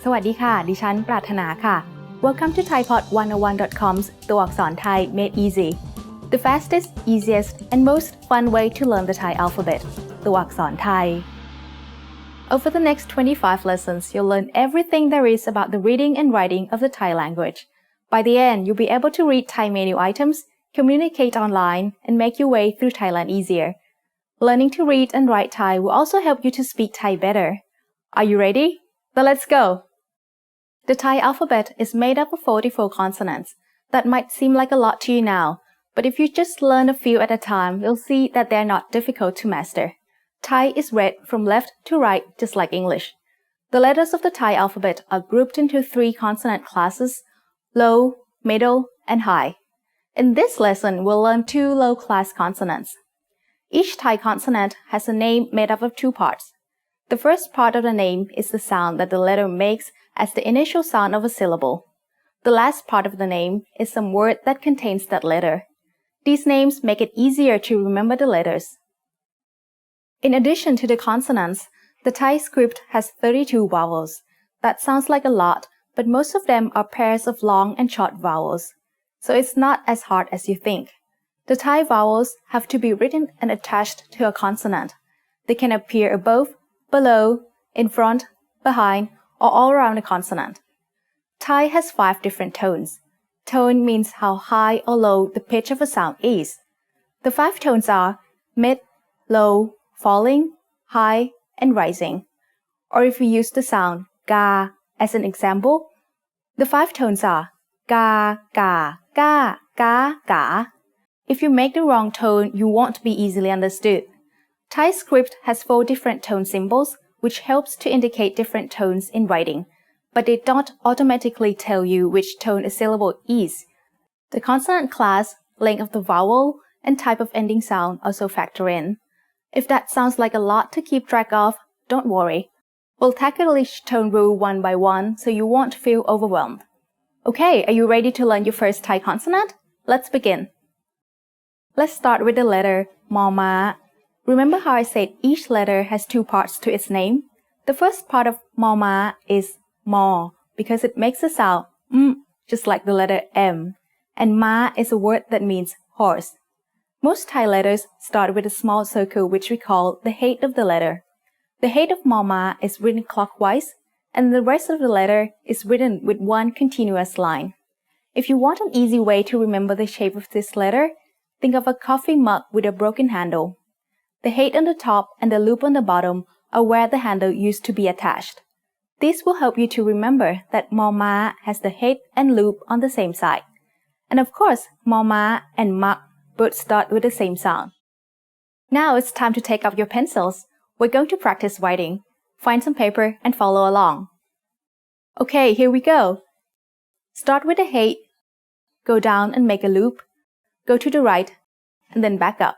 สวัสดีค่ะดิฉันปรารถนาค่ะ Welcome to thaipod101.com's ตัวอักษรไทย made easy the fastest easiest and most fun way to learn the Thai alphabet ตัวอักษรไทย Over the next 25 lessons you'll learn everything there is about the reading and writing of the Thai language. By the end you'll be able to read Thai menu items, communicate online and make your way through Thailand easier. Learning to read and write Thai will also help you to speak Thai better. Are you ready? Then let's go! The Thai alphabet is made up of 44 consonants. That might seem like a lot to you now, but if you just learn a few at a time, you'll see that they're not difficult to master. Thai is read from left to right just like English. The letters of the Thai alphabet are grouped into 3 consonant classes: low, middle, and high. In this lesson, we'll learn 2 low-class consonants. Each Thai consonant has a name made up of 2 parts. The first part of the name is the sound that the letter makes as the initial sound of a syllable. The last part of the name is some word that contains that letter. These names make it easier to remember the letters. In addition to the consonants, the Thai script has 32 vowels. That sounds like a lot, but most of them are pairs of long and short vowels. So it's not as hard as you think. The Thai vowels have to be written and attached to a consonant. They can appear above, below, in front, behind, or all around a consonant. Thai has 5 different tones. Tone means how high or low the pitch of a sound is. The 5 tones are mid, low, falling, high, and rising. Or if we use the sound ga as an example, the 5 tones are ga, ga, ga, ga, ga. If you make the wrong tone, you won't be easily understood. Thai script has 4 different tone symbols, which helps to indicate different tones in writing, but they don't automatically tell you which tone a syllable is. The consonant class, length of the vowel, and type of ending sound also factor in. If that sounds like a lot to keep track of, don't worry. We'll tackle each tone rule one by one so you won't feel overwhelmed. Okay, are you ready to learn your first Thai consonant? Let's begin. Let's start with the letter ma ma. Remember how I said each letter has 2 parts to its name? The first part of ma ma is ma because it makes a sound just like the letter M. And ma is a word that means horse. Most Thai letters start with a small circle which we call the head of the letter. The head of ma ma is written clockwise and the rest of the letter is written with one continuous line. If you want an easy way to remember the shape of this letter, think of a coffee mug with a broken handle. The head on the top and the loop on the bottom are where the handle used to be attached. This will help you to remember that ma ma has the head and loop on the same side. And of course, ma ma and ma both start with the same sound. Now it's time to take up your pencils. We're going to practice writing. Find some paper and follow along. Okay, here we go. Start with the head, go down and make a loop, go to the right, and then back up.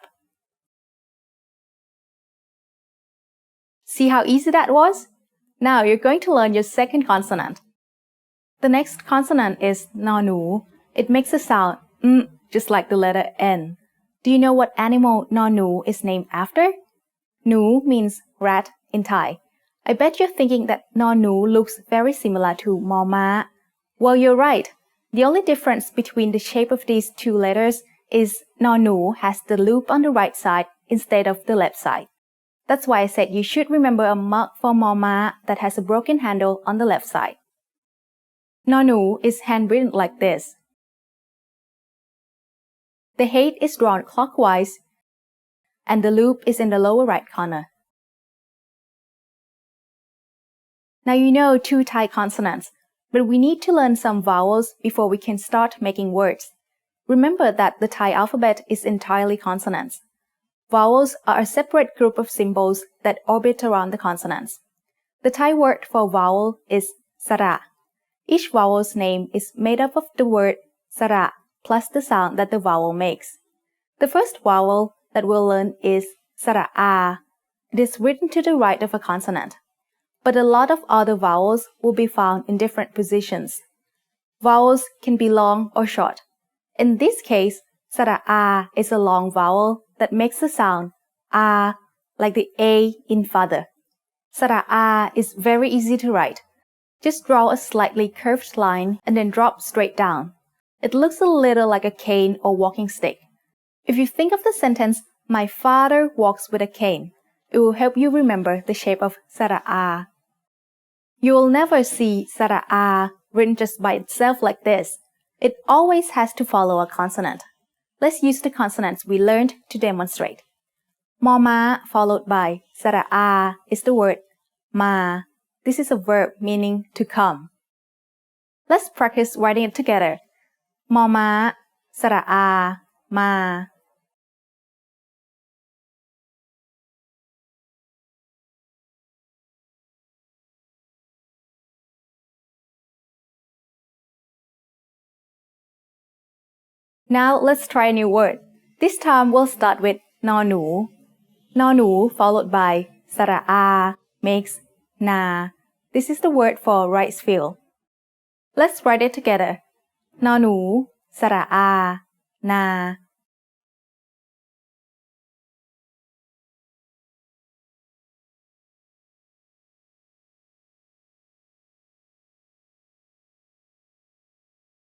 See how easy that was? Now you're going to learn your second consonant. The next consonant is nonu. It makes a sound just like the letter N. Do you know what animal nonu is named after? Nu means rat in Thai. I bet you're thinking that nonu looks very similar to ma ma. Well, you're right. The only difference between the shape of these 2 letters is nonu has the loop on the right side instead of the left side. That's why I said you should remember a mug for ma ma that has a broken handle on the left side. Nonu is handwritten like this. The head is drawn clockwise and the loop is in the lower right corner. Now you know 2 Thai consonants, but we need to learn some vowels before we can start making words. Remember that the Thai alphabet is entirely consonants. Vowels are a separate group of symbols that orbit around the consonants. The Thai word for vowel is sara. Each vowel's name is made up of the word sara plus the sound that the vowel makes. The first vowel that we'll learn is sara-a. It is written to the right of a consonant. But a lot of other vowels will be found in different positions. Vowels can be long or short. In this case, sara-a is a long vowel that makes the sound a like the A in father. Sara-a is very easy to write. Just draw a slightly curved line and then drop straight down. It looks a little like a cane or walking stick. If you think of the sentence, my father walks with a cane, it will help you remember the shape of sara'a. You will never see sara'a written just by itself like this. It always has to follow a consonant. Let's use the consonants we learned to demonstrate. Mama followed by sara'a is the word ma. This is a verb meaning to come. Let's practice writing it together. Mama, sara'a, ma. Now let's try a new word. This time we'll start with nonu. Nonu followed by sara'a makes na. This is the word for rice field. Let's write it together. Nonu, sara'a, na.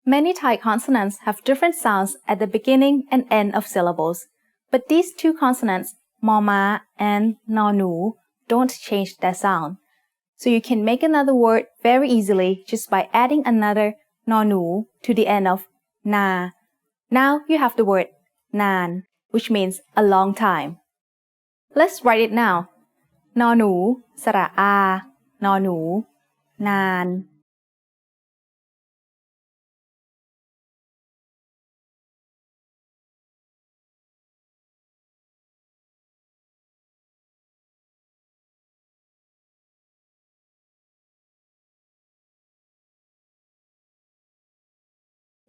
Many Thai consonants have different sounds at the beginning and end of syllables, but these two consonants, mama and nonu, don't change their sound. So you can make another word very easily just by adding another nonu to the end of na. Now you have the word nan, which means a long time. Let's write it now. Nonu, sara'a, nonu, nan.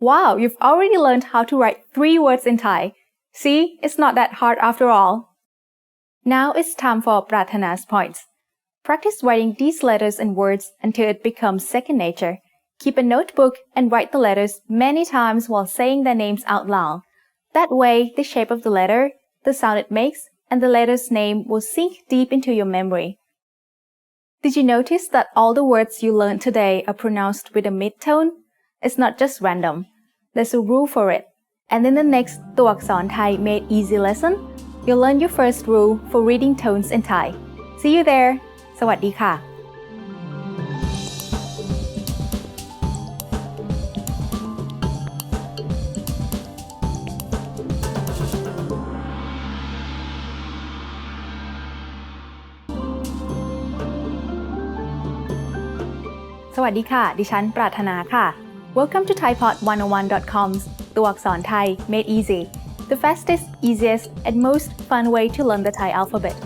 Wow, you've already learned how to write 3 words in Thai. See, it's not that hard after all. Now it's time for Prathana's points. Practice writing these letters and words until it becomes second nature. Keep a notebook and write the letters many times while saying their names out loud. That way, the shape of the letter, the sound it makes, and the letter's name will sink deep into your memory. Did you notice that all the words you learned today are pronounced with a mid-tone? It's not just random. There's a rule for it. And in the next ตัวอักษรไทย Made Easy lesson, you'll learn your first rule for reading tones in Thai. See you there. สวัสดีค่ะ สวัสดีค่ะ ดิฉัน ปรารถนาค่ะ Welcome to ThaiPod101.com's ตัวอักษรไทย Made Easy, the fastest, easiest, and most fun way to learn the Thai alphabet.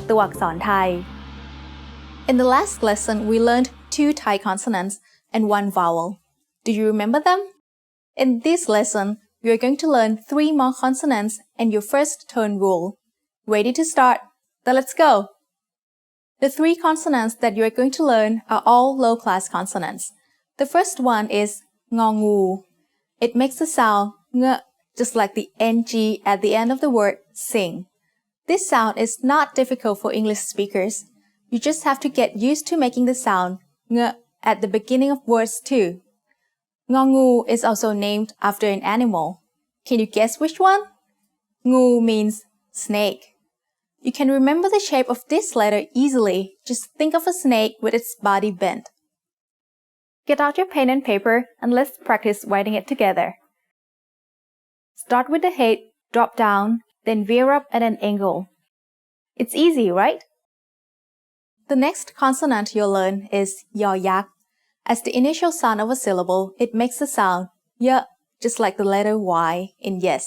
ตัวอักษรไทย In the last lesson, we learned 2 Thai consonants and 1 vowel. Do you remember them? In this lesson, we are going to learn 3 more consonants and your first tone rule. Ready to start? Then let's go! The 3 consonants that you are going to learn are all low-class consonants. The first one is ngongu. It makes the sound ng, just like the ng at the end of the word sing. This sound is not difficult for English speakers. You just have to get used to making the sound ng at the beginning of words too. Ngongu is also named after an animal. Can you guess which one? Ngu means snake. You can remember the shape of this letter easily. Just think of a snake with its body bent. Get out your pen and paper and let's practice writing it together. Start with the head, drop down, then veer up at an angle. It's easy, right? The next consonant you'll learn is yōyak. As the initial sound of a syllable, it makes the sound y, just like the letter Y in yes.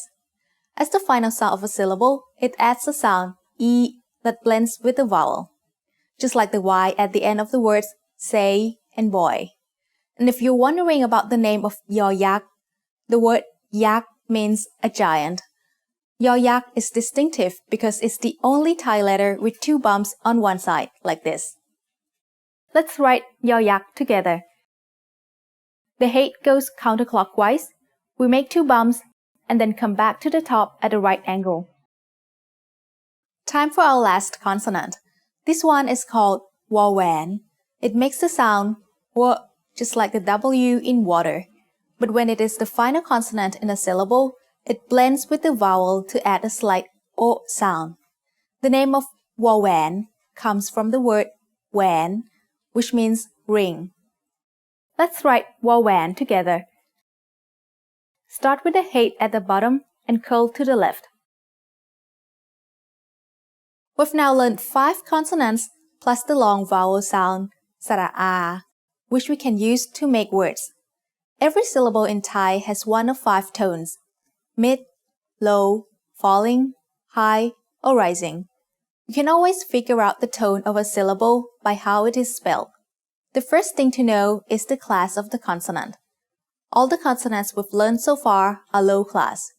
As the final sound of a syllable, it adds the sound e that blends with the vowel, just like the Y at the end of the words say and boy. And if you're wondering about the name of yōyak, the word yak means a giant. Yōyak is distinctive because it's the only Thai letter with 2 bumps on one side, like this. Let's write yōyak together. The head goes counterclockwise. We make 2 bumps and then come back to the top at a right angle. Time for our last consonant. This one is called wawän. It makes the sound W, just like the W in water. But when it is the final consonant in a syllable, it blends with the vowel to add a slight O sound. The name of Wawan comes from the word Wan, which means ring. Let's write Wawan together. Start with the head at the bottom and curl to the left. We've now learned 5 consonants plus the long vowel sound Sara'a, which we can use to make words. Every syllable in Thai has one of 5 tones: mid, low, falling, high, or rising. You can always figure out the tone of a syllable by how it is spelled. The first thing to know is the class of the consonant. All the consonants we've learned so far are low class.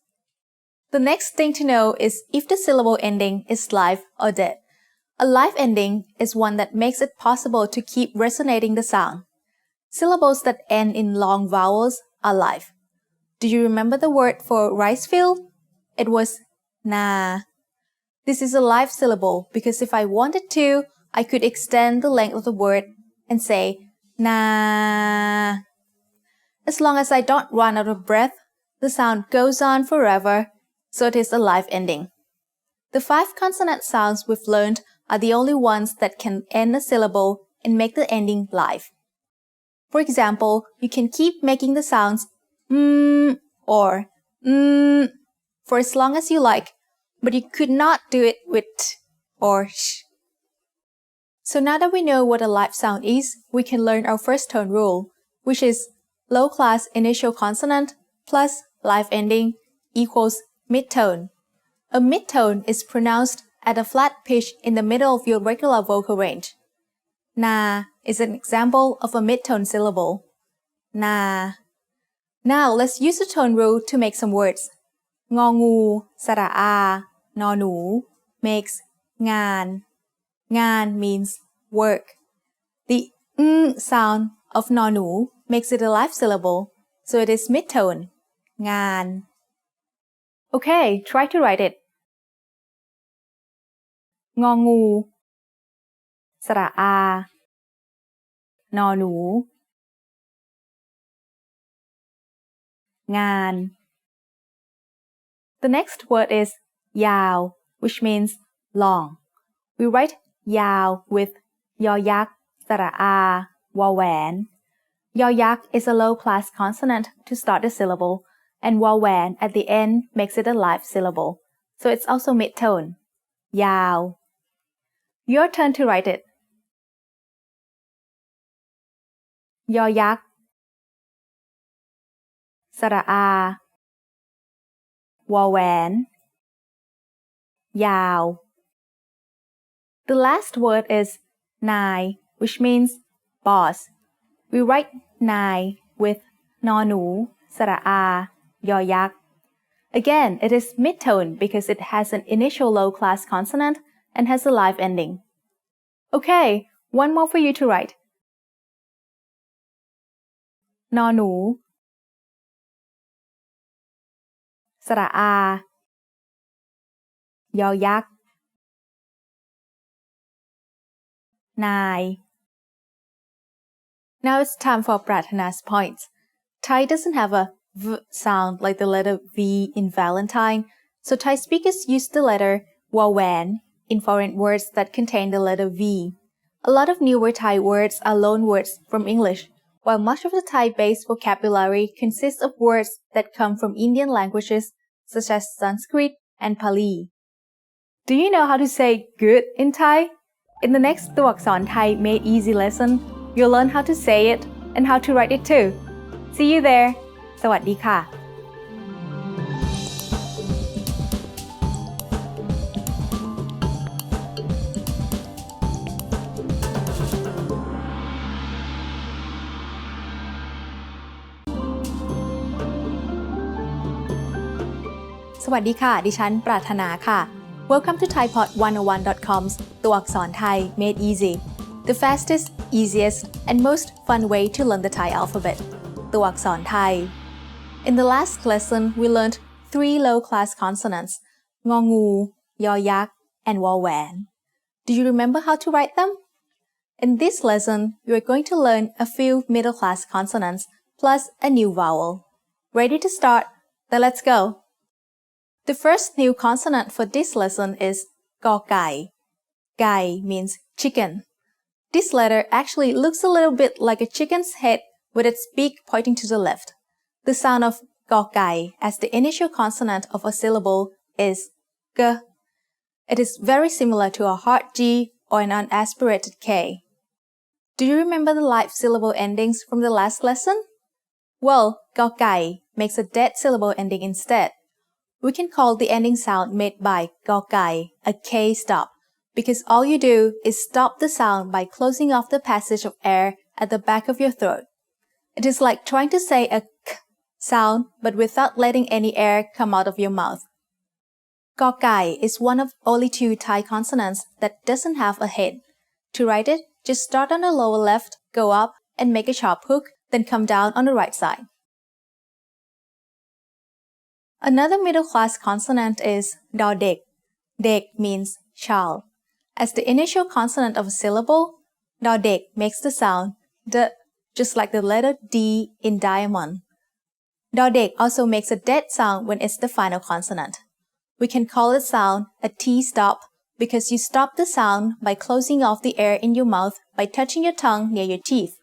The next thing to know is if the syllable ending is live or dead. A live ending is one that makes it possible to keep resonating the sound. Syllables that end in long vowels are live. Do you remember the word for rice field? It was na. This is a live syllable because if I wanted to, I could extend the length of the word and say na. As long as I don't run out of breath, the sound goes on forever, so it is a live ending. The 5 consonant sounds we've learned are the only ones that can end a syllable and make the ending live. For example, you can keep making the sounds or for as long as you like, but you could not do it with t or sh. So now that we know what a live sound is, we can learn our first tone rule, which is low class initial consonant plus live ending equals mid-tone. A mid-tone is pronounced at a flat pitch in the middle of your regular vocal range. Na is an example of a mid-tone syllable. Na. Now let's use the tone rule to make some words. Ngô ngu, sara'a, nô nú makes ngàn. Ngàn means work. The ng sound of nô nú makes it a live syllable, so it is mid-tone. Ngàn. Okay, try to write it. Ngô ngu, sara'a, nô nú, ngàn. The next word is yào, which means long. We write yào with yôยักษ์ sara'a, wôแหวน. Yôยักษ์is a low-class consonant to start the syllable, and wôแหวนat the end makes it a live syllable, so it's also mid-tone. Yào. Your turn to write it. Yôยักษ์ sara'a, wôแหวน, yào. The last word is nai, which means boss. We write nai with nô nú, sara'a, yôยักษ์. Again, it is mid-tone because it has an initial low-class consonant and has a live ending. Okay, one more for you to write. Nô nú, sara'a, yôยักษ์, nai. Now it's time for Pratana's points. Thai doesn't have a V sound like the letter V in Valentine, so Thai speakers use the letter wôแหวนin foreign words that contain the letter V. A lot of newer Thai words are loan words from English, while much of the Thai-based vocabulary consists of words that come from Indian languages such as Sanskrit and Pali. Do you know how to say good in Thai? In the next ตัวอักษรไทย Made Easy lesson, you'll learn how to say it and how to write it too. See you there. สวัสดีค่ะ สวัสดีค่ะ ดิฉัน ปรารถนาค่ะ Welcome to ThaiPod101.com's ตัวอักษรไทย Made Easy, the fastest, easiest, and most fun way to learn the Thai alphabet. ตัวอักษรไทย In the last lesson, we learned 3 low-class consonants, งองู ยอยักษ์ and วอแหวน. Do you remember how to write them? In this lesson, you are going to learn a few middle-class consonants plus a new vowel. Ready to start? Then let's go! The first new consonant for this lesson is gò cài. Cài means chicken. This letter actually looks a little bit like a chicken's head with its beak pointing to the left. The sound of gò cài as the initial consonant of a syllable is g. It is very similar to a hard G or an unaspirated K. Do you remember the live syllable endings from the last lesson? Well, gò cài makes a dead syllable ending instead. We can call the ending sound made by gò cài a K stop, because all you do is stop the sound by closing off the passage of air at the back of your throat. It is like trying to say a k sound but without letting any air come out of your mouth. Gò cài is one of only two Thai consonants that doesn't have a head. To write it, just start on the lower left, go up, and make a sharp hook, then come down on the right side. Another middle-class consonant is đò đếch. Đếch means child. As the initial consonant of a syllable, đò đếch makes the sound d, just like the letter D in diamond. Đò đếch also makes a dead sound when it's the final consonant. We can call the sound a T stop because you stop the sound by closing off the air in your mouth by touching your tongue near your teeth.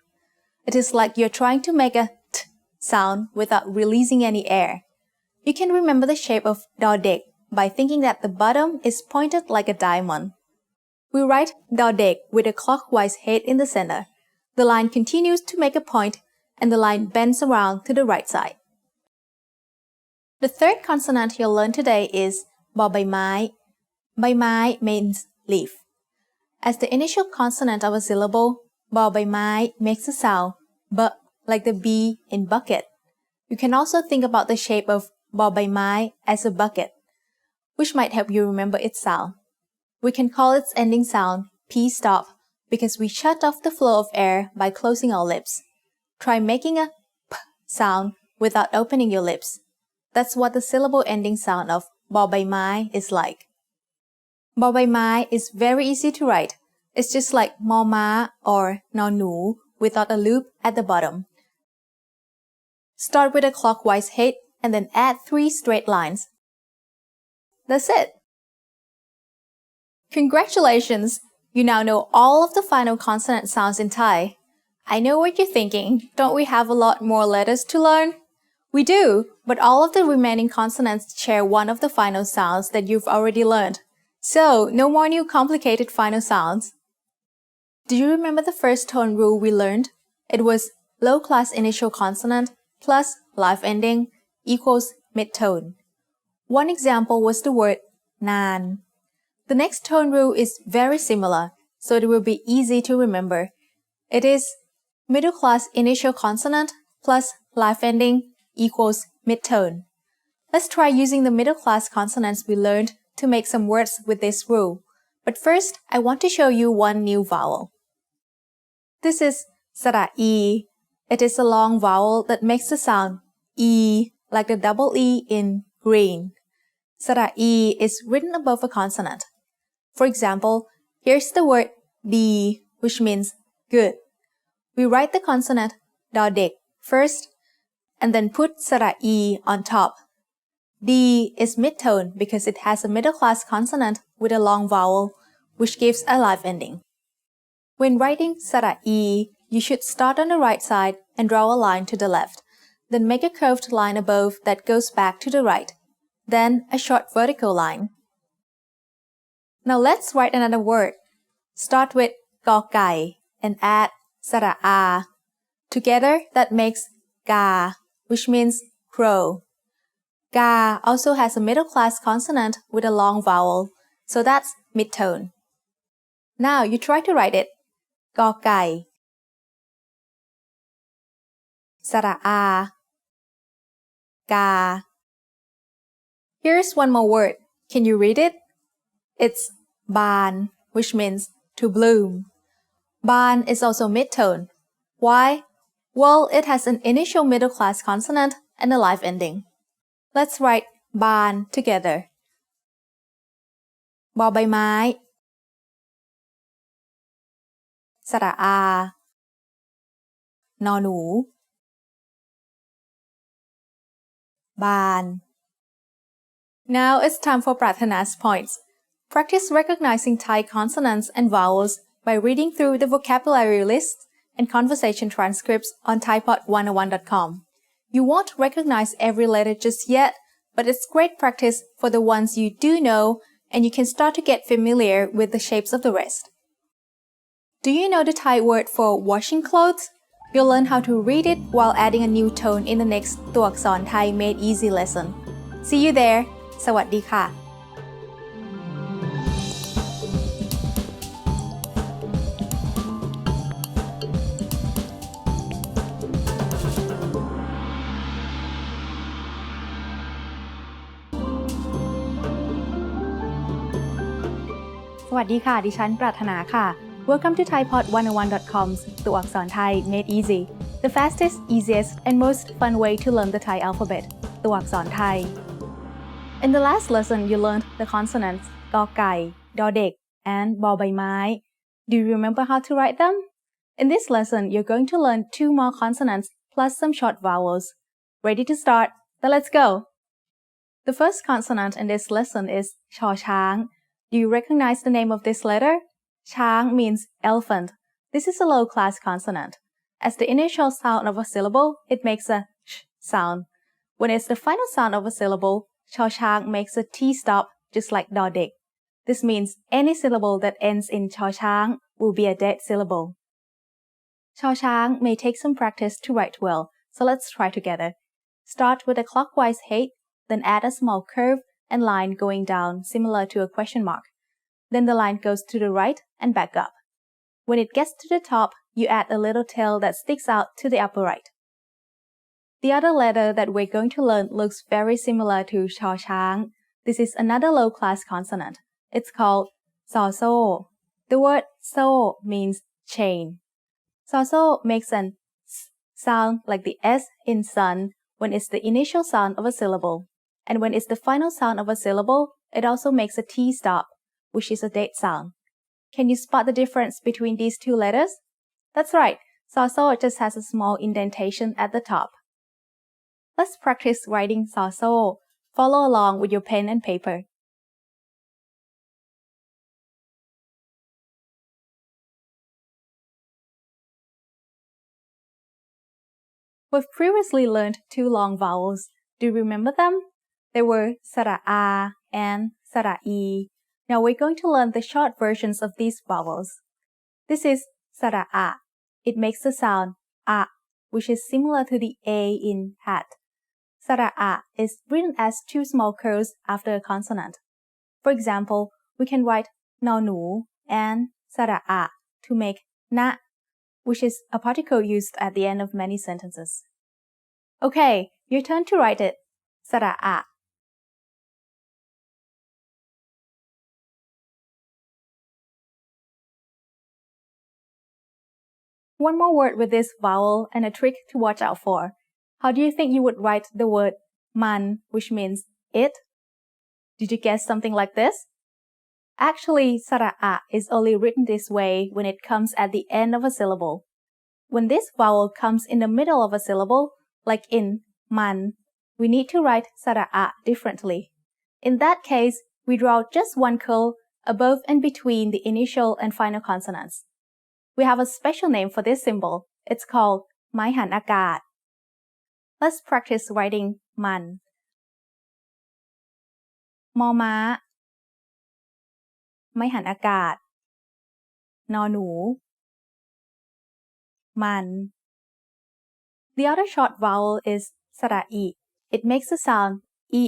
It is like you're trying to make a T sound without releasing any air. You can remember the shape of đò đếch by thinking that the bottom is pointed like a diamond. We write đò đếch with a clockwise head in the center. The line continues to make a point, and the line bends around to the right side. The third consonant you'll learn today is bò bày mái. Bày mái means leaf. As the initial consonant of a syllable, bò bày mái makes the sound b, like the B in bucket. You can also think about the shape of bò bày mái as a bucket, which might help you remember its sound. We can call its ending sound P stop because we shut off the flow of air by closing our lips. Try making a p sound without opening your lips. That's what the syllable ending sound of bò bày mái is like. Bò bày mái is very easy to write. It's just like mò má or nò nú without a loop at the bottom. Start with a clockwise head and then add 3 straight lines. That's it! Congratulations! You now know all of the final consonant sounds in Thai. I know what you're thinking. Don't we have a lot more letters to learn? We do, but all of the remaining consonants share one of the final sounds that you've already learned. So, no more new complicated final sounds. Do you remember the first tone rule we learned? It was low-class initial consonant plus live ending equals mid-tone. One example was the word nàn. The next tone rule is very similar, so it will be easy to remember. It is middle-class initial consonant plus live ending equals mid-tone. Let's try using the middle-class consonants we learned to make some words with this rule. But first, I want to show you one new vowel. This is sara e. It is a long vowel that makes the sound e, like the double E in green. Sara e is written above a consonant. For example, here's the word đi, which means good. We write the consonant đò đếch first, and then put sara e on top. Đi is mid-tone because it has a middle-class consonant with a long vowel, which gives a live ending. When writing sara e, you should start on the right side and draw a line to the left, then make a curved line above that goes back to the right, then a short vertical line. Now let's write another word. Start with gò cài and add sara a. Together, that makes gà, which means crow. Gà also has a middle-class consonant with a long vowel, so that's mid-tone. Now you try to write it. Gò cài, sara a, gà. Here's one more word. Can you read it? It's bàn, which means to bloom. Bàn is also mid-tone. Why? Well, it has an initial middle-class consonant and a live ending. Let's write bàn together. Bò bày mái, สระอานอหนูบาน Now it's time for Pratana's points. Practice recognizing Thai consonants and vowels by reading through the vocabulary list and conversation transcripts on thaipod101.com. You won't recognize every letter just yet, but it's great practice for the ones you do know, and you can start to get familiar with the shapes of the rest. Do you know the Thai word for washing clothes? You'll learn how to read it while adding a new tone in the next ตัวอักษรไทย Made Easy lesson. See you there. สวัสดีค่ะ สวัสดีค่ะ ดิฉันปรารถนาค่ะ Welcome to thaipod101.com's ตัวอักษรไทย Made Easy, the fastest, easiest, and most fun way to learn the Thai alphabet ตัวอักษรไทย In the last lesson, you learned the consonants กอไก่ ดอเด็ก and บอใบไม้ Do you remember how to write them? In this lesson, you're going to learn 2 more consonants plus some short vowels. Ready to start? Then let's go! The first consonant in this lesson is ชอช้าง Do you recognize the name of this letter? ช้าง means elephant. This is a low-class consonant. As the initial sound of a syllable, it makes a sh sound. When it's the final sound of a syllable, ชอช้าง makes a T stop, just like ดอเด็ก. This means any syllable that ends in ชอช้าง will be a dead syllable. ชอช้าง may take some practice to write well, so let's try together. Start with a clockwise height, then add a small curve and line going down similar to a question mark. Then the line goes to the right and back up. When it gets to the top, you add a little tail that sticks out to the upper right. The other letter that we're going to learn looks very similar to ชอช้าง This is another low-class consonant. It's called ซอโซ่ The word โซ่ means chain. ซอโซ่ makes an s sound like the S in sun when it's the initial sound of a syllable. And when it's the final sound of a syllable, it also makes a T stop, which is a dead sound. Can you spot the difference between these 2 letters? That's right, ซอโซ่ just has a small indentation at the top. Let's practice writing ซอโซ่ Follow along with your pen and paper. We've previously learned 2 long vowels. Do you remember them? They were สระอา and สระอี Now we're going to learn the short versions of these vowels. This is สระอะ It makes the sound a, which is similar to the a in hat. สระอะ is written as 2 small curls after a consonant. For example, we can write นอหนู and สระอะ to make นะ which is a particle used at the end of many sentences. Okay, your turn to write it. สระอะ One more word with this vowel and a trick to watch out for. How do you think you would write the word มัน which means it? Did you guess something like this? Actually, สระอะ is only written this way when it comes at the end of a syllable. When this vowel comes in the middle of a syllable, like in มัน we need to write สระอะ differently. In that case, we draw just 1 curl above and between the initial and final consonants. We have a special name for this symbol. It's called ไม้หันอากาศ Let's practice writing มัน มอม้า ไม้หันอากาศ นอหนู มัน The other short vowel is สระอิ It makes the sound i,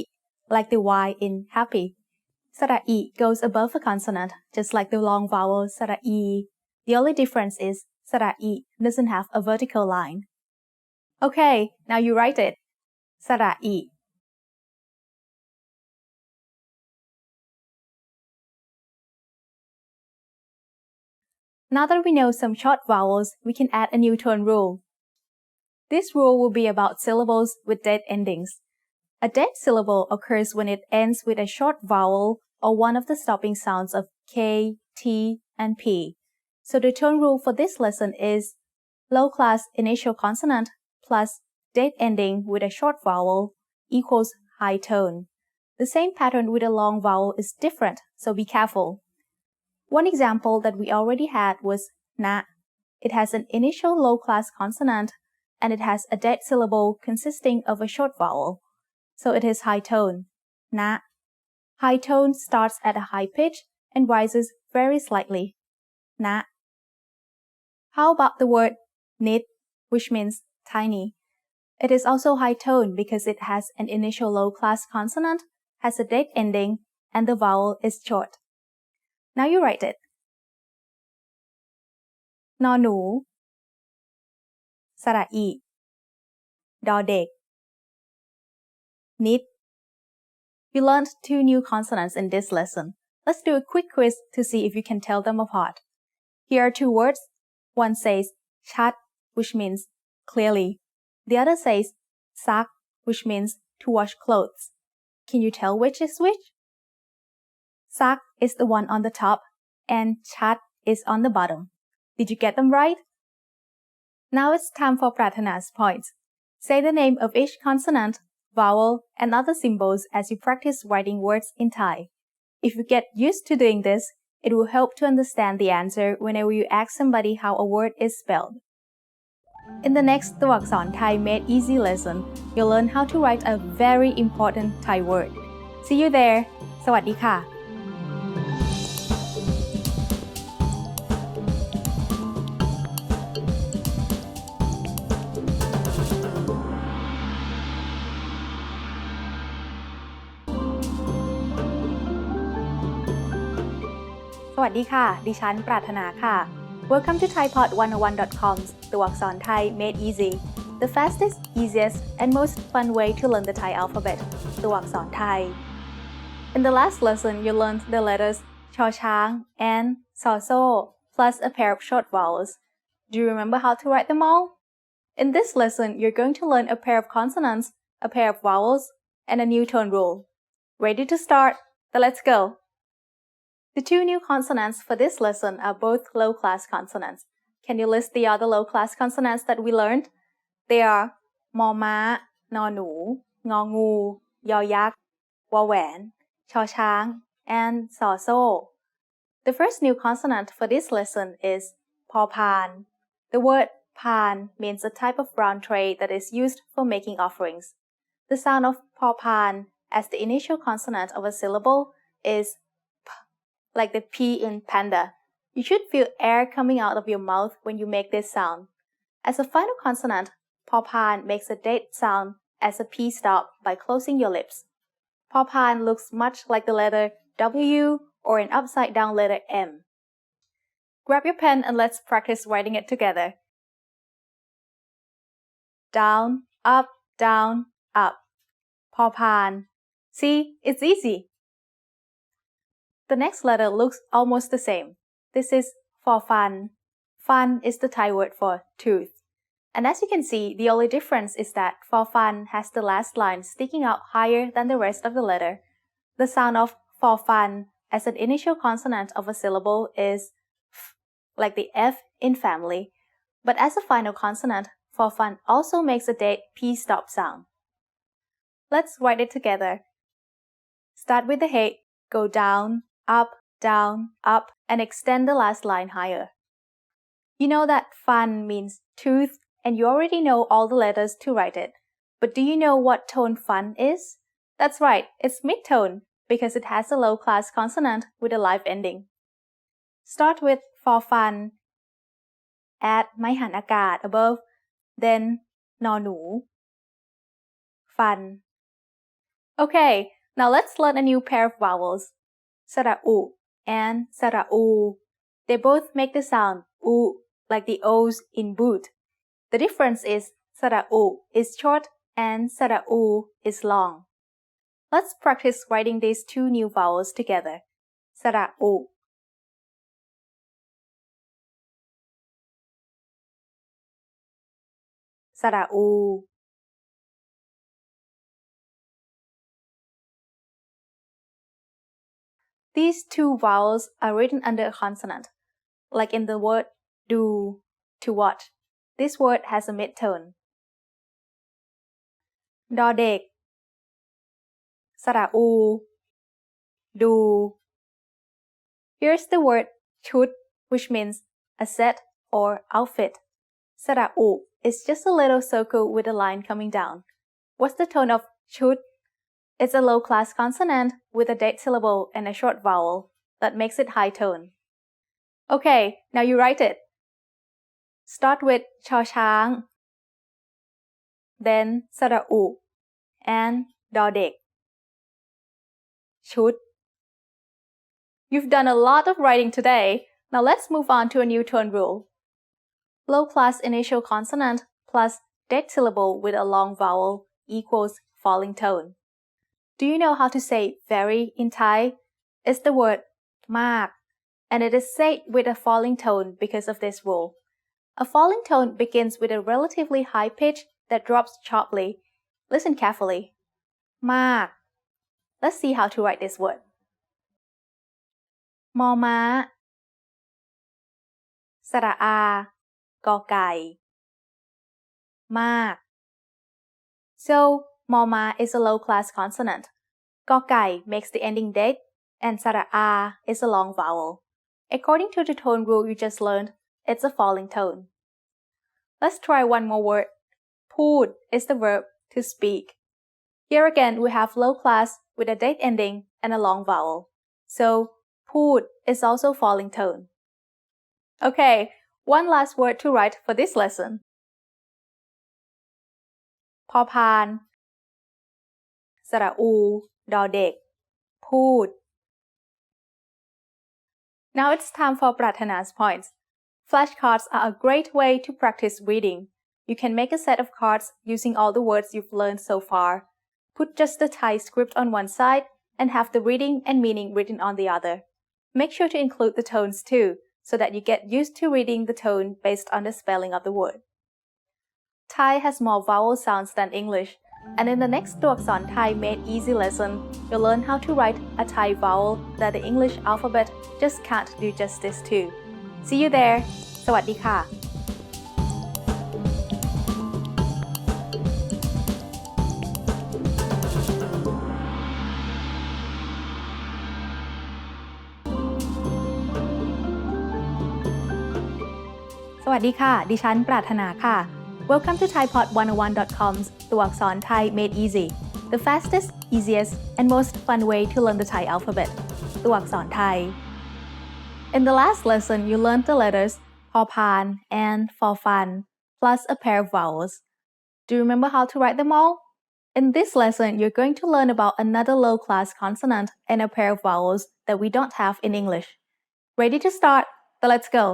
like the Y in happy. สระอิ goes above a consonant, just like the long vowel สระอี The only difference is สระอิ doesn't have a vertical line. Okay, now you write it. สระอิ Now that we know some short vowels, we can add a new tone rule. This rule will be about syllables with dead endings. A dead syllable occurs when it ends with a short vowel or one of the stopping sounds of K, T, and P. So the tone rule for this lesson is low class initial consonant plus date ending with a short vowel equals high tone. The same pattern with a long vowel is different, so be careful. One example that we already had was na. It has an initial low class consonant and it has a dead syllable consisting of a short vowel, so it is high tone. Na. High tone starts at a high pitch and rises very slightly. Na. How about the word nit, which means tiny? It is also high tone because it has an initial low class consonant, has a date ending, and the vowel is short. Now you write it. นอหนู สระอี ดอเด็ก นิด You learned 2 new consonants in this lesson. Let's do a quick quiz to see if you can tell them apart. Here are 2 words. One says ชัด which means clearly. The other says ซัก which means to wash clothes. Can you tell which is which? ซัก is the one on the top and ชัด is on the bottom. Did you get them right? Now it's time for Pratana's points. Say the name of each consonant, vowel, and other symbols as you practice writing words in Thai. If you get used to doing this, it will help to understand the answer whenever you ask somebody how a word is spelled. In the next ตัวอักษรไทย Made Easy lesson, you'll learn how to write a very important Thai word. See you there. สวัสดีค่ะ สวัสดีค่ะ ดิฉัน ปรารถนาค่ะ Welcome to ThaiPod101.com's ตัวอักษรไทย Made Easy, the fastest, easiest, and most fun way to learn the Thai alphabet, ตัวอักษรไทย In the last lesson, you learned the letters ชอช้าง and ซอโซ่ plus a pair of short vowels. Do you remember how to write them all? In this lesson, you're going to learn a pair of consonants, a pair of vowels, and a new tone rule. Ready to start? Then let's go! The 2 new consonants for this lesson are both low-class consonants. Can you list the other low-class consonants that we learned? They are มอม้า นอหนู งองู ยอยักษ์ วอแหวน ชอช้าง and ซอโซ่ The first new consonant for this lesson is พอพาน The word พาน means a type of brown tray that is used for making offerings. The sound of พอพาน as the initial consonant of a syllable is like the P in panda. You should feel air coming out of your mouth when you make this sound. As a final consonant, พอพาน makes a date sound as a P stop by closing your lips. พอพาน looks much like the letter W or an upside down letter M. Grab your pen and let's practice writing it together. Down, up, down, up. พอพาน See, it's easy. The next letter looks almost the same. This is for fun. Fun is the Thai word for tooth. And as you can see, the only difference is that for fun has the last line sticking out higher than the rest of the letter. The sound of for fun as an initial consonant of a syllable is f, like the F in family. But as a final consonant, for fun also makes a dead P stop sound. Let's write it together. Start with the head, go down, up, down, up, and extend the last line higher. You know that fun means tooth, and you already know all the letters to write it. But do you know what tone fun is? That's right, it's mid-tone, because it has a low-class consonant with a live ending. Start with for fun. Add ไม้หันอากาศ above, then นอหนู fun. Okay, now let's learn a new pair of vowels. สระอุ and สระอู They both make the sound u like the O's in boot. The difference is สระอุ is short and สระอู is long. Let's practice writing these 2 new vowels together. สระอุ สระอู These 2 vowels are written under a consonant. like in the word do, to watch. This word has a mid-tone. ดอเด็ก สระอู ดู Here's the word ชุด which means a set or outfit. สระอู is just a little circle with a line coming down. What's the tone of ชุด? It's a low-class consonant with a dead syllable and a short vowel that makes it high tone. Okay, now you write it. Start with ชอช้าง then สระอู and ดอเด็ก ชุด You've done a lot of writing today. Now let's move on to a new tone rule. Low-class initial consonant plus dead syllable with a long vowel equals falling tone. Do you know how to say very in Thai? It's the word มาก and it is said with a falling tone because of this rule. A falling tone begins with a relatively high pitch that drops sharply. Listen carefully. มาก Let's see how to write this word. มอม้า สระอา กอไก่ มาก So, มอม้า is a low-class consonant. กอไก่ makes the ending dead, and สระอา is a long vowel. According to the tone rule you just learned, it's a falling tone. Let's try one more word. พูด is the verb to speak. Here again we have low class with a dead ending and a long vowel. So, พูด is also falling tone. Okay, one last word to write for this lesson. พอพาน สระอู ดอเด็ก พูด Now it's time for Prathana's points. Flashcards are a great way to practice reading. You can make a set of cards using all the words you've learned so far. Put just the Thai script on one side and have the reading and meaning written on the other. Make sure to include the tones too, so that you get used to reading the tone based on the spelling of the word. Thai has more vowel sounds than English, and in the next ตัวอักษร Thai Made Easy lesson, you'll learn how to write a Thai vowel that the English alphabet just can't do justice to. See you there! สวัสดีค่ะ สวัสดีค่ะ ดิฉัน ปรารถนาค่ะ Welcome to ThaiPod101.com's ตัวอักษร Thai Made Easy, the fastest, easiest, and most fun way to learn the Thai alphabet. ตัวอักษรไทย In the last lesson, you learned the letters พอพาน and ฟอฟัน plus a pair of vowels. Do you remember how to write them all? In this lesson, you're going to learn about another low-class consonant and a pair of vowels that we don't have in English. Ready to start? Then let's go.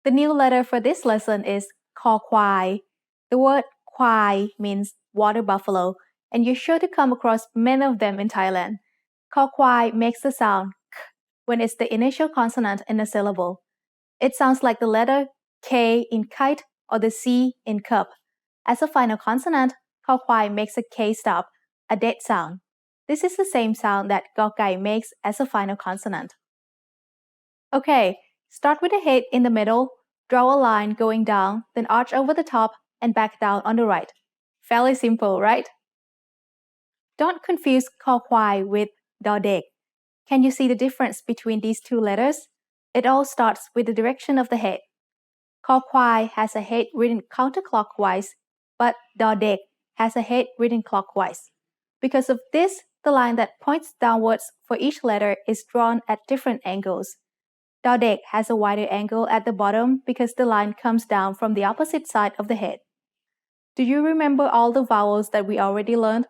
The new letter for this lesson is คอควาย The word ควาย means water buffalo, and you're sure to come across many of them in Thailand. คอควาย makes the sound k when it's the initial consonant in a syllable. It sounds like the letter K in kite or the C in cup. As a final consonant, คอควาย makes a K stop, a dead sound. This is the same sound that กอไก่ makes as a final consonant. Okay, start with the head in the middle, draw a line going down, then arch over the top and back down on the right. Fairly simple, right? Don't confuse คอควาย with ดอเด็ก. Can you see the difference between these two letters? It all starts with the direction of the head. คอควาย has a head written counterclockwise, but ดอเด็ก has a head written clockwise. Because of this, the line that points downwards for each letter is drawn at different angles. ดอเด็ก has a wider angle at the bottom because the line comes down from the opposite side of the head. Do you remember all the vowels that we already learned?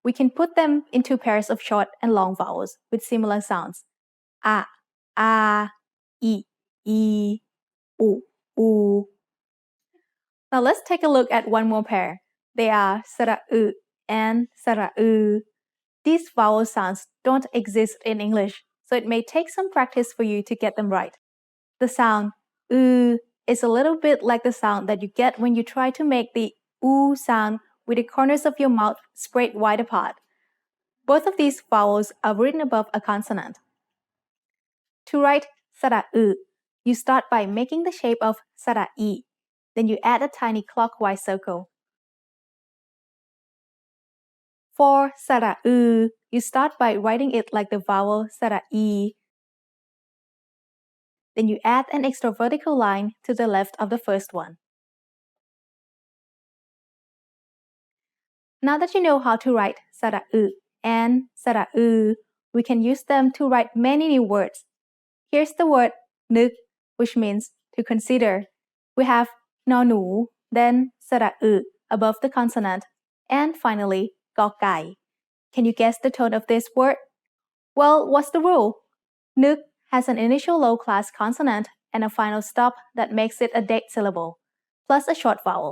We can put them into pairs of short and long vowels with similar sounds. A, I, U. Now let's take a look at one more pair. They are สระอึ and สระอือ. These vowel sounds don't exist in English, so it may take some practice for you to get them right. The sound is a little bit like the sound that you get when you try to make the sound with the corners of your mouth spread wide apart. Both of these vowels are written above a consonant. To write สระอึ You start by making the shape of สระอี then you add a tiny clockwise circle. For สระอือ you start by writing it like the vowel สระอี then you add an extra vertical line to the left of the first one. Now that you know how to write สระอึ and สระอือ we can use them to write many new words. Here's the word นึก which means to consider. We have นอหนู then สระอึ above the consonant, and finally กอไก่. Can you guess the tone of this word? Well, what's the rule? นึก has an initial low-class consonant and a final stop that makes it a dead syllable, plus a short vowel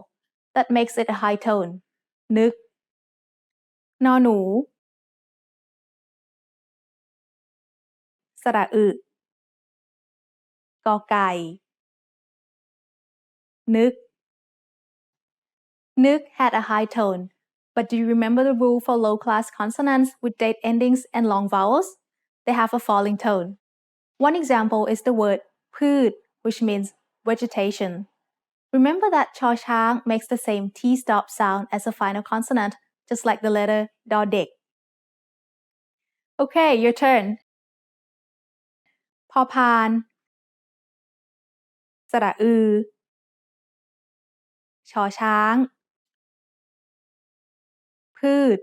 that makes it a high tone. นึก นอหนู สระอึ กอไก่ นึก นึก had a high tone, but do you remember the rule for low-class consonants with dead endings and long vowels? They have a falling tone. One example is the word พืช which means vegetation. Remember that ชอช้าง makes the same T-stop sound as a final consonant, just like the letter ดอเด็ก Okay, your turn. พอพาน สระอือ ชอช้าง พืช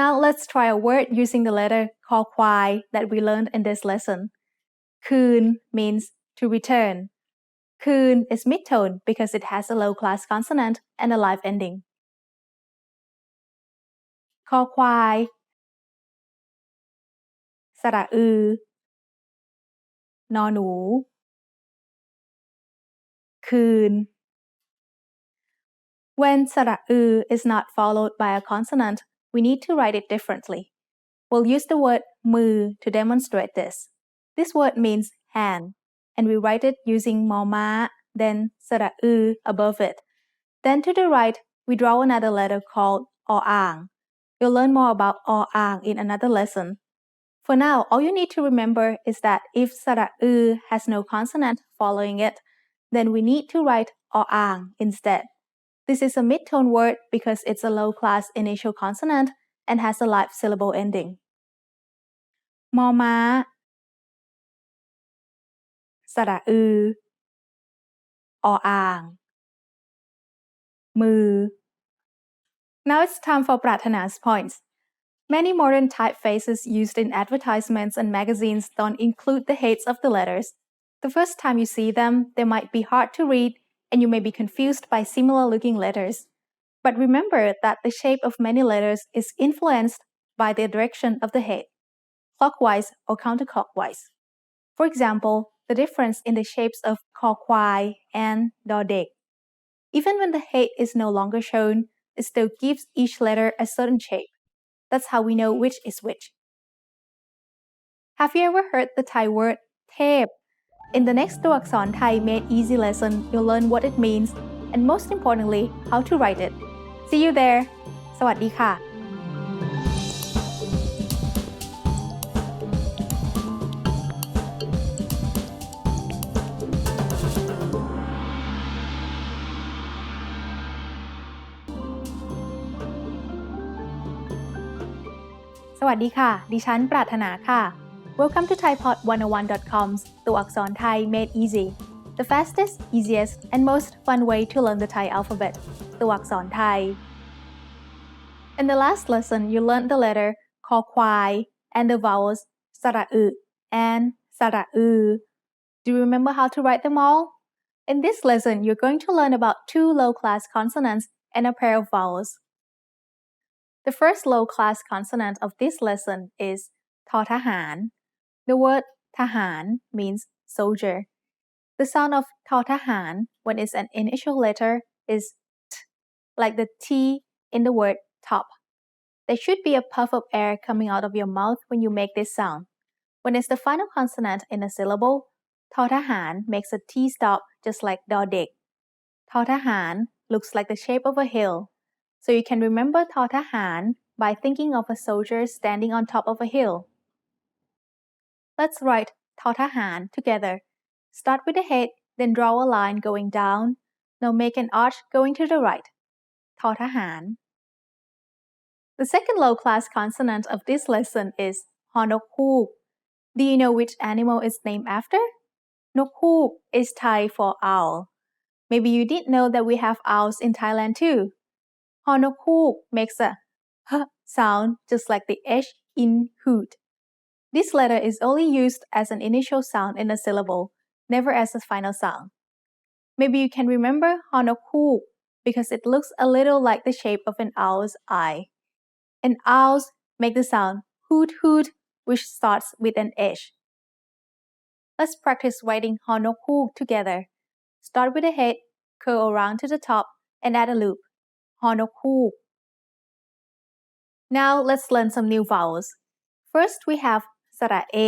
Now let's try a word using the letter คอควาย that we learned in this lesson. คืน means to return. คืน is mid-tone because it has a low-class consonant and a live ending. คอควาย สระอือ นอหนู คืน When สระอือ is not followed by a consonant, we need to write it differently. We'll use the word มือ to demonstrate this. This word means hand, and we write it using มอม้า then สระอือ above it. Then to the right, we draw another letter called ออ่าง You'll learn more about ออ่าง in another lesson. For now, all you need to remember is that if สระอือ has no consonant following it, then we need to write ออ่าง instead. This is a mid-tone word because it's a low-class initial consonant and has a live syllable ending. มอม้า สระอือ ออ่าง มือ Now it's time for ปรารถนา points. Many modern typefaces used in advertisements and magazines don't include the heads of the letters. The first time you see them, they might be hard to read and you may be confused by similar-looking letters. But remember that the shape of many letters is influenced by the direction of the head, clockwise or counterclockwise. For example, the difference in the shapes of คอควาย and ดอเด็ก. Even when the head is no longer shown, it still gives each letter a certain shape. That's how we know which is which. Have you ever heard the Thai word เทพ? In the next ตัวอักษรไทย Made Easy lesson, you'll learn what it means and most importantly, how to write it. See you there. สวัสดีค่ะ สวัสดีค่ะ ดิฉัน ปรารถนาค่ะ Welcome to ThaiPod101.com's ตัวอักษรไทย Made Easy, the fastest, easiest, and most fun way to learn the Thai alphabet. ตัวอักษรไทย In the last lesson, you learned the letter คอควาย and the vowels สระอึ and สระอือ. Do you remember how to write them all? In this lesson, you're going to learn about two low-class consonants and a pair of vowels. The first low-class consonant of this lesson is ทอทหาร The word ทหาร means soldier. The sound of ทอทหาร when it's an initial letter is t, like the T in the word top. There should be a puff of air coming out of your mouth when you make this sound. When it's the final consonant in a syllable, ทอทหาร makes a T stop just like ดอเด็ก ทอทหาร looks like the shape of a hill. So you can remember ทอทหาร by thinking of a soldier standing on top of a hill. Let's write ทอทหาร together. Start with the head, then draw a line going down. Now make an arch going to the right. ทอทหาร The second low-class consonant of this lesson is ฮอนกฮูก Do you know which animal it's named after? นกฮูก is Thai for owl. Maybe you didn't know that we have owls in Thailand too. ฮอนกฮูก makes a h sound just like the h in hoot. This letter is only used as an initial sound in a syllable, never as a final sound. Maybe you can remember ฮอนกฮูก because it looks a little like the shape of an owl's eye. And owls make the sound hoot hoot, which starts with an H. Let's practice writing ฮอนกฮูก together. Start with the head, curl around to the top, and add a loop. ฮอนกฮูก Now let's learn some new vowels. First we have สระเอ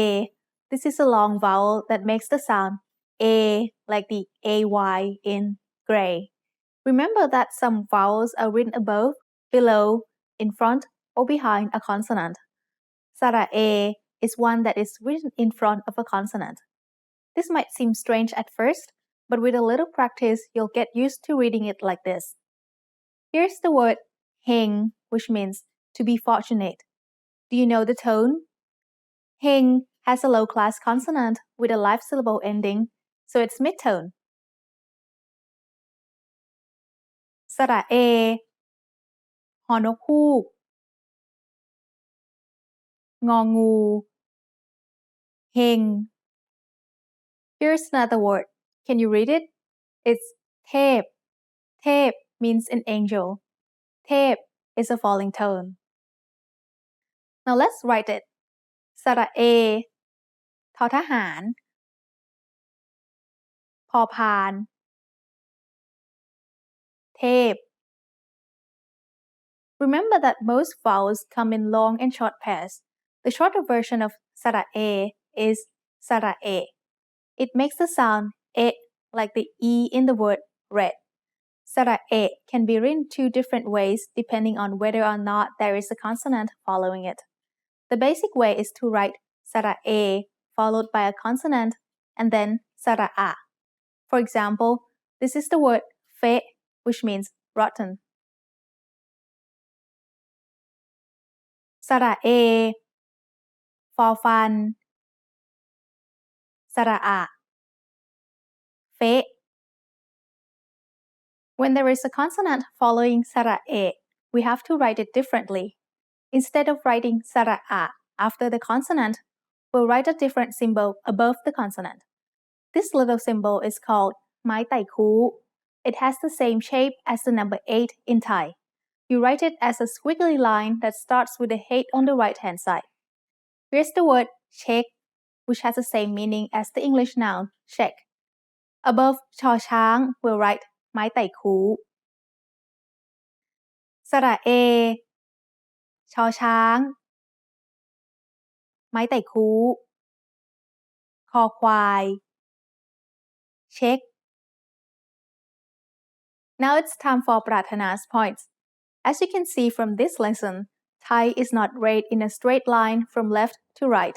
This is a long vowel that makes the sound A like the AY in gray. Remember that some vowels are written above, below, in front, or behind a consonant. สระเอ is one that is written in front of a consonant. This might seem strange at first, but with a little practice, you'll get used to reading it like this. Here's the word เฮง which means to be fortunate. Do you know the tone? เฮง has a low-class consonant with a live syllable ending, so it's mid-tone. สระเอ ฮอนกฮูก งองู เฮง Here's another word. Can you read it? It's เทพ เทพ means an angel. เทพ is a falling tone. Now let's write it. สระเอ ทอทหาร พอพาน เทพ Remember that most vowels come in long and short pairs. The shorter version of สระเอ is สระเอ It makes the sound e like the e in the word red. สระเอ can be written two different ways depending on whether or not there is a consonant following it. The basic way is to write สระเอ followed by a consonant and then สระอะ For example, this is the word เฟะ which means rotten. สระเอ ฟอฟัน สระอะ เฟะ When there is a consonant following สระเอ we have to write it differently. Instead of writing สระอะ after the consonant, we'll write a different symbol above the consonant. This little symbol is called ไม้ไต่คู It has the same shape as the number 8 in Thai. You write it as a squiggly line that starts with the head on the right-hand side. Here's the word เช็ค which has the same meaning as the English noun check. Above ชอช้าง we'll write ไม้ไต่คู สระเอ ชอช้าง ไม้ไต่คู คอควาย เช็ค Now it's time for Pratana's points. As you can see from this lesson, Thai is not read in a straight line from left to right.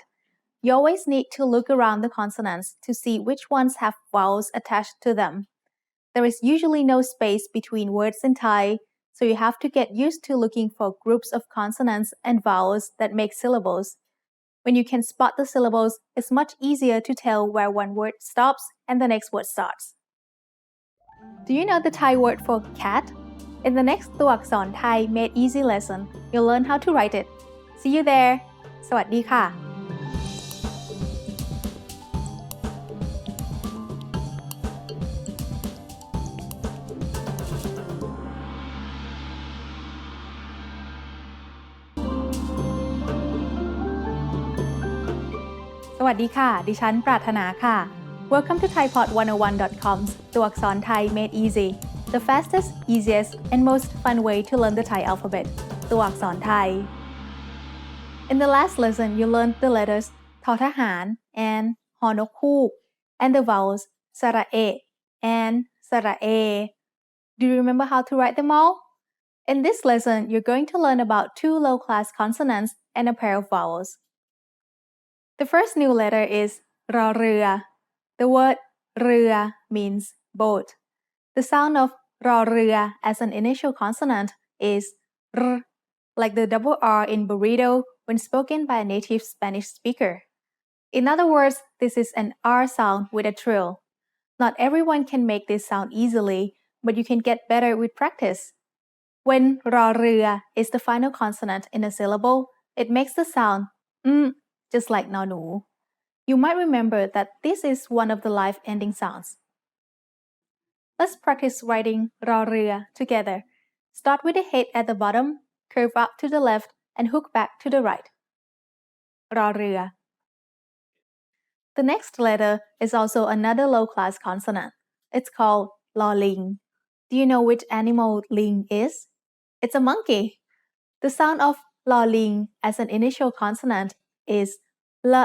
You always need to look around the consonants to see which ones have vowels attached to them. There is usually no space between words in Thai, so you have to get used to looking for groups of consonants and vowels that make syllables. When you can spot the syllables, it's much easier to tell where one word stops and the next word starts. Do you know the Thai word for cat? In the next ตัวอักษรไทย Made Easy lesson, you'll learn how to write it. See you there. สวัสดีค่ะ สวัสดีค่ะ ดิฉัน ปรารถนาค่ะ Welcome to thaipod101.com's ตัวอักษรไทย Made Easy, the fastest, easiest, and most fun way to learn the Thai alphabet. ตัวอักษรไทย In the last lesson, you learned the letters ทอทหาร and ฮอนกฮูก and the vowels สระเอ and สระเอ Do you remember how to write them all? In this lesson, you're going to learn about two low-class consonants and a pair of vowels. The first new letter is รอเรือ The word เรือ means boat. The sound of รอเรือ as an initial consonant is r, like the double R in burrito when spoken by a native Spanish speaker. In other words, this is an R sound with a trill. Not everyone can make this sound easily, but you can get better with practice. When รอเรือ is the final consonant in a syllable, it makes the sound just like นอหนู You might remember that this is one of the live ending sounds. Let's practice writing รอเรือ together. Start with the head at the bottom, curve up to the left, and hook back to the right. รอเรือ The next letter is also another low-class consonant. It's called ลอลิง Do you know which animal ling is? It's a monkey. The sound of ลอลิง as an initial consonant is l,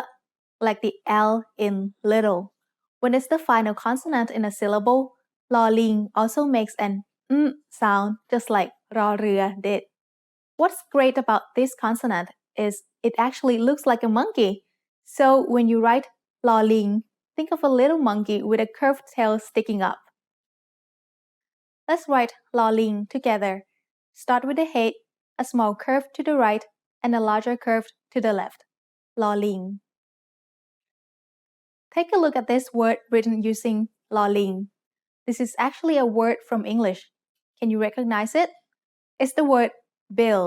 like the L in little. When it's the final consonant in a syllable, ลอลิง also makes an sound just like รอเรือ did. What's great about this consonant is it actually looks like a monkey. So when you write ลอลิง think of a little monkey with a curved tail sticking up. Let's write ลอลิง together. Start with the head, a small curve to the right, and a larger curve to the left. ลอลิง Take a look at this word written using ลอลิง This is actually a word from English. Can you recognize it? It's the word bill,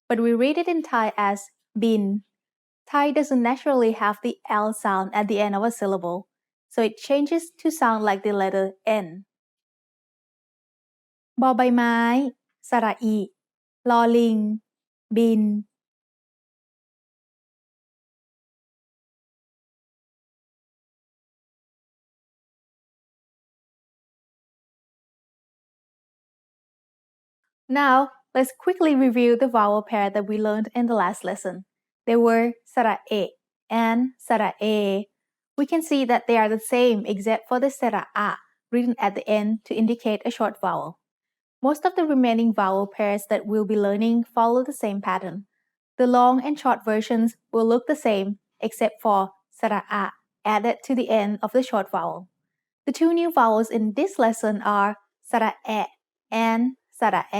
but we read it in Thai as bin. Thai doesn't naturally have the L sound at the end of a syllable, so it changes to sound like the letter N. บอใบไม้ สระอิ ลอลิง บิน Now, let's quickly review the vowel pair that we learned in the last lesson. They were สระเอะ and สระเอ We can see that they are the same except for the สระอะ written at the end to indicate a short vowel. Most of the remaining vowel pairs that we'll be learning follow the same pattern. The long and short versions will look the same except for สระอะ added to the end of the short vowel. The two new vowels in this lesson are สระแอะ and สระแอ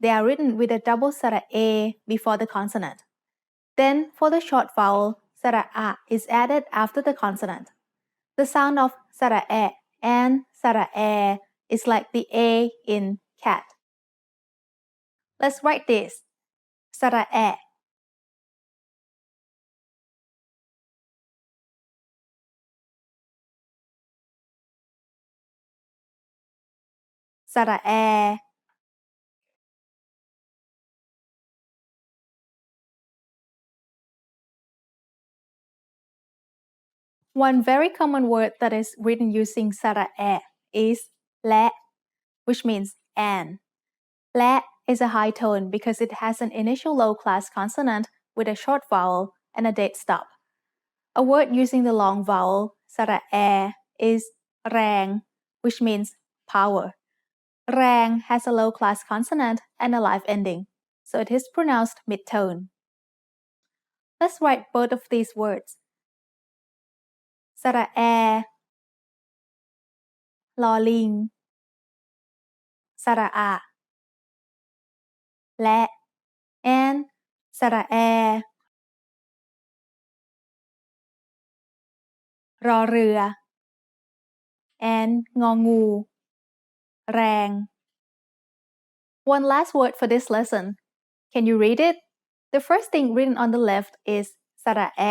They are written with a double สระเอ before the consonant. Then, for the short vowel, สระอะ is added after the consonant. The sound of สระแอะ and สระแอ is like the A in cat. Let's write this. สระแอะ สระแอ One very common word that is written using สระแอะ is และ which means and. และ is a high tone because it has an initial low-class consonant with a short vowel and a dead stop. A word using the long vowel สระแอ is แรง which means power. แรง has a low-class consonant and a live ending, so it is pronounced mid-tone. Let's write both of these words. สระแอ ลอลิง สระอะ และ and สระแอ รอเรือ and งองู แรง One last word for this lesson. Can you read it? The first thing written on the left is สระแอ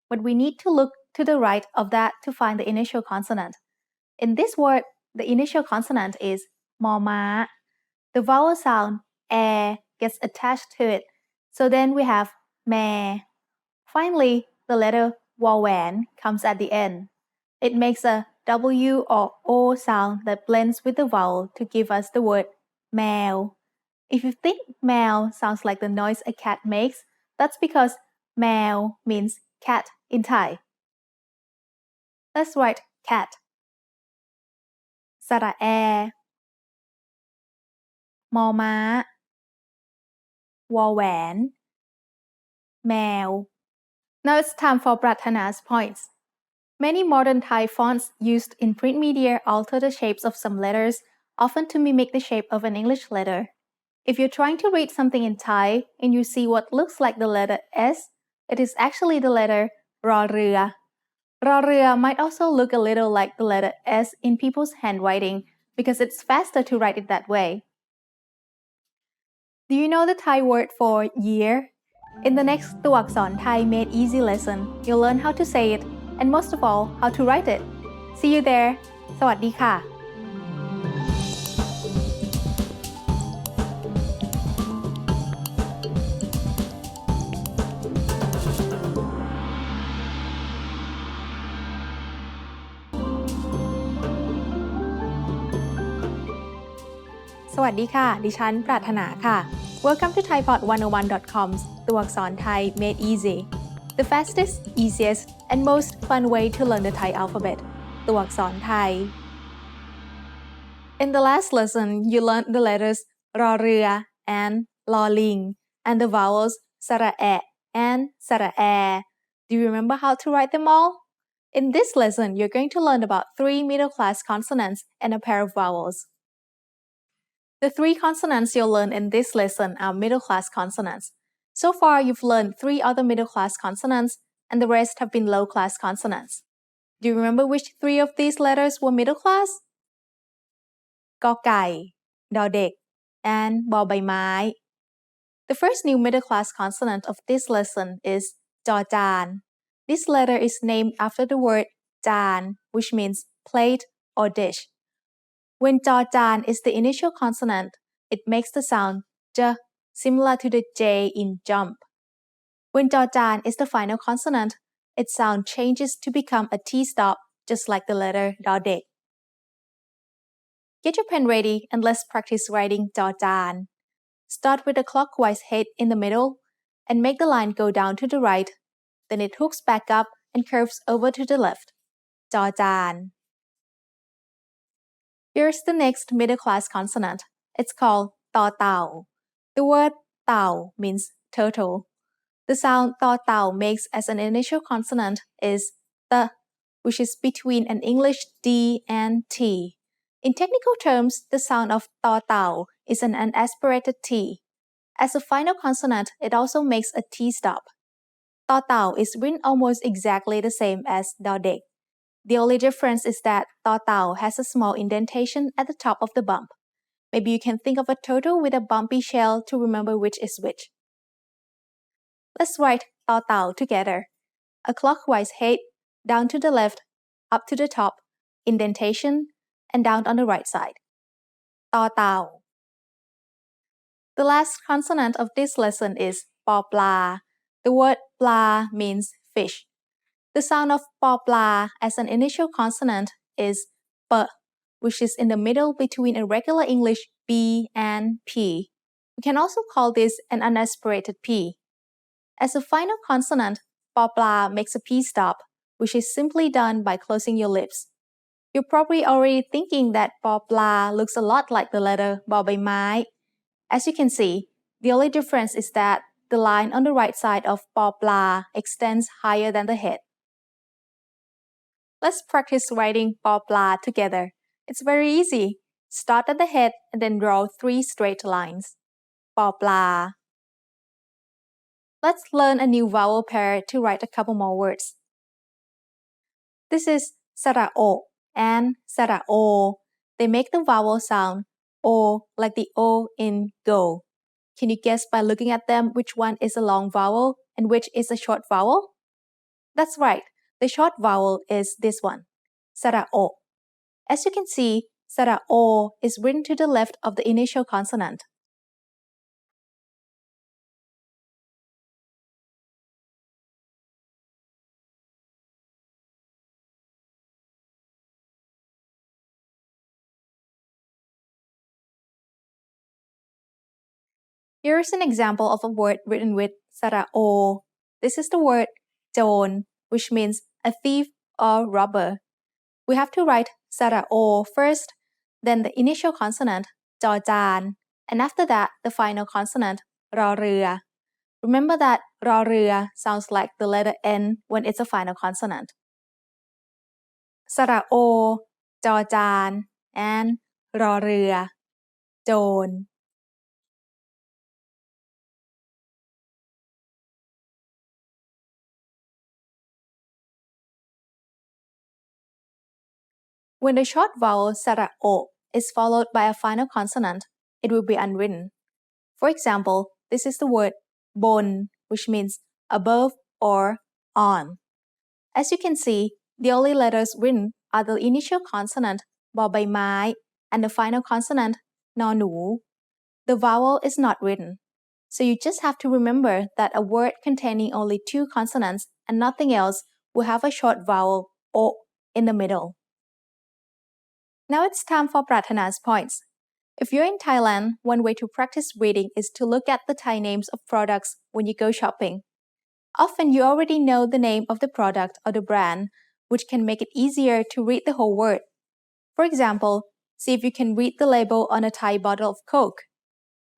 but we need to look to the right of that to find the initial consonant. In this word, the initial consonant is มอม้า The vowel sound air gets attached to it, so then we have แม Finally, the letter วอแหวน comes at the end. It makes a W or O sound that blends with the vowel to give us the word แมว If you think แมว sounds like the noise a cat makes, that's because แมว means cat in Thai. Let's write cat. สระแอ มอม้า วอแหวน แมว Now it's time for Pratana's points. Many modern Thai fonts used in print media alter the shapes of some letters, often to mimic the shape of an English letter. If you're trying to read something in Thai and you see what looks like the letter S, it is actually the letter Rö รือ. Rö รือmight also look a little like the letter S in people's handwriting because it's faster to write it that way. Do you know the Thai word for year? In the next ตัวอักษรไทย Made Easy lesson, you'll learn how to say it and most of all, how to write it. See you there. สวัสดีค่ะ สวัสดีค่ะ ดิฉันปรารถนาค่ะ Welcome to thaipod101.com's ตัวอักษรไทย Made Easy, the fastest, easiest, and most fun way to learn the Thai alphabet. ตัวอักษรไทย In the last lesson, you learned the letters รอเรือ and ลอลิง and the vowels สระแอะ and สระแอ Do you remember how to write them all? In this lesson, you're going to learn about 3 middle-class consonants and a pair of vowels. The 3 consonants you'll learn in this lesson are middle-class consonants. So far, you've learned 3 other middle-class consonants, and the rest have been low-class consonants. Do you remember which 3 of these letters were middle-class? กอไก่ ดอเด็ก and บอใบไม้ The first new middle-class consonant of this lesson is จอจาน This letter is named after the word จาน which means plate or dish. When จอจาน is the initial consonant, it makes the sound j, similar to the J in jump. When จอจาน is the final consonant, its sound changes to become a T stop, just like the letter ดอเด็ก Get your pen ready and let's practice writing จอจาน Start with a clockwise head in the middle and make the line go down to the right. Then it hooks back up and curves over to the left. จอจาน Here's the next middle-class consonant. It's called ต่อเต่า The word เต่า means turtle. The sound ต่อเต่า makes as an initial consonant is the, which is between an English D and T. In technical terms, the sound of ต่อเต่า is an unaspirated T. As a final consonant, it also makes a T stop. ต่อเต่า is written almost exactly the same as ดอเด็ก. The only difference is that ต่อเต่า has a small indentation at the top of the bump. Maybe you can think of a turtle with a bumpy shell to remember which is which. Let's write ต่อเต่า together. A clockwise head, down to the left, up to the top, indentation, and down on the right side. ต่อเต่า The last consonant of this lesson is ปอปลา The word ปลา means fish. The sound of ปอปลา as an initial consonant is p, which is in the middle between a regular English B and P. We can also call this an unaspirated P. As a final consonant, ปอปลา makes a P stop, which is simply done by closing your lips. You're probably already thinking that ปอปลา looks a lot like the letter บอใบไม้ As you can see, the only difference is that the line on the right side of ปอปลา extends higher than the head. Let's practice writing ปอปลา together. It's very easy. Start at the head and then draw 3 straight lines. ปอปลา Let's learn a new vowel pair to write a couple more words. This is สระโอ and สระโอ They make the vowel sound O like the O in go. Can you guess by looking at them which one is a long vowel and which is a short vowel? That's right. The short vowel is this one, สระโอ As you can see, สระโอ is written to the left of the initial consonant. Here's an example of a word written with สระโอ This is the word โจร which means a thief or robber. We have to write สระโอ first, then the initial consonant จอจาน and after that the final consonant รอเรือ Remember that รอเรือ sounds like the letter N when it's a final consonant. สระโอ จอจาน and รอเรือ โจร When the short vowel สระโอ is followed by a final consonant, it will be unwritten. For example, this is the word บน which means above or on. As you can see, the only letters written are the initial consonant บอใบไม้ and the final consonant นอหนู The vowel is not written. So you just have to remember that a word containing only two consonants and nothing else will have a short vowel o in the middle. Now it's time for Pratana's points. If you're in Thailand, one way to practice reading is to look at the Thai names of products when you go shopping. Often you already know the name of the product or the brand, which can make it easier to read the whole word. For example, see if you can read the label on a Thai bottle of Coke.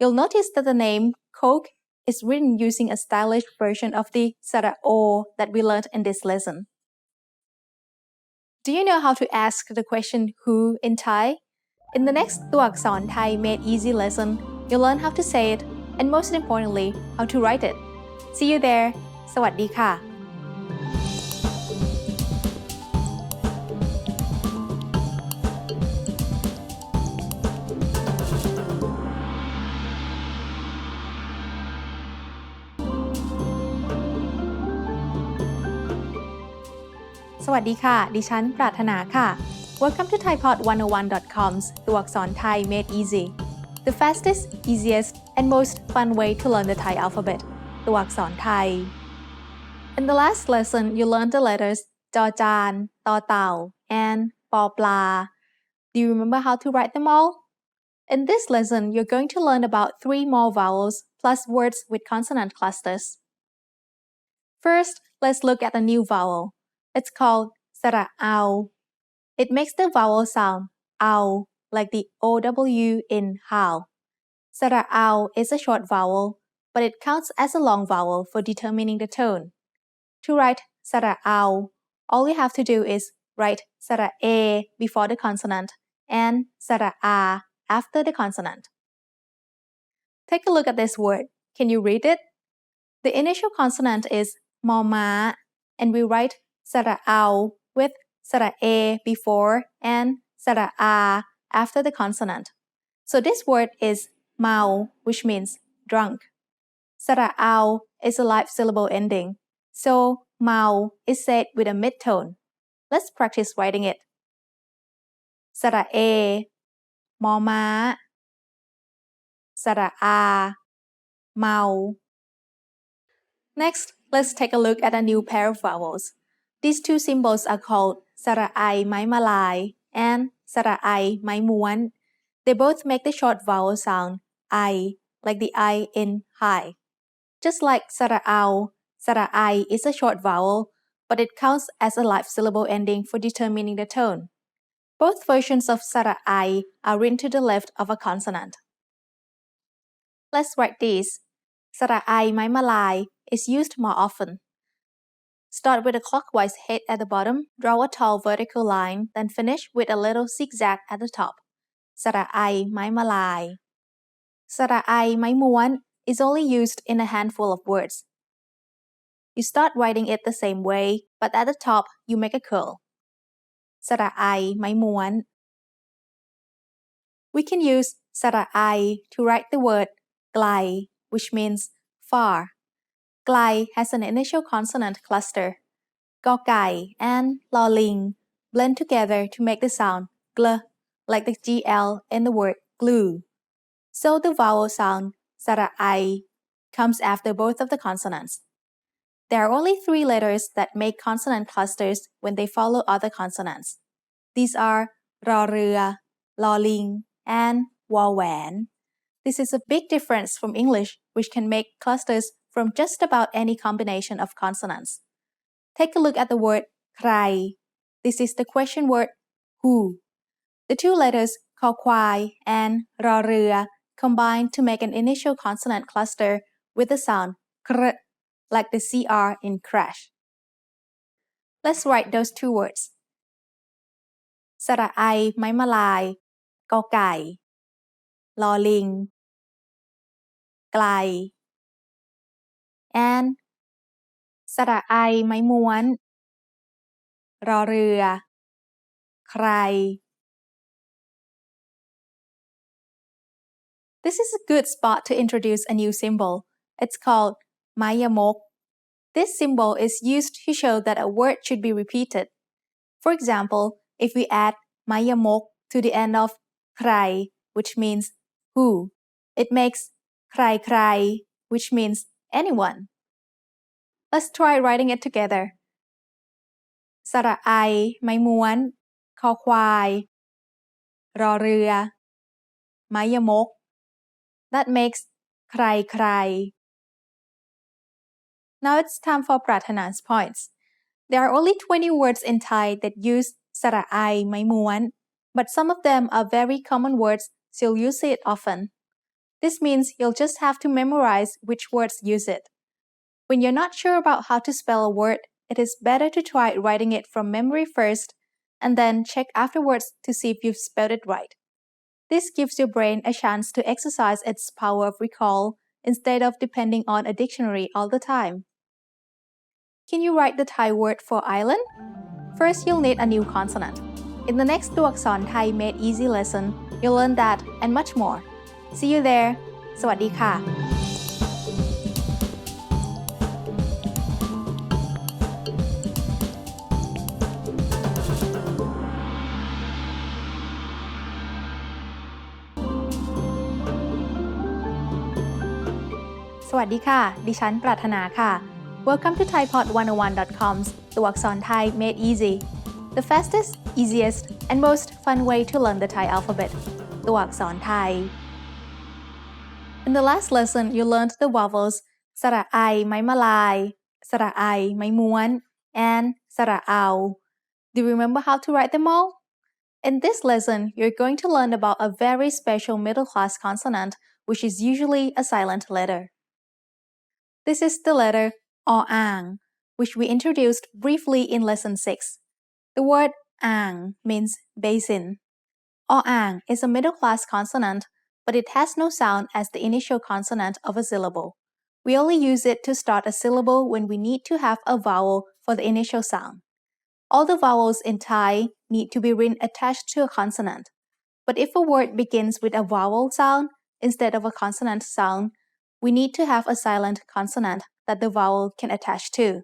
You'll notice that the name Coke is written using a stylish version of the sara o that we learned in this lesson. Do you know how to ask the question who in Thai? In the next ตัวอักษรไทย Made Easy lesson, you'll learn how to say it and most importantly, how to write it. See you there. สวัสดีค่ะ สวัสดีค่ะ ดิฉัน ปรารถนาค่ะ Welcome to thaipod101.com's ตัวอักษรไทย Made Easy, the fastest, easiest, and most fun way to learn the Thai alphabet. ตัวอักษรไทย In the last lesson, you learned the letters จอจาน ต่อเต่า and ปอปลา Do you remember how to write them all? In this lesson, you're going to learn about 3 more vowels plus words with consonant clusters. First, let's look at a new vowel. It's called สระเอา It makes the vowel sound เอา like the OW in how. สระเอา is a short vowel, but it counts as a long vowel for determining the tone. To write สระเอา all you have to do is write สระเอ before the consonant and สระอา after the consonant. Take a look at this word. Can you read it? The initial consonant is มอม้า and we write สระเอา with สระเอ before and สระอา after the consonant. So this word is เมา which means drunk. สระเอา is a live syllable ending. So เมา is said with a mid-tone. Let's practice writing it. สระเอ มอม้า สระอา เมา Next, let's take a look at a new pair of vowels. These two symbols are called สระไอไม้มาลาย and สระไอไม้ม้วน They both make the short vowel sound I, like the I in high. Just like สระเอา สระไอ is a short vowel, but it counts as a live syllable ending for determining the tone. Both versions of สระไอ are written to the left of a consonant. Let's write these. สระไอไม้มาลาย is used more often. Start with a clockwise head at the bottom, draw a tall vertical line, then finish with a little zigzag at the top. สระไอไม้มาลาย สระไอไม้ม้วน is only used in a handful of words. You start writing it the same way, but at the top you make a curl. สระไอไม้ม้วน We can use สระไอ to write the word ไกล which means far. ไกล has an initial consonant cluster. กอไก่ and ลอลิง blend together to make the sound gl, like the gl in the word glue. So the vowel sound สระไอ comes after both of the consonants. There are only 3 letters that make consonant clusters when they follow other consonants. These are รอเรือ ลอลิง and วอแหวน This is a big difference from English, which can make clusters from just about any combination of consonants. Take a look at the word ใคร This is the question word who. The 2 letters คอควาย and รอเรือ combine to make an initial consonant cluster with the sound kr, like the CR in crash. Let's write those 2 words. สระไอไม้มะลายกอไก่ลอลิงไกล and สระไอไม้ม้วนรอเรือใคร This is a good spot to introduce a new symbol. It's called ไม้ยมก This symbol is used to show that a word should be repeated. For example, if we add ไม้ยมก to the end of ใคร which means who, it makes ใครใคร which means anyone. Let's try writing it together. สระไอไม้ม้วนคอควายรอเรือไม้ยมก That makes ใครใคร Now it's time for Pratana's points. There are only 20 words in Thai that use สระไอไม้ม้วน but some of them are very common words, so you'll use it often. This means you'll just have to memorize which words use it. When you're not sure about how to spell a word, it is better to try writing it from memory first and then check afterwards to see if you've spelled it right. This gives your brain a chance to exercise its power of recall instead of depending on a dictionary all the time. Can you write the Thai word for island? First, you'll need a new consonant. In the next ตัวอักษรไทย Made Easy lesson, you'll learn that and much more. See you there. สวัสดีค่ะ สวัสดีค่ะ ดิฉันปรารถนาค่ะ Welcome to ThaiPod101.com's ตัวอักษรไทย Made Easy, the fastest, easiest, and most fun way to learn the Thai alphabet. ตัวอักษรไทย In the last lesson, you learned the vowels สระไอไม้มะลายสระไอไม้ม้วน and สระเอา Do you remember how to write them all? In this lesson, you're going to learn about a very special middle-class consonant, which is usually a silent letter. This is the letter O-ang, which we introduced briefly in lesson 6. The word ang means basin. O-ang is a middle-class consonant, but it has no sound as the initial consonant of a syllable. We only use it to start a syllable when we need to have a vowel for the initial sound. All the vowels in Thai need to be written attached to a consonant. But if a word begins with a vowel sound instead of a consonant sound, we need to have a silent consonant that the vowel can attach to.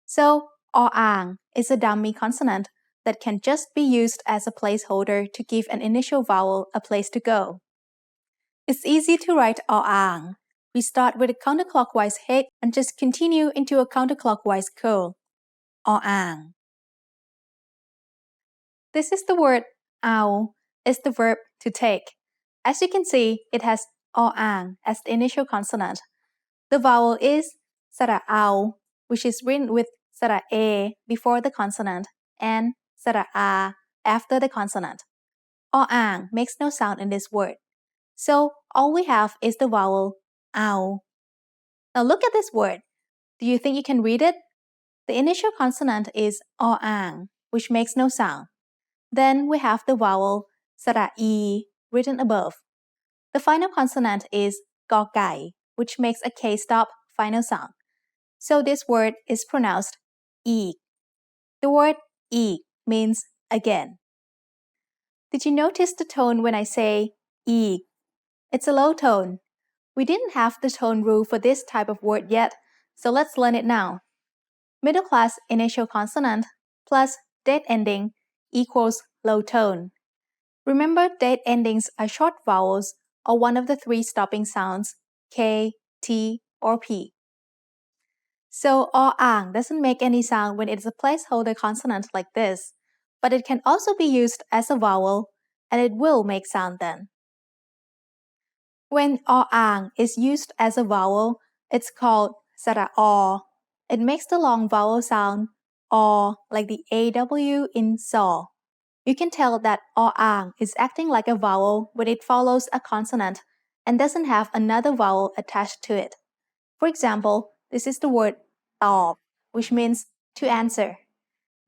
So, O-ang is a dummy consonant that can just be used as a placeholder to give an initial vowel a place to go. It's easy to write O-ang. We start with a counterclockwise head and just continue into a counterclockwise curl. O-ang. This is the word ao. It's the verb to take. As you can see, it has O-ang as the initial consonant. The vowel is สระเอา which is written with สระเอ before the consonant and สระอา after the consonant. O-ang makes no sound in this word. So all we have is the vowel ao. Now look at this word. Do you think you can read it? The initial consonant is O-ang, which makes no sound. Then we have the vowel สระอี written above. The final consonant is กอไก่ which makes a K-stop final sound. So this word is pronounced eek. The word eek means again. Did you notice the tone when I say eek? It's a low tone. We didn't have the tone rule for this type of word yet, so let's learn it now. Middle class initial consonant plus dead ending equals low tone. Remember, dead endings are short vowels or one of the three stopping sounds K, T, or P. So O-ang doesn't make any sound when it's a placeholder consonant like this, but it can also be used as a vowel, and it will make sound then. When O-ang is used as a vowel, it's called สระอ It makes the long vowel sound O like the AW in saw. You can tell that O-ang is acting like a vowel when it follows a consonant and doesn't have another vowel attached to it. For example, this is the word ตอบ which means to answer.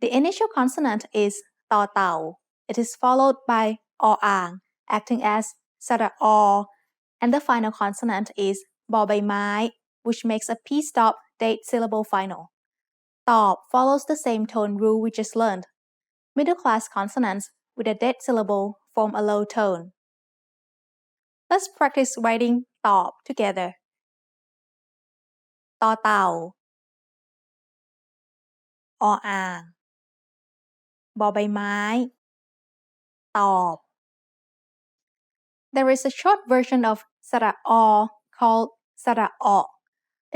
The initial consonant is ต่อเต่า It is followed by ออ่าง acting as สระอ and the final consonant is บอใบไม้ which makes a p-stop dead syllable final. ตอบ follows the same tone rule we just learned. Middle class consonants with a dead syllable form a low tone. Let's practice writing ตอบ together. ต่อเต่า ออ่าง บอใบไม้ ตอบ There is a short version of สระอ called สระอ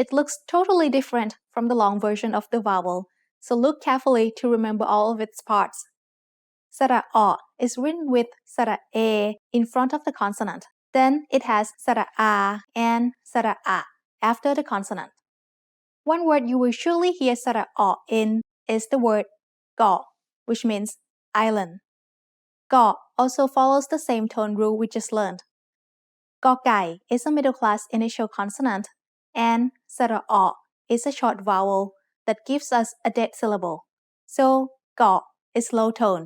It looks totally different from the long version of the vowel, so look carefully to remember all of its parts. สระอ is written with สระ a in front of the consonant. Then it has สระ a and สระ a after the consonant. One word you will surely hear สระอ in is the word เกาะ which means island. เกาะ also follows the same tone rule we just learned. กอไก่ is a middle class initial consonant and สระอ is a short vowel that gives us a dead syllable. So เกาะ is low tone.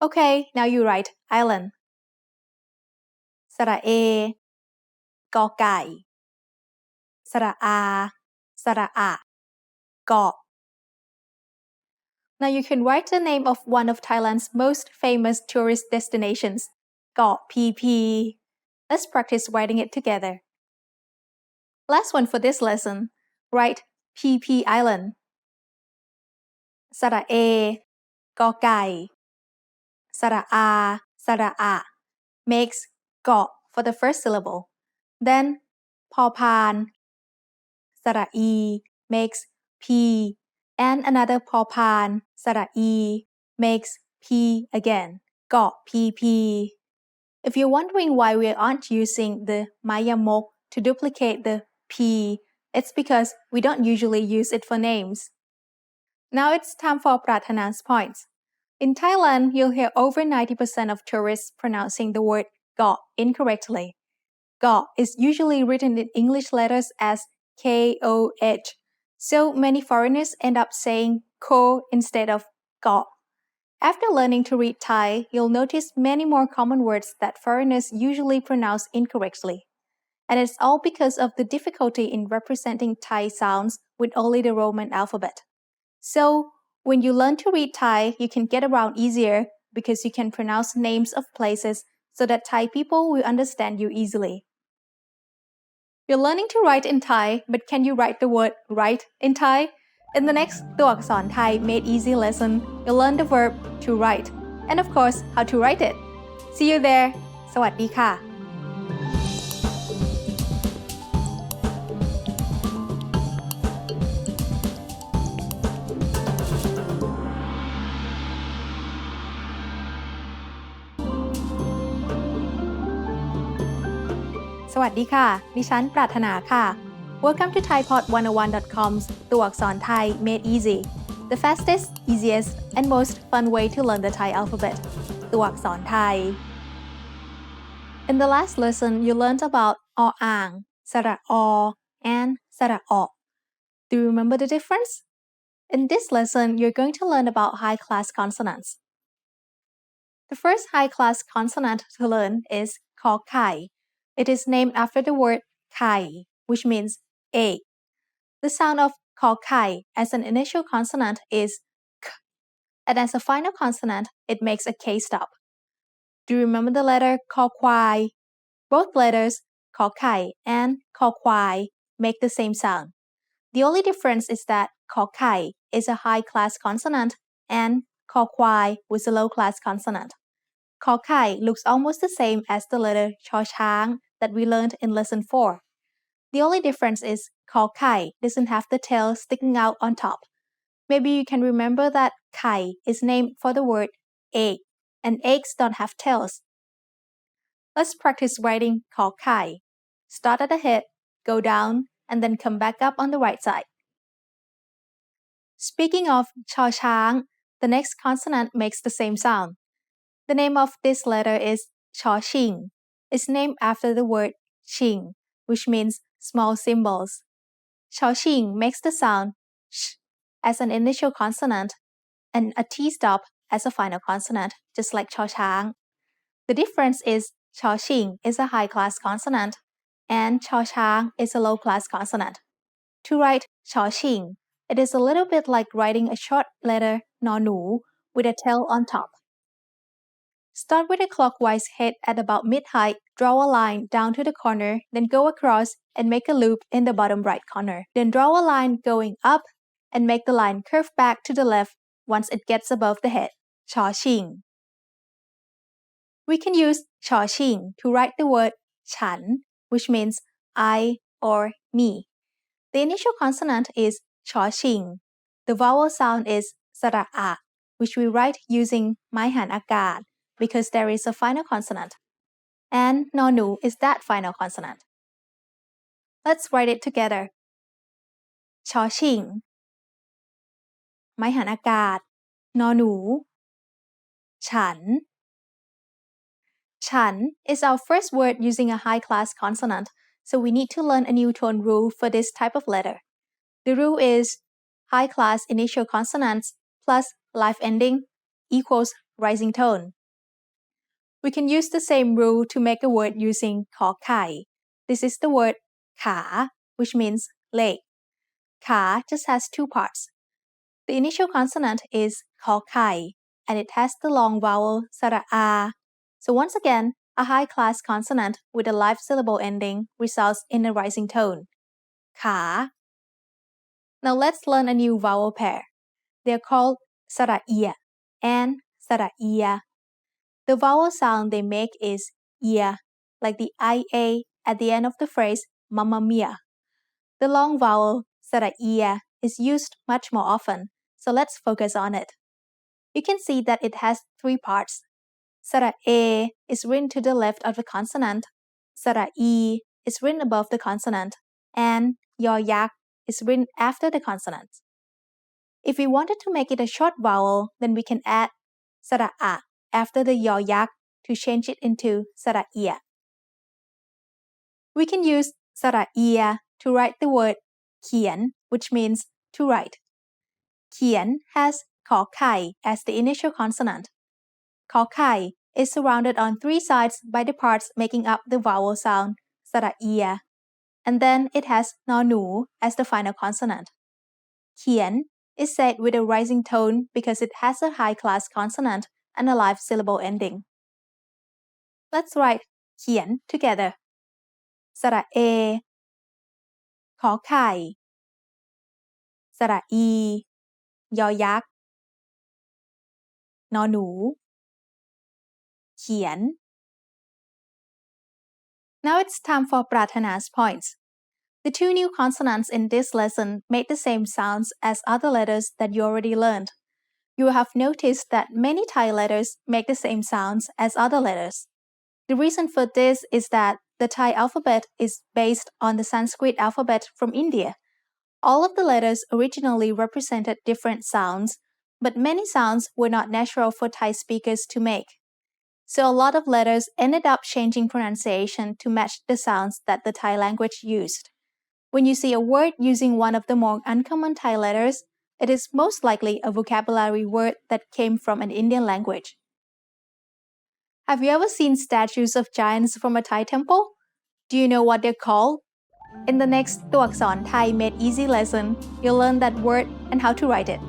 Okay, now you write island. สระ a กอไก่ สระ a สระ a เกาะ Now you can write the name of one of Thailand's most famous tourist destinations, เกาะ PP. Let's practice writing it together. Last one for this lesson. Write PP Island. สระ a กอไก่ สระ a สระ a makes เกาะ for the first syllable. Then พอพาน สระ e makes p and another พอพาน สระ e makes p again. เกาะ pp. If you're wondering why we aren't using the mayamok to duplicate the p, it's because we don't usually use it for names. Now it's time for Pratana's points. In Thailand, you'll hear over 90% of tourists pronouncing the word เกาะ incorrectly. เกาะ is usually written in English letters as K-O-H, so many foreigners end up saying ko instead of เกาะ. After learning to read Thai, you'll notice many more common words that foreigners usually pronounce incorrectly. And it's all because of the difficulty in representing Thai sounds with only the Roman alphabet. So, when you learn to read Thai, you can get around easier because you can pronounce names of places so that Thai people will understand you easily. You're learning to write in Thai, but can you write the word right in Thai? In the next ตัวอักษรไทย Made Easy lesson, you'll learn the verb to write, and of course, how to write it. See you there. สวัสดีค่ะ สวัสดีค่ะ ดิฉันปรารถนาค่ะ Welcome to ThaiPod101.com's ตัวอักษรไทย Made Easy, the fastest, easiest, and most fun way to learn the Thai alphabet. ตัวอักษรไทย In the last lesson, you learned about ออ่าง สระอ and สระอ Do you remember the difference? In this lesson, you're going to learn about high-class consonants. The first high-class consonant to learn is ขอไข่ It is named after the word ไข่ which means egg. The sound of ขอไข่ as an initial consonant is k, and as a final consonant, it makes a K stop. Do you remember the letter คอควาย Both letters ขอไข่ and คอควาย make the same sound. The only difference is that ขอไข่ is a high-class consonant and คอควาย was a low-class consonant. ขอไข่ looks almost the same as the letter ชอช้าง that we learned in lesson 4. The only difference is ขอไข่ doesn't have the tail sticking out on top. Maybe you can remember that ไข่ is named for the word egg, and eggs don't have tails. Let's practice writing ขอไข่ Start at the head, go down, and then come back up on the right side. Speaking of ชอช้าง, the next consonant makes the same sound. The name of this letter is ชอชิง. It's named after the word ชิง, which means small cymbals. ชอชิง makes the sound sh as an initial consonant and a T stop as a final consonant, just like ชอช้าง The difference is ชอชิง is a high-class consonant and ชอช้าง is a low-class consonant. To write ชอชิง it is a little bit like writing a short letter นอหนู with a tail on top. Start with a clockwise head at about mid-height, draw a line down to the corner, then go across and make a loop in the bottom right corner. Then draw a line going up and make the line curve back to the left once it gets above the head. ชอชิง We can use ชอชิง to write the word ฉัน which means I or me. The initial consonant is ชอชิง The vowel sound is สระอะ which we write using ไม้หันอากาศ because there is a final consonant. And นอหนู is that final consonant. Let's write it together. ชอชิง ไม้หันอากาศ นอหนู ฉัน ฉัน is our first word using a high-class consonant, so we need to learn a new tone rule for this type of letter. The rule is high-class initial consonants plus live ending equals rising tone. We can use the same rule to make a word using ขอไข่ This is the word ขา which means leg. ขา just has two parts. The initial consonant is ขอไข่ and it has the long vowel สระอา So once again, a high-class consonant with a live syllable ending results in a rising tone. ขา Now let's learn a new vowel pair. They're called สระเอีย and สระเอีย The vowel sound they make is เอีย like the ia at the end of the phrase Mamma Mia. The long vowel สระเอีย is used much more often, so let's focus on it. You can see that it has three parts. สระเอ is written to the left of the consonant, สระอี is written above the consonant, and ยอยักษ์ is written after the consonant. If we wanted to make it a short vowel, then we can add สระอะ after the ยอยักษ์ to change it into สระเอีย We can use สระเอีย to write the word เขียน which means to write. เขียน has ขอไข่ as the initial consonant. ขอไข่ is surrounded on three sides by the parts making up the vowel sound สระเอีย and then it has นอหนู as the final consonant. เขียน is said with a rising tone because it has a high-class consonant and a live syllable ending. Let's write เขียน together. สระเอ ขอไข่ สระอี ยอยักษ์ นอหนู เขียน Now it's time for Pratana's points. The two new consonants in this lesson made the same sounds as other letters that you already learned. You have noticed that many Thai letters make the same sounds as other letters. The reason for this is that the Thai alphabet is based on the Sanskrit alphabet from India. All of the letters originally represented different sounds, but many sounds were not natural for Thai speakers to make. So a lot of letters ended up changing pronunciation to match the sounds that the Thai language used. When you see a word using one of the more uncommon Thai letters, it is most likely a vocabulary word that came from an Indian language. Have you ever seen statues of giants from a Thai temple? Do you know what they're called? In the next ตัวอักษรไทย Made Easy lesson, you'll learn that word and how to write it.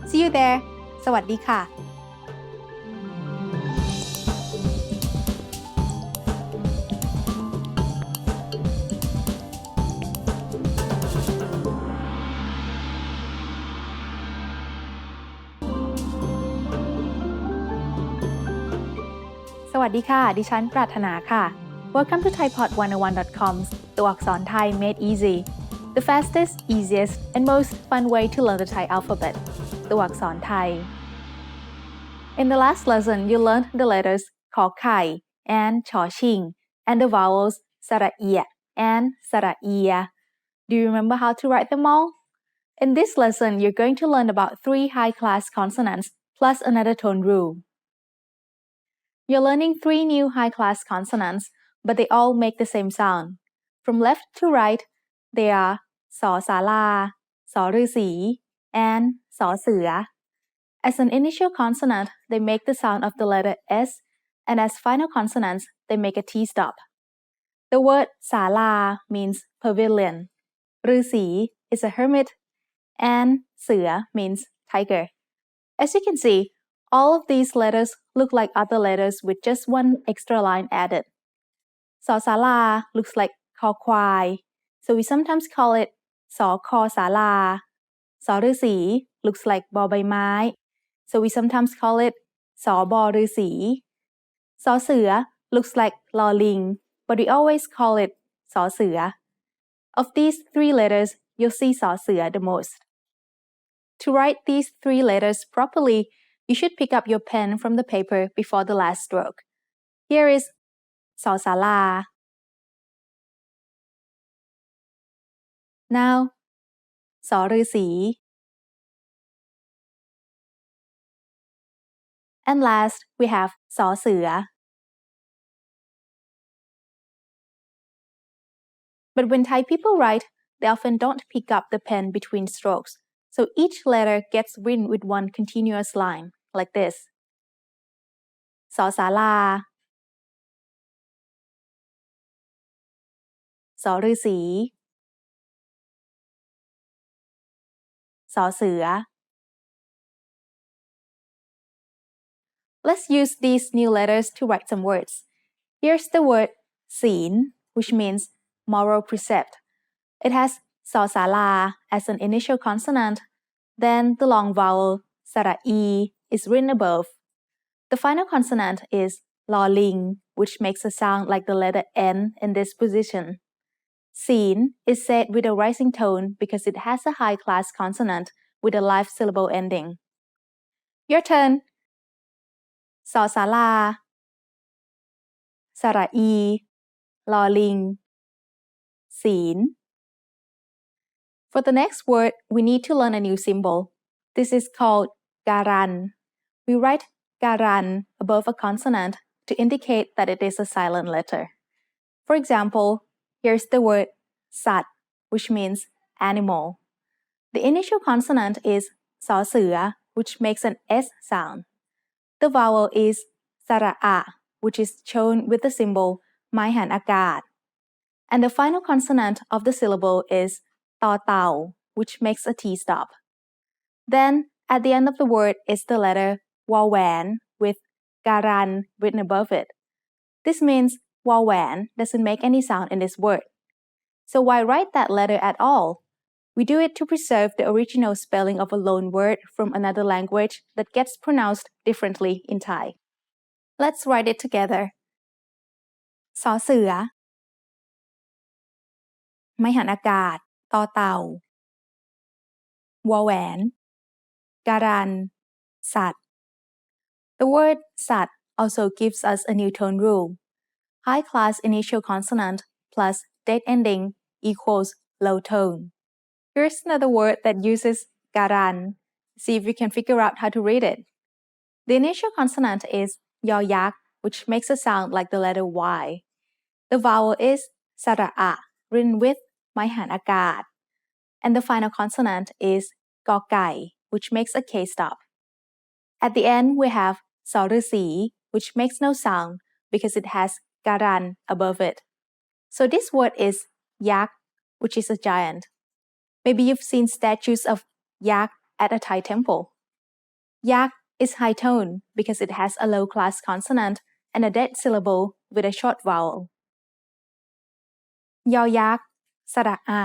See you there. สวัสดีค่ะสวัสดีค่ะ ดิฉันปรารถนาค่ะ Welcome to ThaiPod101.com's ตัวอักษรไทย Made Easy, the fastest, easiest, and most fun way to learn the Thai alphabet. ตัวอักษรไทย In the last lesson, you learned the letters ขอไข่ and ชอชิง and the vowels สระเอีย and สระเอีย Do you remember how to write them all? In this lesson, you're going to learn about 3 high-class consonants plus another tone rule. You're learning 3 new high-class consonants, but they all make the same sound. From left to right, they are สอศาลา สอฤาษี and สอเสือ As an initial consonant, they make the sound of the letter S, and as final consonants, they make a T stop. The word ศาลา means pavilion. ฤาษี is a hermit, and เสือ means tiger. As you can see, all of these letters look like other letters with just one extra line added. สอศาลา looks like คอควาย so we sometimes call it สอคอศาลา สอฤาษี looks like บอใบไม้ so we sometimes call it สอบอฤาษี สอเสือ looks like ลอลิง but we always call it สอเสือ Of these three letters, you'll see สอเสือ the most. To write these three letters properly, you should pick up your pen from the paper before the last stroke. Here is สอศาลา Now, สอฤาษี And last, we have สอเสือ But when Thai people write, they often don't pick up the pen between strokes, so each letter gets written with one continuous line, like this. สอศาลา สอฤาษี สอเสือ Let's use these new letters to write some words. Here's the word ศีล which means moral precept. It has สอศาลา as an initial consonant, then the long vowel สระอี is written above. The final consonant is ลอลิง which makes a sound like the letter N in this position. ศีล is said with a rising tone because it has a high-class consonant with a live syllable ending. Your turn. สอศาลา สระอี ลอลิง ศีล For the next word, we need to learn a new symbol. This is called Garan. We write Garan above a consonant to indicate that it is a silent letter. For example, here's the word สัตว์ which means animal. The initial consonant is สอเสือ which makes an S sound. The vowel is สระอะ which is shown with the symbol ไม้หันอากาศ And the final consonant of the syllable is ต่อเต่า which makes a T stop. Then, at the end of the word is the letter วอแหวน with การัน written above it. This means วอแหวน doesn't make any sound in this word. So why write that letter at all? We do it to preserve the original spelling of a loan word from another language that gets pronounced differently in Thai. Let's write it together. สอเสือ ไม้หันอากาศ ต่อเต่า วอแหวน การัน สัตว์ The word สัตว์ also gives us a new tone rule. High-class initial consonant plus dead ending equals low tone. Here's another word that uses การัน See if you can figure out how to read it. The initial consonant is ยอยักษ์ which makes a sound like the letter Y. The vowel is สระอะ written with ไม้หันอากาศ And the final consonant is กอไก่ which makes a K stop. At the end, we have สอฤาษี which makes no sound because it has การัน above it. So this word is ยักษ์ which is a giant. Maybe you've seen statues of yak at a Thai temple. Yak is high tone because it has a low-class consonant and a dead syllable with a short vowel. ยอยักษ์ สระอะ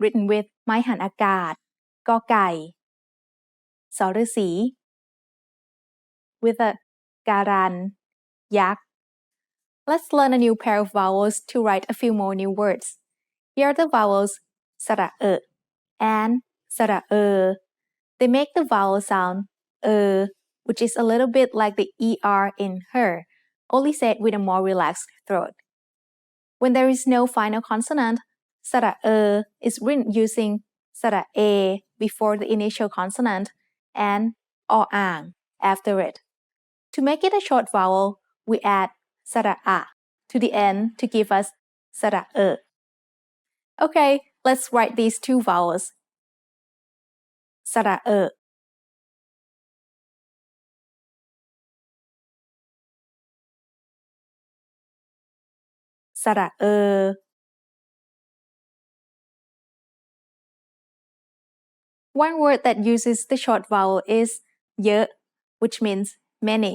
written with ไม้หันอากาศ กอไก่ สอฤาษี with a การัน ยักษ์ Let's learn a new pair of vowels to write a few more new words. Here are the vowels สระเอะ and สระเออ They make the vowel sound which is a little bit like the ER in her, only said with a more relaxed throat. When there is no final consonant, สระเออ is written using สระเอ before the initial consonant and ออ่าง after it. To make it a short vowel, we add สระอะ to the end to give us สระเออ Okay, let's write these two vowels. สระเออ สระOne word that uses the short vowel is เยอะ which means many.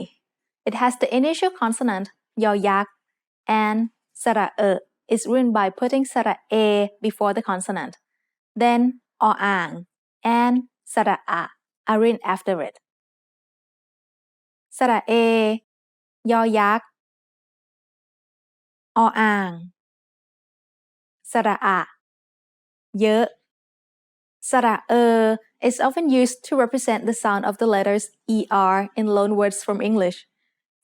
It has the initial consonant ยอยักษ์ and สระis written by putting สระ a before the consonant. Then ออ่าง and สระอะ are written after it. สระ a ยอยักษ์ ออ่าง สระอะ เยอะ สระ is often used to represent the sound of the letters er in loanwords from English.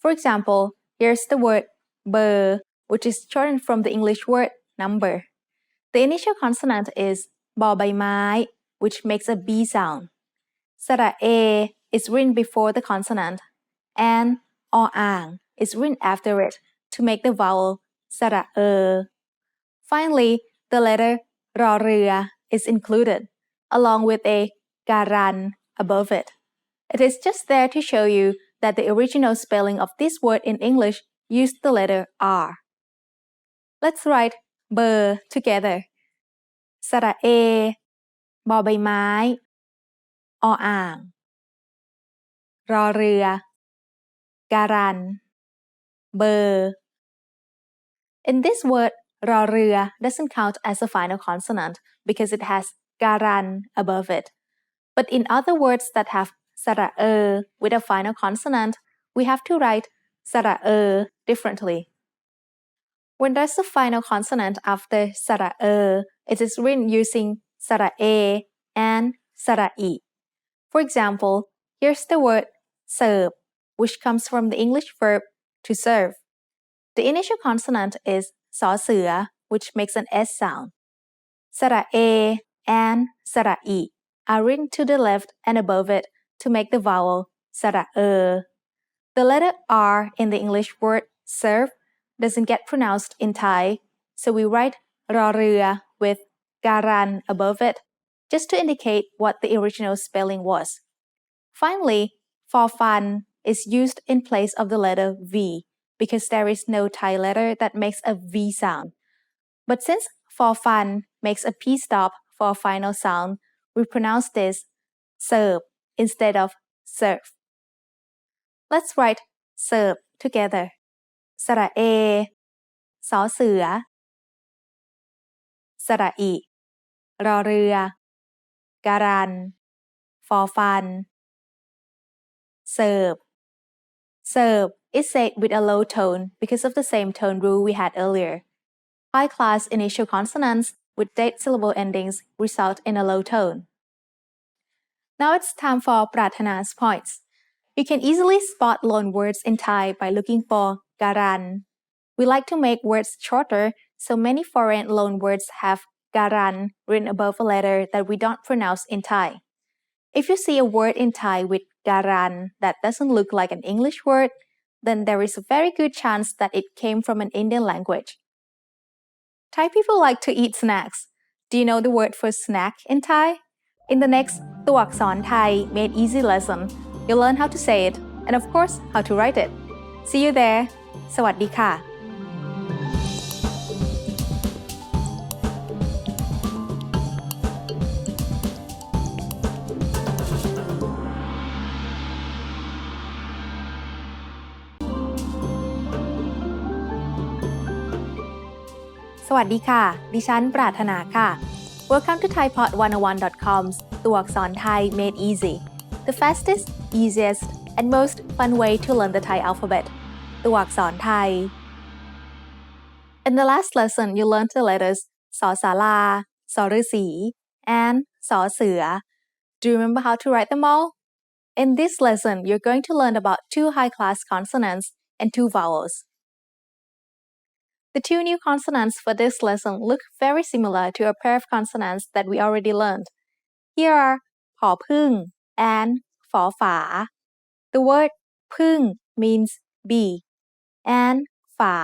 For example, here's the word เบอร์ which is shortened from the English word number. The initial consonant is บอใบไม้ which makes a b sound. สระ a is written before the consonant, and ออ่าง is written after it to make the vowel สระFinally, the letter รอเรือ is included, along with a การัน above it. It is just there to show you that the original spelling of this word in English used the letter R. Let's write เบอร์ together. สระ a บอใบไม้ ออ่าง รอเรือ การัน เบอร์ In this word, รอเรือ doesn't count as a final consonant because it has การัน above it. But in other words that have สระ with a final consonant, we have to write สระ differently. When there's a final consonant after สระ it is written using สระ a and สระอิ For example, here's the word เสิร์ฟ which comes from the English verb to serve. The initial consonant is สอเสือ which makes an S sound. สระ a and สระอิ are written to the left and above it to make the vowel สระThe letter R in the English word serve doesn't get pronounced in Thai, so we write รอเรือ with การัน above it, just to indicate what the original spelling was. Finally, for fun is used in place of the letter V because there is no Thai letter that makes a V sound. But since for fun makes a P stop for a final sound, we pronounce this serve instead of serve. Let's write serve together. สระ a สอเสือ สระอิ รอเรือ การัน for fun. Serve. Serve is said with a low tone because of the same tone rule we had earlier. High-class initial consonants with dead syllable endings result in a low tone. Now it's time for ปรารถนา points. You can easily spot loan words in Thai by looking for การัน We like to make words shorter, so many foreign loan words have การัน written above a letter that we don't pronounce in Thai. If you see a word in Thai with การัน that doesn't look like an English word, then there is a very good chance that it came from an Indian language. Thai people like to eat snacks. Do you know the word for snack in Thai? In the next ตัวอักษรไทย Made Easy lesson, you'll learn how to say it and of course how to write it. See you there. สวัสดีค่ะ สวัสดีค่ะ ดิฉัน ปรารถนาค่ะ Welcome to ThaiPod101.com's ตัวอักษรไทย Made Easy, the fastest, easiest, and most fun way to learn the Thai alphabet. ตัวอักษรไทย In the last lesson, you learned the letters สอศาลา สอฤาษี and สอเสือ Do you remember how to write them all? In this lesson, you're going to learn about two high-class consonants and two vowels.The two new consonants for this lesson look very similar to a pair of consonants that we already learned. Here are ผอพึ่ง and ฝอฝา The word พึ่ง means bee, and ฝา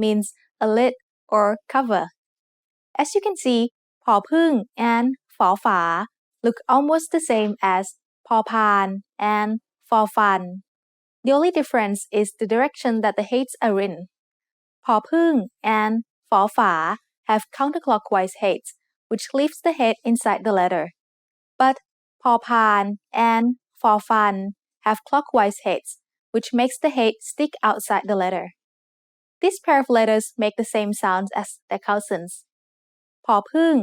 means a lid or cover. As you can see, ผอพึ่ง and ฝอฝา look almost the same as พอพาน and ฟอฟัน. The only difference is the direction that the heights are in.ผอพึ่ง and ฝอฝา have counterclockwise heads, which lifts the head inside the letter. But พอพาน and ฟอฟัน have clockwise heads, which makes the head stick outside the letter. This pair of letters make the same sounds as their cousins. ผอพึ่ง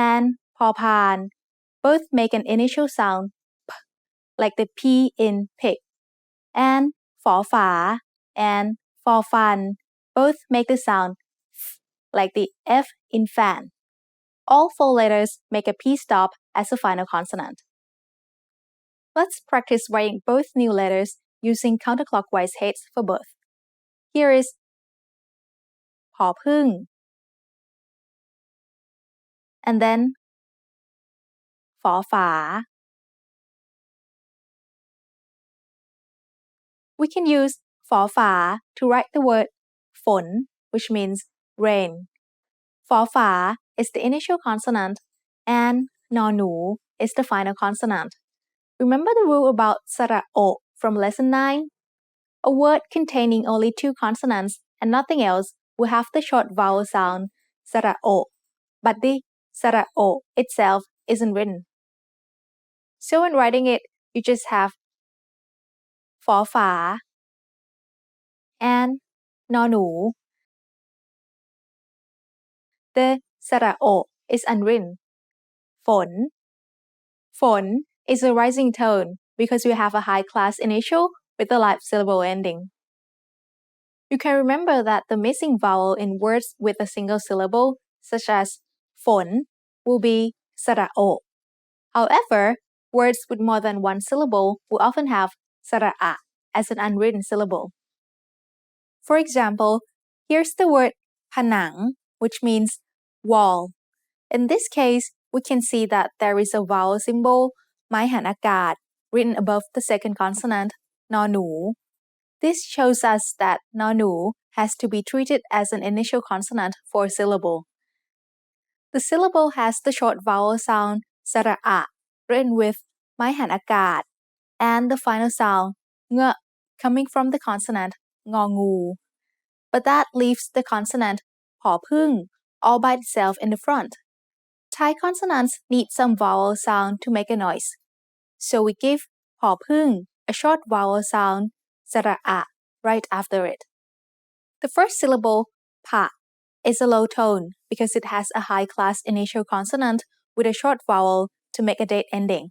and พอพาน both make an initial sound p, like the P in pig, and ฝอฝา and ฟอฟัน both make the sound f, like the F in fan. All 4 letters make a P stop as a final consonant. Let's practice writing both new letters using counterclockwise heads for both. Here is ผอพึ่ง and then ฝอฝา We can use ฝอฝา to write the word ฝน which means rain. ฝอฝา is the initial consonant and นอหนู is the final consonant. Remember the rule about สระโอ from lesson 9? A word containing only 2 consonants and nothing else will have the short vowel sound สระโอ but the สระโอ itself isn't written. So when writing it, you just have ฝอฝา and นอหนู The สระโอ is unwritten. ฝน ฝน is a rising tone because we have a high class initial with a live syllable ending. You can remember that the missing vowel in words with a single syllable, such as ฝน will be สระโอ. However, words with more than one syllable will often have สระอะ as an unwritten syllable. For example, here's the word ผนัง which means wall. In this case, we can see that there is a vowel symbol ไม้หันอากาศ written above the second consonant นอหนู This shows us that นอหนู has to be treated as an initial consonant for a syllable. The syllable has the short vowel sound สระอะ written with ไม้หันอากาศ and the final sound เงะ coming from the consonant งองู But that leaves the consonant ผอพึ่ง all by itself in the front. Thai consonants need some vowel sound to make a noise. So we give ผอพึ่ง a short vowel sound สระอะ right after it. The first syllable ผะ is a low tone because it has a high class initial consonant with a short vowel to make a dead ending.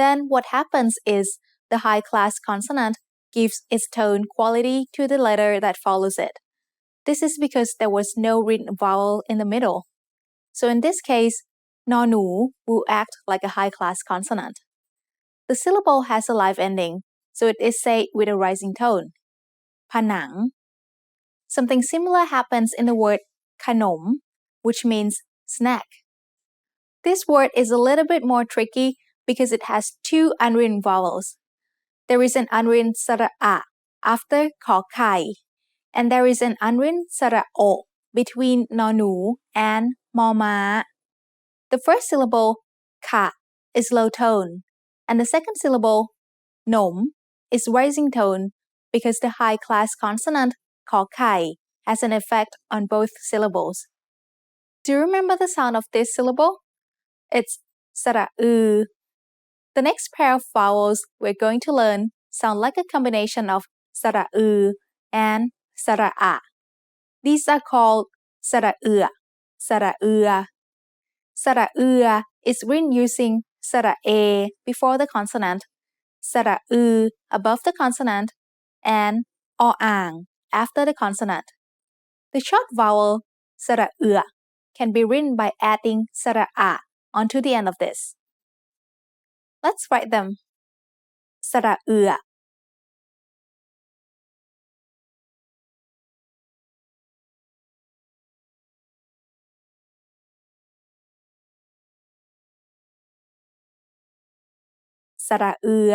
Then what happens is the high class consonant gives its tone quality to the letter that follows it. This is because there was no written vowel in the middle. So in this case, นอหนู will act like a high class consonant. The syllable has a live ending, so it is said with a rising tone. ผนัง Something similar happens in the word ขนม which means snack. This word is a little bit more tricky because it has 2 unwritten vowels. There is an unwritten สระอะ after ขอไข่ and there is an unwritten สระโอ between นอหนู and มอม้า The first syllable ขะ is low tone, and the second syllable หนม is rising tone because the high class consonant ขอไข่ has an effect on both syllables. Do you remember the sound of this syllable? It's สระอือ. The next pair of vowels we're going to learn sound like a combination of สระอือ and สระอะ. These are called สระเอือ สระเอือ. สระเอือ is written using สระเอ before the consonant, สระอือ above the consonant, and ออ่าง after the consonant. The short vowel สระเอือ can be written by adding สระอะ onto the end of this. Let's write them. สระเอือ สระเอือ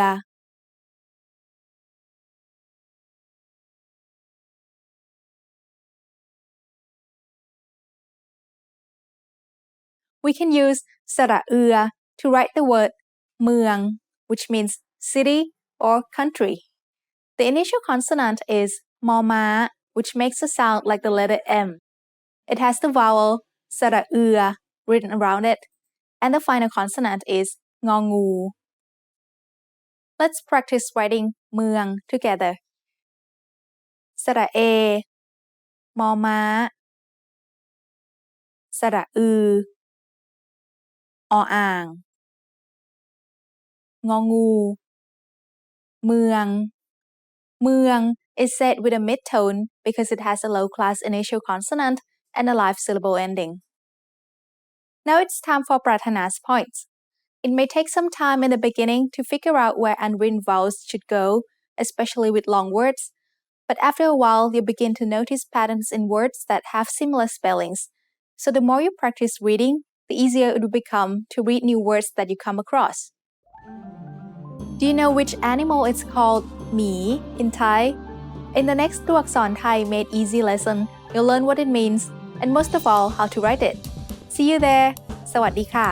We can use สระเอือ to write the word เมือง which means city or country. The initial consonant is มอม้า which makes a sound like the letter M. It has the vowel สระเอือ written around it, and the final consonant is งองู Let's practice writing เมือง together. สระเอ มอม้า สระอือ ออ่าง งองู เมือง เมือง is said with a mid-tone because it has a low-class initial consonant and a live syllable ending. Now it's time for Pratana's points. It may take some time in the beginning to figure out where unwritten vowels should go, especially with long words, but after a while you begin to notice patterns in words that have similar spellings. So the more you practice reading, the easier it will become to read new words that you come across. Do you know which animal is called หมี in Thai? In the next ตัวอักษรไทย Made Easy lesson, you'll learn what it means and most of all how to write it. See you there. สวัสดีค่ะ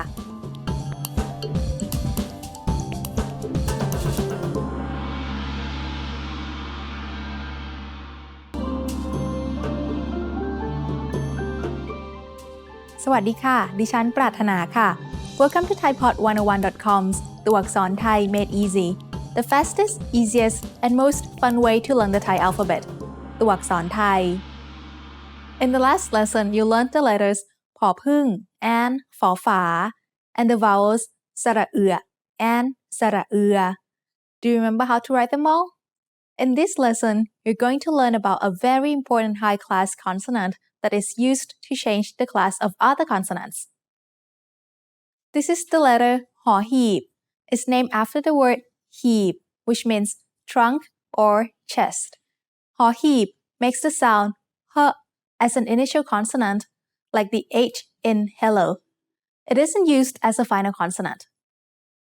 สวัสดีค่ะ ดิฉันปรารถนาค่ะ Welcome to ThaiPod101.com's ตัวอักษรไทย Made Easy, the fastest, easiest, and most fun way to learn the Thai alphabet. ตัวอักษรไทย In the last lesson, you learned the letters ผอผึ้ง and ฝอฝา and the vowels สระเอือ and สระเอือ Do you remember how to write them all? In this lesson, you're going to learn about a very important high-class consonant that is used to change the class of other consonants. This is the letter หอหีบ. It's named after the word หีบ which means trunk or chest. หอหีบ makes the sound ฮ as an initial consonant, like the H in hello. It isn't used as a final consonant.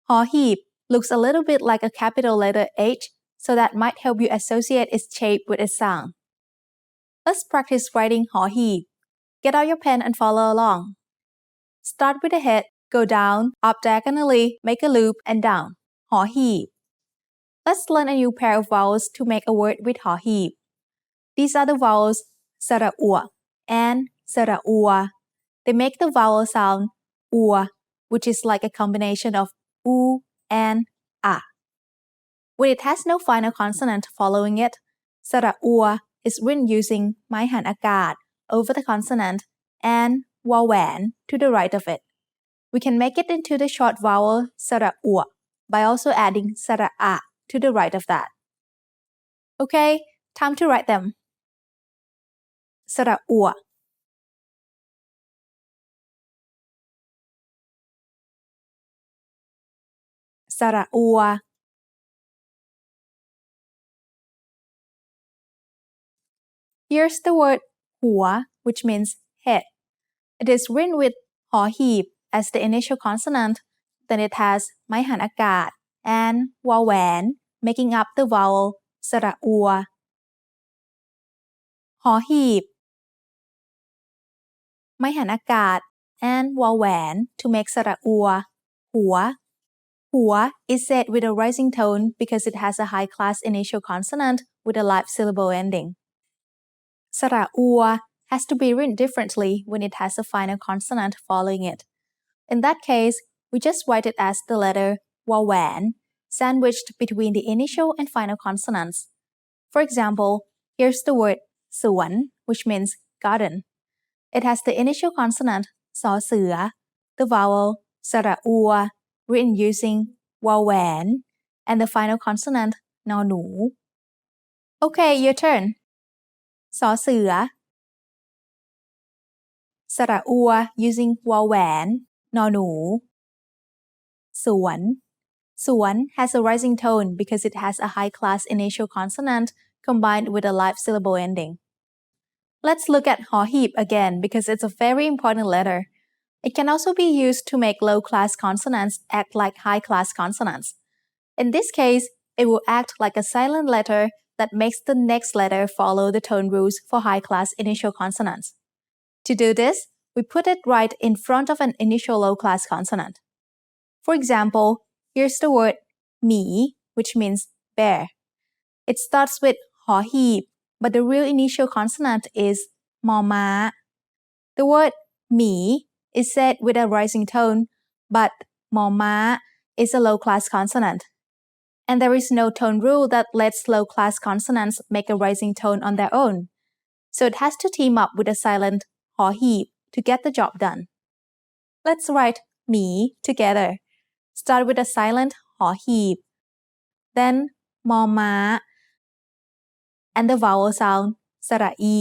หอหีบ looks a little bit like a capital letter H, so that might help you associate its shape with its sound. Let's practice writing หอหีบ. Get out your pen and follow along. Start with the head, go down, up diagonally, make a loop, and down. หอหีบ. Let's learn a new pair of vowels to make a word with หอหีบ. These are the vowels สระอัว and สระอัว. They make the vowel sound อัว which is like a combination of u and a. When it has no final consonant following it, สระอัว is written using ไม้หันอากาศ over the consonant and วอแหวน to the right of it. We can make it into the short vowel สระอัว by also adding สระอะ to the right of that. Okay, time to write them. สระอัว สระอัว Here's the word หัว which means head. It is written with หอหีบ as the initial consonant, then it has ไม้หันอากาศ and วอแหวน making up the vowel สระอัว หอหีบ ไม้หันอากาศ and วอแหวน to make สระอัว หัว หัว is said with a rising tone because it has a high-class initial consonant with a live syllable ending. สระอัว has to be written differently when it has a final consonant following it. In that case, we just write it as the letter วอแหวน sandwiched between the initial and final consonants. For example, here's the word สวน which means garden. It has the initial consonant สอเสือ the vowel สระอัว written using วอแหวน and the final consonant นอหนู Okay, your turn. สอเสือ สระอัว using วอแหวน นอหนู สวน สวน has a rising tone because it has a high-class initial consonant combined with a live syllable ending. Let's look at หอหีบ again because it's a very important letter. It can also be used to make low-class consonants act like high-class consonants. In this case, it will act like a silent letter that makes the next letter follow the tone rules for high-class initial consonants. To do this, we put it right in front of an initial low-class consonant. For example, here's the word หมี which means bear. It starts with หอหีบ, but the real initial consonant is มอม้า The word หมี is said with a rising tone, but มอม้า is a low-class consonant. And there is no tone rule that lets low-class consonants make a rising tone on their own. So it has to team up with a silent หอหีบ to get the job done. Let's write หมี together. Start with a silent หอหีบ then มอม้า and the vowel sound สระอี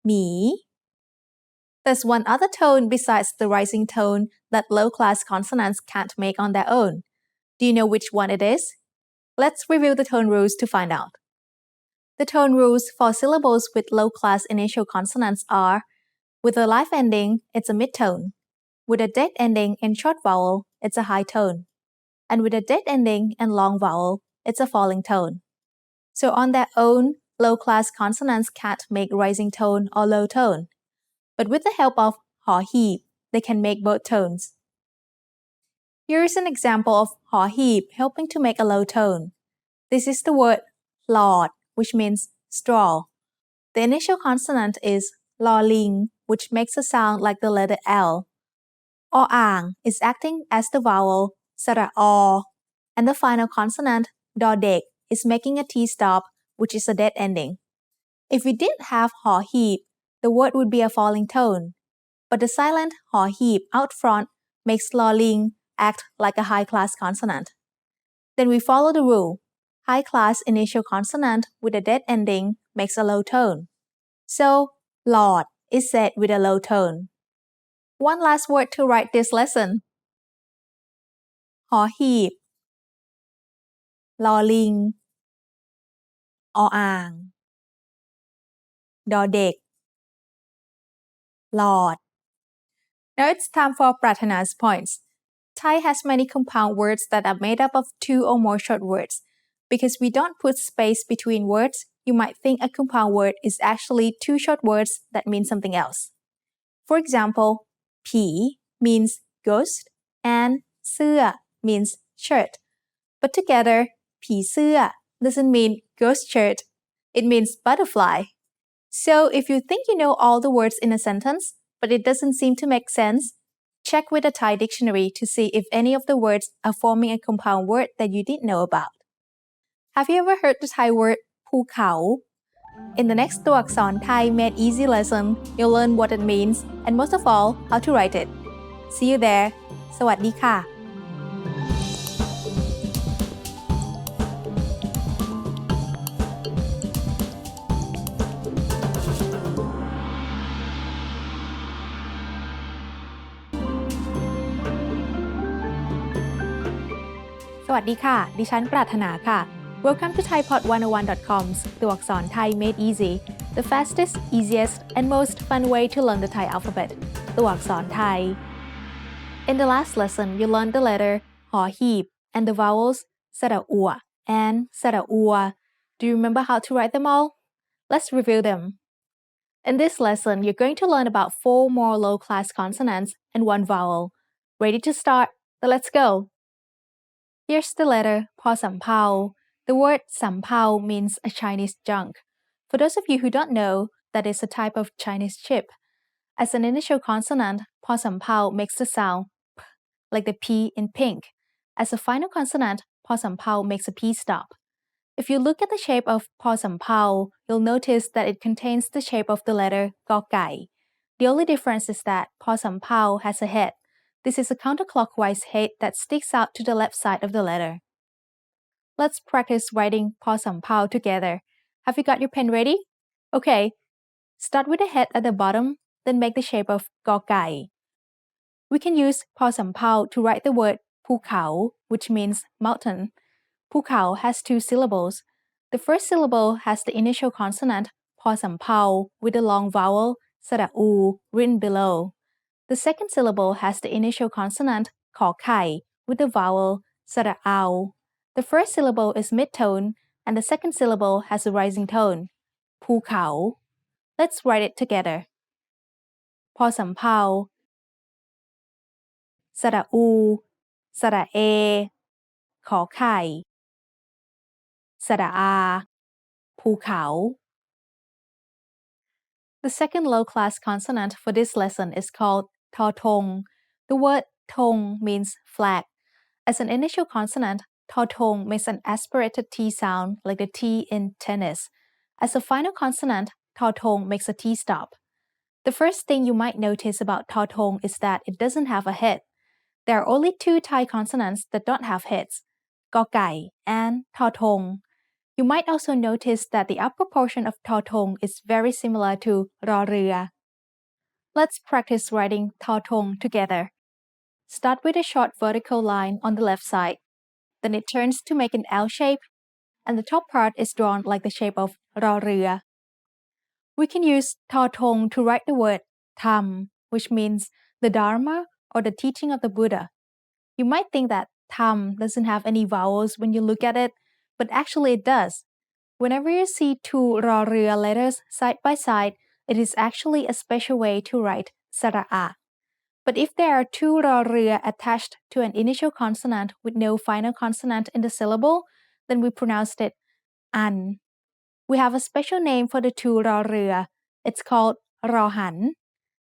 หมี There's one other tone besides the rising tone that low-class consonants can't make on their own. Do you know which one it is? Let's review the tone rules to find out. The tone rules for syllables with low-class initial consonants are: with a live ending, it's a mid-tone. With a dead ending and short vowel, it's a high tone. And with a dead ending and long vowel, it's a falling tone. So on their own, low-class consonants can't make rising tone or low tone. But with the help of หอหีบ they can make both tones. Here is an example of หอหีบ helping to make a low tone. This is the word หลอด which means straw. The initial consonant is ลอลิง which makes a sound like the letter L. ออ่าง is acting as the vowel สระอ and the final consonant ดอเด็ก is making a T stop, which is a dead ending. If we didn't have หอหีบ, the word would be a falling tone. But the silent หอหีบ out front makes ลอลิง act like a high-class consonant. Then we follow the rule. High-class initial consonant with a dead ending makes a low tone. So, หลอด is said with a low tone. One last word to write this lesson. หอหีบ ลอลิง ออ่าง ดอเด็ก หลอด Now it's time for Pratana's points. Thai has many compound words that are made up of two or more short words. Because we don't put space between words, you might think a compound word is actually two short words that mean something else. For example, ผี means ghost and เสื้อ means shirt. But together, ผีเสื้อ doesn't mean ghost shirt. It means butterfly. So if you think you know all the words in a sentence, but it doesn't seem to make sense, check with a Thai dictionary to see if any of the words are forming a compound word that you didn't know about. Have you ever heard the Thai word ภูเขา In the next ตัวอักษร Thai Made Easy lesson, you'll learn what it means and most of all, how to write it. See you there. สวัสดีค่ะสวัสดีค่ะดิฉันปรารถนาค่ะ Welcome to thaipod101.com's ตัวอักษรไทย Made Easy, the fastest, easiest, and most fun way to learn the Thai alphabet ตัวอักษรไทย In the last lesson, you learned the letter หอหีบ and the vowels สระอัว and สระอัว Do you remember how to write them all? Let's review them. In this lesson, you're going to learn about 4 more low-class consonants and 1 vowel. Ready to start? Then let's go. Here's the letter พอสำเภา The word สำเภา means a Chinese junk. For those of you who don't know, that is a type of Chinese chip. As an initial consonant, พอสำเภา makes the sound p, like the P in pink. As a final consonant, พอสำเภา makes a P stop. If you look at the shape of พอสำเภา you'll notice that it contains the shape of the letter กอไก่ The only difference is that พอสำเภา has a head. This is a counterclockwise head that sticks out to the left side of the letter. Let's practice writing พอสำเภา together. Have you got your pen ready? Okay. Start with the head at the bottom, then make the shape of กอไก่ We can use พอสำเภา to write the word ภูเขา which means mountain. ภูเขา has 2 syllables. The first syllable has the initial consonant พอสำเภา with a long vowel สระอู written below. The second syllable has the initial consonant ขอไข่ with the vowel สระเอา The first syllable is mid-tone and the second syllable has a rising tone ภูเขา Let's write it together. พอสำเภา สระอู สระเอ ขอไข่ สระอา ภูเขา The second low-class consonant for this lesson is called tho thong. The word thong means flag. As an initial consonant, tho thong makes an aspirated T sound like the T in tennis. As a final consonant, tho thong makes a T stop. The first thing you might notice about tho thong is that it doesn't have a head. There are only two Thai consonants that don't have heads, Ko Kai and Tho Thong. You might also notice that the upper portion of Tho Thong is very similar to Ro Rua. Let's practice writing Tho Thong together. Start with a short vertical line on the left side. Then it turns to make an L shape, and the top part is drawn like the shape of Ro Rua. We can use Tho Thong to write the word Tham, which means the Dharma or the teaching of the Buddha. You might think that Tham doesn't have any vowels when you look at it, but actually it does. Whenever you see two Ro Rua letters side by side, it is actually a special way to write Sara'a. But if there are two Ro Rua attached to an initial consonant with no final consonant in the syllable, then we pronounced it An. We have a special name for the two Ro Rua. It's called Rohan.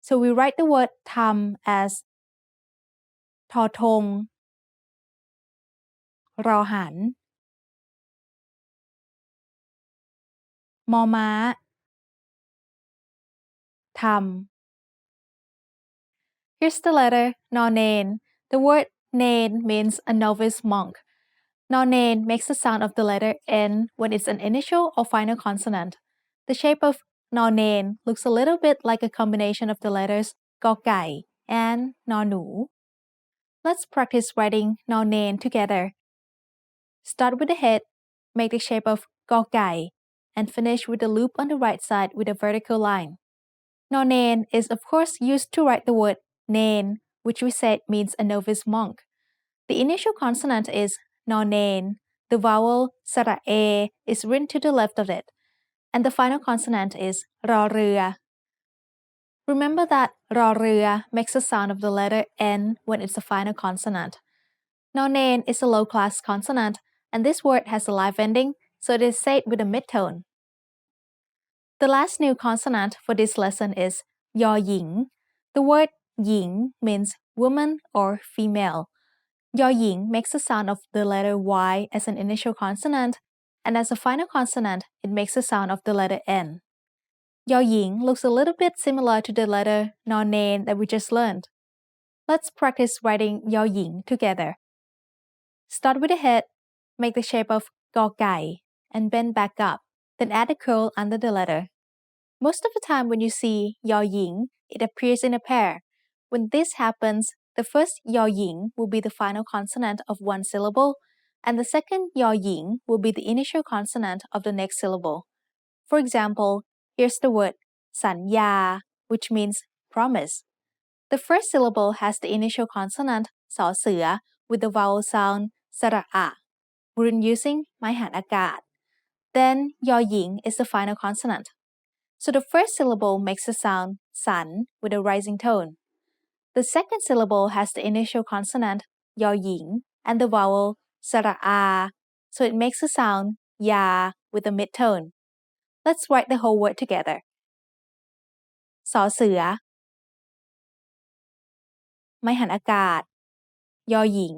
So we write the word Tham as Tho Thong, Rohan, มอม้า ทำ Here's the letter nonain. The word nain means a novice monk. Nonain makes the sound of the letter N when it's an initial or final consonant. The shape of nonain looks a little bit like a combination of the letters Ko Kai and Nonu. Let's practice writing nonain together. Start with the head, make the shape of Ko Kai, and finish with the loop on the right side with a vertical line. Nonain is of course used to write the word nain, which we said means a novice monk. The initial consonant is nonain. The vowel sara'e is written to the left of it, and the final consonant is ro rua. Remember that ro rua makes the sound of the letter N when it's a final consonant. Nonain is a low-class consonant, and this word has a live ending, so it is said with a mid-tone. The last new consonant for this lesson is Yo Ying. The word Ying means woman or female. Yo Ying makes the sound of the letter Y as an initial consonant, and as a final consonant, it makes the sound of the letter N. Yo Ying looks a little bit similar to the letter nonain that we just learned. Let's practice writing Yo Ying together. Start with the head, make the shape of Ko Kai, and bend back up, then add a curl under the letter. Most of the time when you see Yo Ying, it appears in a pair. When this happens, the first Yo Ying will be the final consonant of one syllable, and the second Yo Ying will be the initial consonant of the next syllable. For example, here's the word สัญญา, which means promise. The first syllable has the initial consonant สอเสือ with the vowel sound สระอะ written using ไม้หันอากาศ. Then Yo Ying is the final consonant. So the first syllable makes the sound สัน with a rising tone. The second syllable has the initial consonant Yo Ying and the vowel สระอา so it makes the sound ยา with a mid-tone. Let's write the whole word together. สอเสือ ไม้หันอากาศ ยอหญิง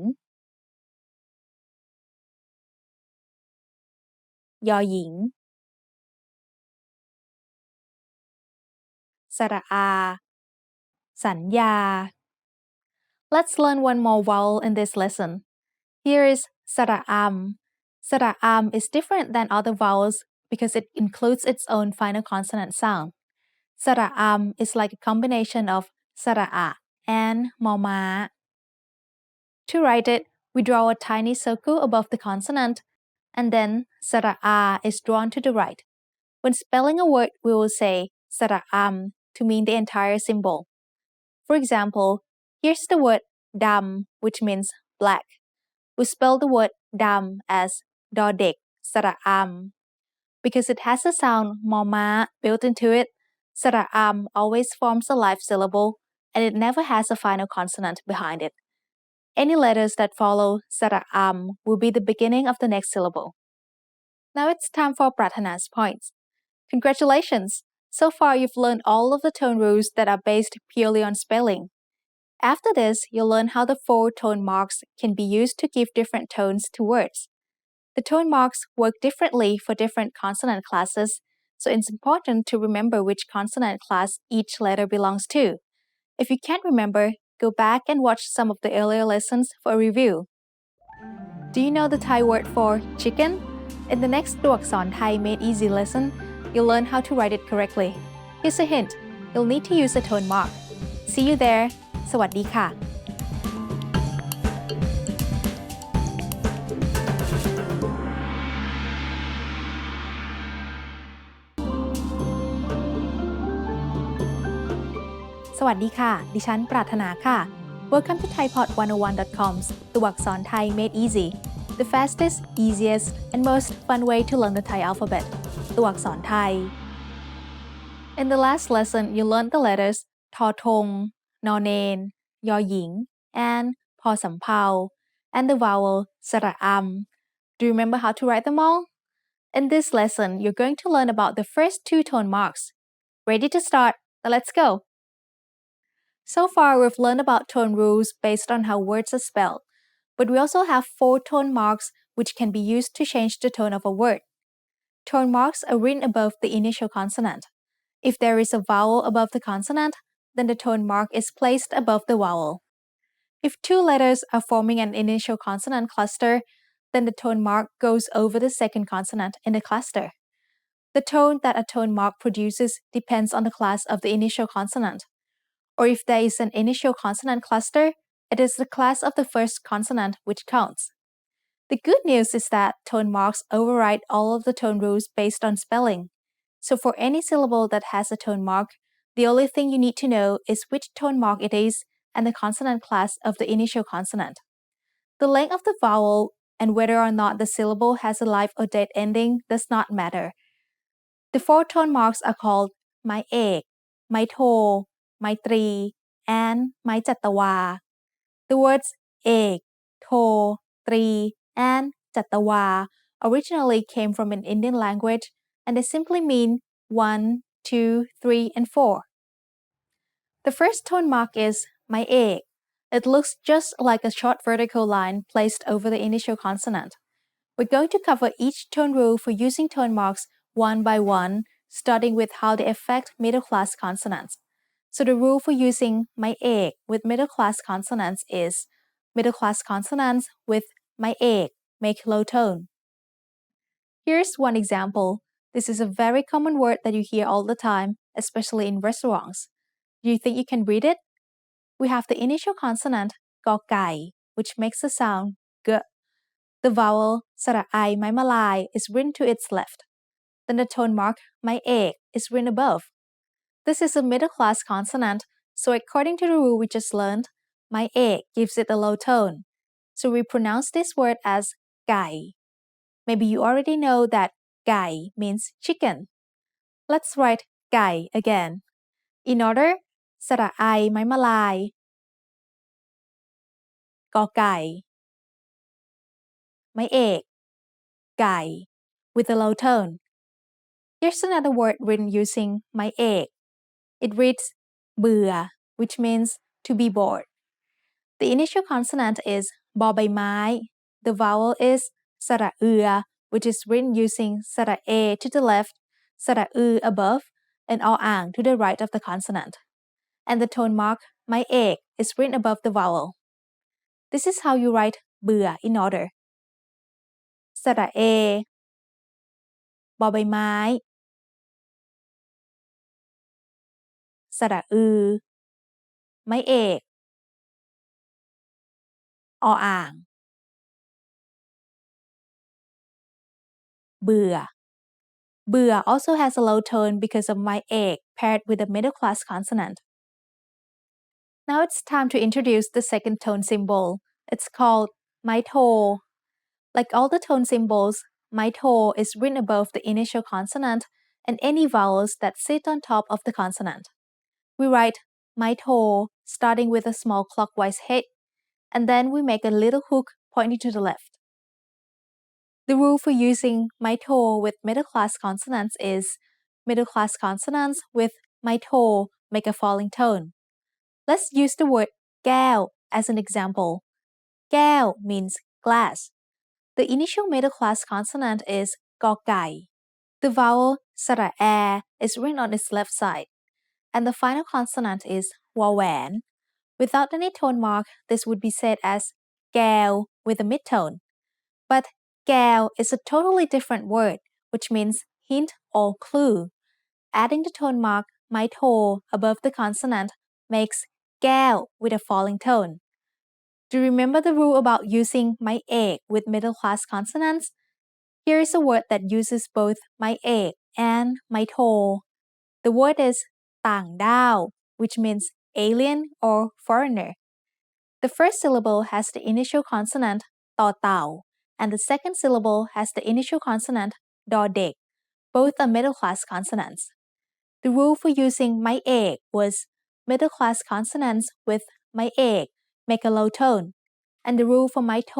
ยอหญิง สระอา สัญญา Let's learn one more vowel in this lesson. Here is สระอำ สระอำ is different than other vowels because it includes its own final consonant sound. สระอำ is like a combination of สระอะ and มอม้า. To write it, we draw a tiny circle above the consonant, and then สระอา is drawn to the right. When spelling a word, we will say สระอำ to mean the entire symbol. For example, here's the word ดำ which means black. We spell the word ดำ as ดอเด็ก สระอำ. Because it has the sound มอม้า built into it, สระอำ always forms a live syllable, and it never has a final consonant behind it. Any letters that follow สระอำ will be the beginning of the next syllable. Now it's time for Pratana's points. Congratulations! So far, you've learned all of the tone rules that are based purely on spelling. After this, you'll learn how the 4 tone marks can be used to give different tones to words. The tone marks work differently for different consonant classes, so it's important to remember which consonant class each letter belongs to. If you can't remember, go back and watch some of the earlier lessons for a review. Do you know the Thai word for chicken? In the next ตัวอักษรไทย Made Easy lesson, you'll learn how to write it correctly. Here's a hint. You'll need to use a tone mark. See you there. สวัสดีค่ะ สวัสดีค่ะ ดิฉัน ปรารถนาค่ะ Welcome to thaipod101.com's ตัวอักษรไทย Made Easy, the fastest, easiest, and most fun way to learn the Thai alphabet ตัวอักษรไทย In the last lesson, you learned the letters ทอทง นอเนน ยอหญิง and พอสำเภา and the vowel สระอำ Do you remember how to write them all? In this lesson, you're going to learn about the first 2 tone marks. Ready to start? Now let's go! So far, we've learned about tone rules based on how words are spelled, but we also have 4 tone marks which can be used to change the tone of a word. Tone marks are written above the initial consonant. If there is a vowel above the consonant, then the tone mark is placed above the vowel. If 2 letters are forming an initial consonant cluster, then the tone mark goes over the second consonant in the cluster. The tone that a tone mark produces depends on the class of the initial consonant. Or if there is an initial consonant cluster, it is the class of the first consonant which counts. The good news is that tone marks override all of the tone rules based on spelling. So for any syllable that has a tone mark, the only thing you need to know is which tone mark it is and the consonant class of the initial consonant. The length of the vowel and whether or not the syllable has a live or dead ending does not matter. The 4 tone marks are called ไม้เอก ไม้โท ไม้ตรี and ไม้จัตวา The words เอก โท tri, and จัตวา originally came from an Indian language and they simply mean 1, 2, 3, and 4. The first tone mark is ไม้เอก It looks just like a short vertical line placed over the initial consonant. We're going to cover each tone rule for using tone marks one by one, starting with how they affect middle-class consonants. So the rule for using ไม้เอก with middle-class consonants is middle-class consonants with ไม้เอก make low tone. Here's one example. This is a very common word that you hear all the time, especially in restaurants. Do you think you can read it? We have the initial consonant กอไก่ which makes the sound g. The vowel สระไอ ไม้มะลาย is written to its left. Then the tone mark ไม้เอก is written above. This is a middle-class consonant, so according to the rule we just learned, ไม้เอก gives it a low tone. So we pronounce this word as ไก่ Maybe you already know that ไก่ means chicken. Let's write ไก่ again. In order, สระไอ ไม้มะลาย กอไก่ ไม้เอก ไก่ with a low tone. Here's another word written using ไม้เอก It reads เบื่อ which means to be bored. The initial consonant is บอใบไม้ The vowel is สระเอือ which is written using สระเอ to the left, สระอือ above, and ออ่าง to the right of the consonant. And the tone mark ไม้เอก is written above the vowel. This is how you write เบื่อ in order. สระเอ บอใบไม้ สระอือ ไม้เอก ออ่าง เบื่อ เบื่อ also has a low tone because of ไม้เอก paired with a middle class consonant. Now it's time to introduce the second tone symbol. It's called ไม้โท Like all the tone symbols, ไม้โท is written above the initial consonant and any vowels that sit on top of the consonant. We write ไม้โท starting with a small clockwise head, and then we make a little hook pointing to the left. The rule for using ไม้โท with middle class consonants is middle class consonants with my toe make a falling tone. Let's use the word แก้ว as an example. แก้ว means glass. The initial middle class consonant is กอไก่ The vowel สระแอ is written on its left side. And the final consonant is วอแหวน Without any tone mark, this would be said as แก้ว with a mid-tone. But แก้ว is a totally different word, which means hint or clue. Adding the tone mark ไม้โท above the consonant makes แก้ว with a falling tone. Do you remember the rule about using ไม้เอก with middle class consonants? Here is a word that uses both ไม้เอก and ไม้โท The word is ต่างด้าว which means alien or foreigner. The first syllable has the initial consonant ต่อเต่า and the second syllable has the initial consonant ดอเด็ก Both are middle class consonants. The rule for using ไม้เอก was middle class consonants with ไม้เอก make a low tone, and the rule for ไม้โท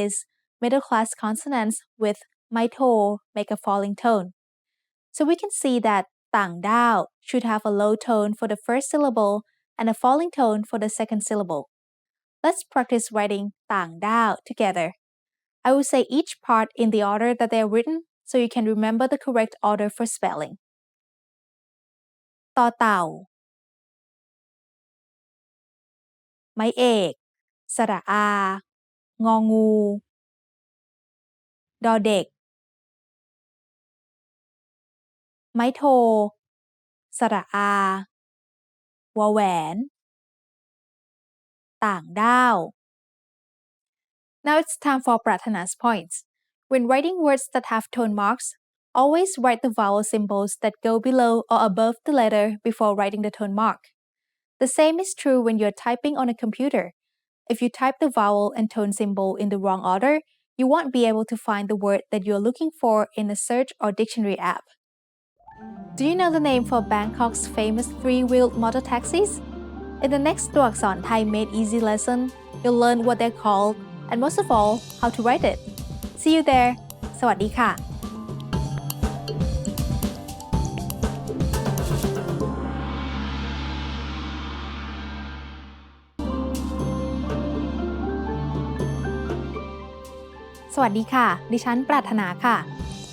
is middle class consonants with ไม้โท make a falling tone. So we can see that ต่างด้าว should have a low tone for the first syllable and a falling tone for the second syllable. Let's practice writing ต่างด้าว together. I will say each part in the order that they are written so you can remember the correct order for spelling. ต่อเต่า ไม้เอก สระอา งองู ดอเด็ก ไม้โท สระอา วอแหวน ต่างด้าว Now it's time for Pratana's points. When writing words that have tone marks, always write the vowel symbols that go below or above the letter before writing the tone mark. The same is true when you're typing on a computer. If you type the vowel and tone symbol in the wrong order, you won't be able to find the word that you're looking for in a search or dictionary app. Do you know the name for Bangkok's famous three-wheeled motor taxis? In the next ตัวอักษรไทย Made Easy lesson, you'll learn what they're called and most of all, how to write it. See you there. สวัสดีค่ะ สวัสดีค่ะ ดิฉัน ปรารถนาค่ะ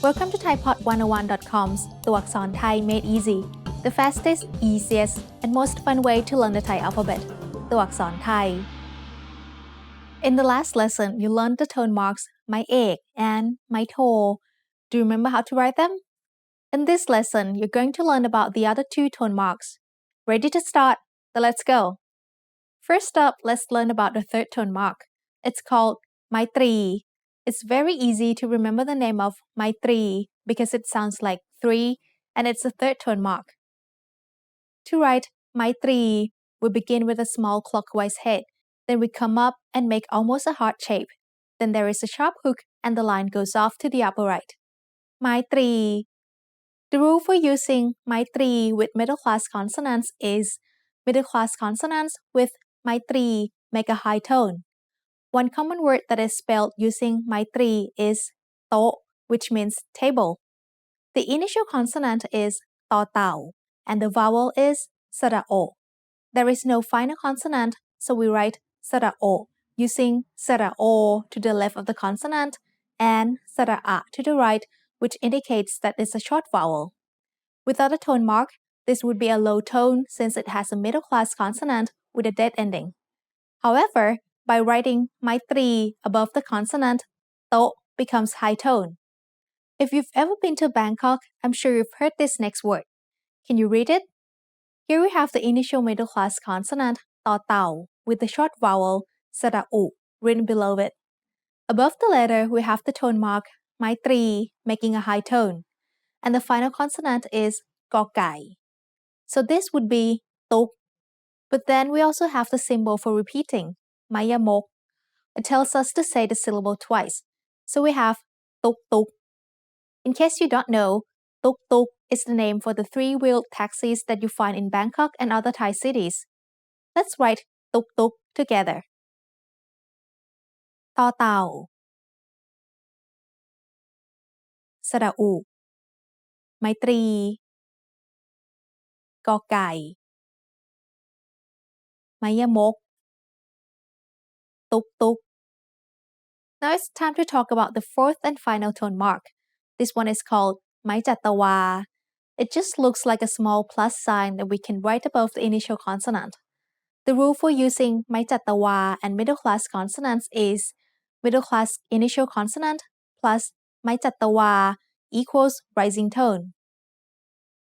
Welcome to ThaiPod101.com's ตัวอักษรไทย Made Easy, the fastest, easiest, and most fun way to learn the Thai alphabet. ตัวอักษรไทย In the last lesson, you learned the tone marks ไม้เอก and ไม้โท Do you remember how to write them? In this lesson, you're going to learn about the other two tone marks. Ready to start? Then let's go. First up, let's learn about the third tone mark. It's called ไม้ตรี It's very easy to remember the name of ไม้ตรี because it sounds like 3 and it's a third tone mark. To write ไม้ตรี, we begin with a small clockwise head. Then we come up and make almost a heart shape. Then there is a sharp hook and the line goes off to the upper right. ไม้ตรี The rule for using ไม้ตรี with middle class consonants is middle class consonants with ไม้ตรี make a high tone. One common word that is spelled using ไม้ตรี is โต๊ะ which means table. The initial consonant is ต่อเต่า and the vowel is สระโอ There is no final consonant, so we write สระโอ using สระโอ to the left of the consonant and สระอะ to the right, which indicates that it's a short vowel. Without a tone mark, this would be a low tone since it has a middle class consonant with a dead ending. However, by writing ไม้ตรี above the consonant, โต๊ะ becomes high tone. If you've ever been to Bangkok, I'm sure you've heard this next word. Can you read it? Here we have the initial middle class consonant ต่อเต่า with the short vowel สระอุ written below it. Above the letter, we have the tone mark ไม้ตรี making a high tone. And the final consonant is กอไก่ So this would be ตุก But then we also have the symbol for repeating ไม้ยมก It tells us to say the syllable twice. So we have ตุกตุก In case you don't know, tuk tuk is the name for the three-wheeled taxis that you find in Bangkok and other Thai cities. Let's write tuk tuk together. ต่อเต่า สระอุ ไม้ตรี กอไก่ไมยมกตุกตุก Now it's time to talk about the fourth and final tone mark. This one is called ไม้จัตวา It just looks like a small plus sign that we can write above the initial consonant. The rule for using ไม้จัตวา and middle class consonants is middle class initial consonant plus ไม้จัตวา equals rising tone.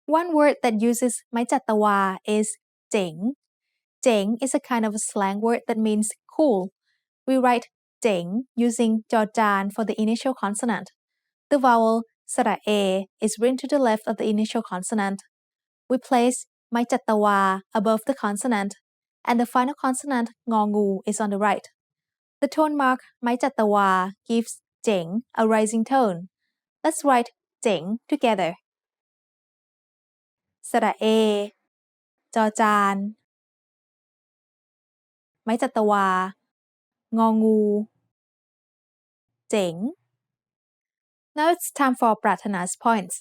One word that uses ไม้จัตวา is เจ๋ง เจ๋ง is a kind of a slang word that means cool. We write เจ๋ง using จอจาน for the initial consonant. The vowel สระเอ is written to the left of the initial consonant. We place ไม้จัตวา above the consonant, and the final consonant งองู is on the right. The tone mark ไม้จัตวา gives เจ๋ง a rising tone. Let's write เจ๋ง together. สระเอ จอจาน ไม้จัตวา งองู เจ๋ง Now it's time for Pratana's points.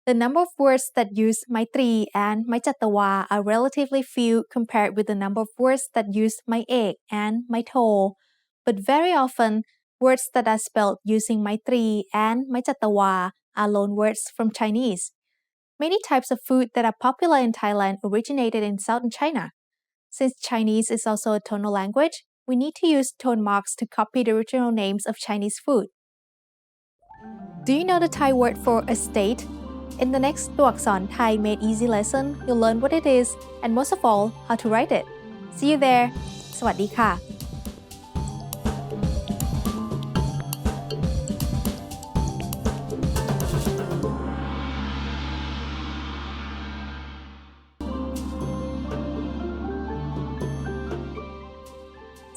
The number of words that use ไมตรี and ไม้จัตวา are relatively few compared with the number of words that use ไมเอก and ไมโท but very often words that are spelled using ไมตรี and ไม้จัตวา are loan words from Chinese. Many types of food that are popular in Thailand originated in southern China. Since Chinese is also a tonal language, we need to use tone marks to copy the original names of Chinese food. Do you know the Thai word for estate? In the next ตัวอักษรไทย Made Easy lesson, you'll learn what it is and most of all, how to write it. See you there. สวัสดีค่ะ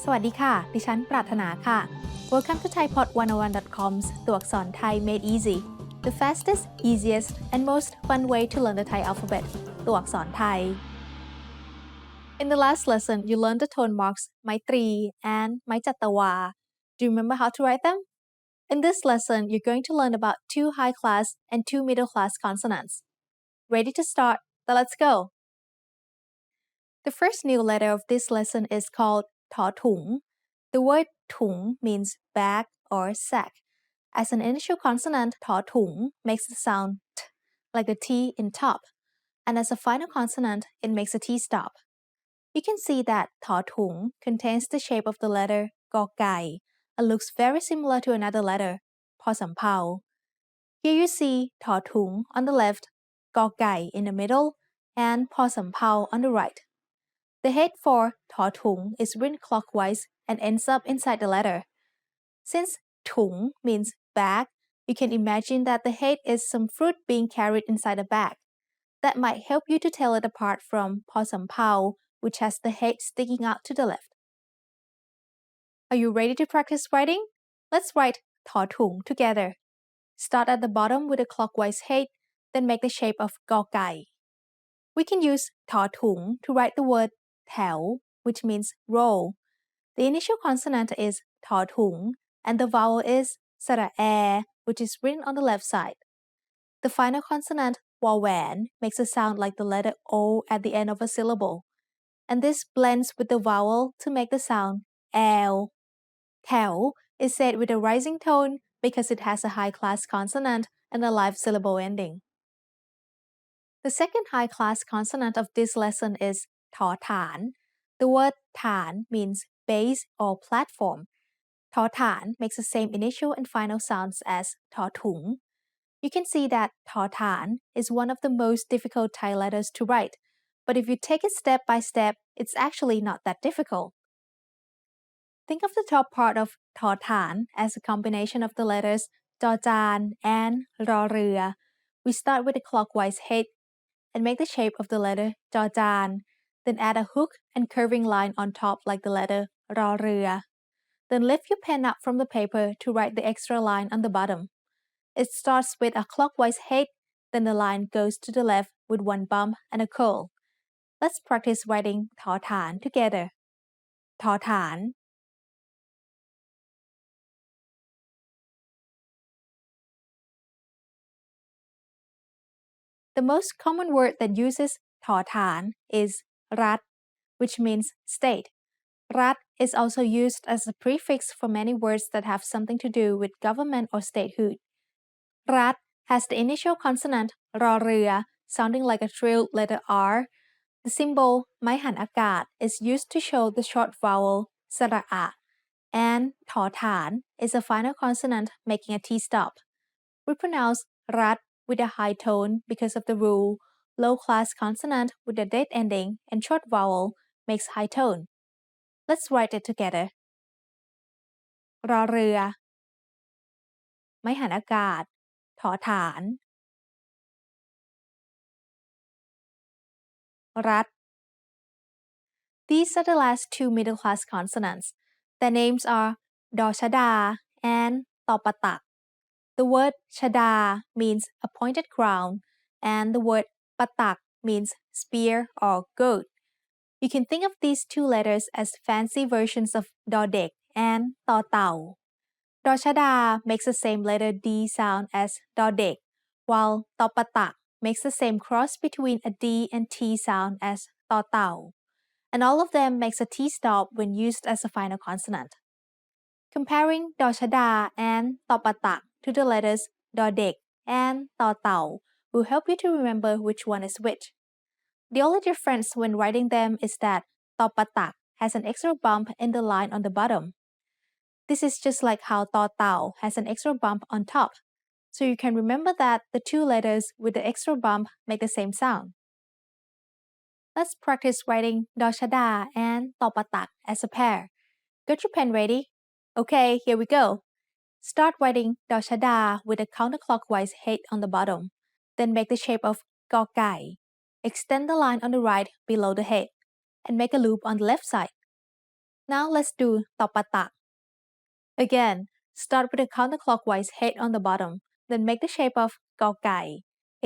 สวัสดีค่ะ ดิฉันปรารถนาค่ะ Welcome to ThaiPod101.com's ตัวอักษรไทย Made Easy, the fastest, easiest, and most fun way to learn the Thai alphabet ตัวอักษรไทย In the last lesson, you learned the tone marks ไมตรี and ไม้จัตวา Do you remember how to write them? In this lesson, you're going to learn about 2 high class and 2 middle class consonants. Ready to start? Then let's go! The first new letter of this lesson is called ถอถุง The word ถุง means bag or sack. As an initial consonant, ถอถุง makes the sound t, like the T in top. And as a final consonant, it makes a T stop. You can see that ถอถุง contains the shape of the letter กอไก่ and looks very similar to another letter, พอสำเภา Here you see ถอถุง on the left, กอไก่ in the middle, and พอสำเภา on the right. The head for ถอถุง is written clockwise and ends up inside the letter. Since ถุง means bag, you can imagine that the head is some fruit being carried inside a bag. That might help you to tell it apart from พอสำเภา which has the head sticking out to the left. Are you ready to practice writing? Let's write ถอถุง together. Start at the bottom with a clockwise head, then make the shape of กอไก่ We can use ถอถุง to write the word แถว which means row. The initial consonant is ถอถุง and the vowel is สระแอ which is written on the left side. The final consonant วอแหวน makes a sound like the letter O at the end of a syllable. And this blends with the vowel to make the sound L. แถว is said with a rising tone because it has a high-class consonant and a live syllable ending. The second high-class consonant of this lesson is ถอฐาน The word ฐาน means base or platform. ถอฐาน makes the same initial and final sounds as ถอถุง You can see that ถอฐาน is one of the most difficult Thai letters to write, but if you take it step by step, it's actually not that difficult. Think of the top part of ถอฐาน as a combination of the letters จอจาน and รอเรือ We start with a clockwise head and make the shape of the letter จอจาน then add a hook and curving line on top like the letter รอเรือ Then lift your pen up from the paper to write the extra line on the bottom. It starts with a clockwise head, then the line goes to the left with one bump and a curl. Let's practice writing ถอฐาน together. ถอฐาน The most common word that uses ถอฐาน is รัฐ which means state. รัฐ is also used as a prefix for many words that have something to do with government or statehood. รัฐ has the initial consonant รอเรือ sounding like a trilled letter R. The symbol ไม้หันอากาศ is used to show the short vowel สระอะ and ถอฐาน is a final consonant making a T stop. We pronounce รัฐ with a high tone because of the rule. Low class consonant with a dead ending and short vowel makes high tone. Let's write it together. รอเรือ ไม้หันอากาศ ถอฐาน รัฐ These are the last two middle class consonants. Their names are ดอชดา and ตอปะตัก The word ชดา means a pointed crown, and the word ปะตัก means spear or goat. You can think of these two letters as fancy versions of ดอเด็ก and ตอเต่า ดอชดา makes the same letter D sound as ดอเด็ก while ตอปะตัก makes the same cross between a D and T sound as ตอเต่า and all of them makes a T stop when used as a final consonant. Comparing ดอชดา and ตอปะตัก to the letters ดอเด็ก and ตอเต่า will help you to remember which one is which. The only difference when writing them is that ตอปะตัก has an extra bump in the line on the bottom. This is just like how ตอเต่า has an extra bump on top. So you can remember that the two letters with the extra bump make the same sound. Let's practice writing ดอชดา and ตอปะตัก as a pair. Got your pen ready? Okay, here we go. Start writing ดอชดา with a counterclockwise head on the bottom. Then make the shape of กอไก่ Extend the line on the right below the head and make a loop on the left side. Now let's do ตอปะตัก. Again, start with a counterclockwise head on the bottom. Then make the shape of กอไก่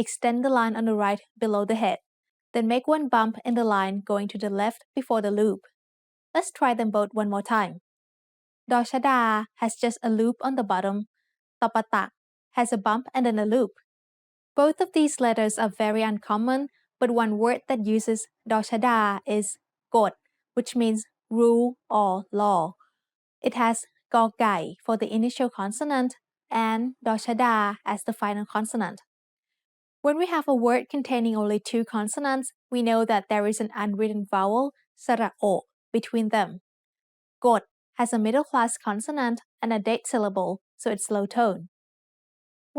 Extend the line on the right below the head. Then make one bump in the line going to the left before the loop. Let's try them both one more time. ดอชดา has just a loop on the bottom. ตอปะตัก has a bump and then a loop. Both of these letters are very uncommon, but one word that uses ดอชดา is กฎ which means rule or law. It has กอไก่ for the initial consonant and ดอชดา as the final consonant. When we have a word containing only two consonants, we know that there is an unwritten vowel สระโอ between them. กฎ has a middle class consonant and a dead syllable, so it's low tone.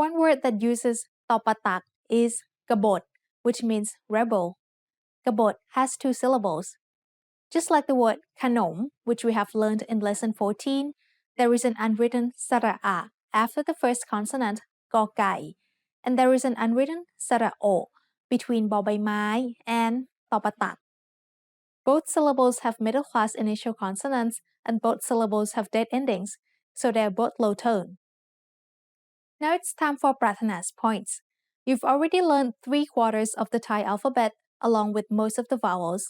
One word that uses ตอปะตัก is กบฏ which means rebel. กบฏ has two syllables. Just like the word ขนม which we have learned in lesson 14, there is an unwritten สระอะ after the first consonant กอไก่ and there is an unwritten สระโอ between บอใบไม้ and ตอปะตัก. Both syllables have middle class initial consonants and both syllables have dead endings, so they are both low tone. Now it's time for Pratana's points. You've already learned 3/4 of the Thai alphabet along with most of the vowels.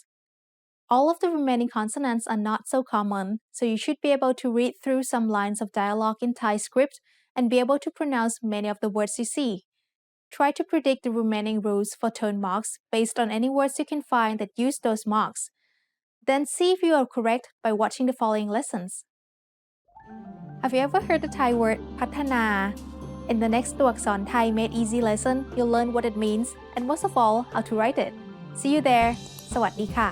All of the remaining consonants are not so common, so you should be able to read through some lines of dialogue in Thai script and be able to pronounce many of the words you see. Try to predict the remaining rules for tone marks based on any words you can find that use those marks. Then see if you are correct by watching the following lessons. Have you ever heard the Thai word พัฒนา? In the next ตัวอักษรไทย Made Easy lesson, you'll learn what it means and most of all, how to write it. See you there. สวัสดีค่ะ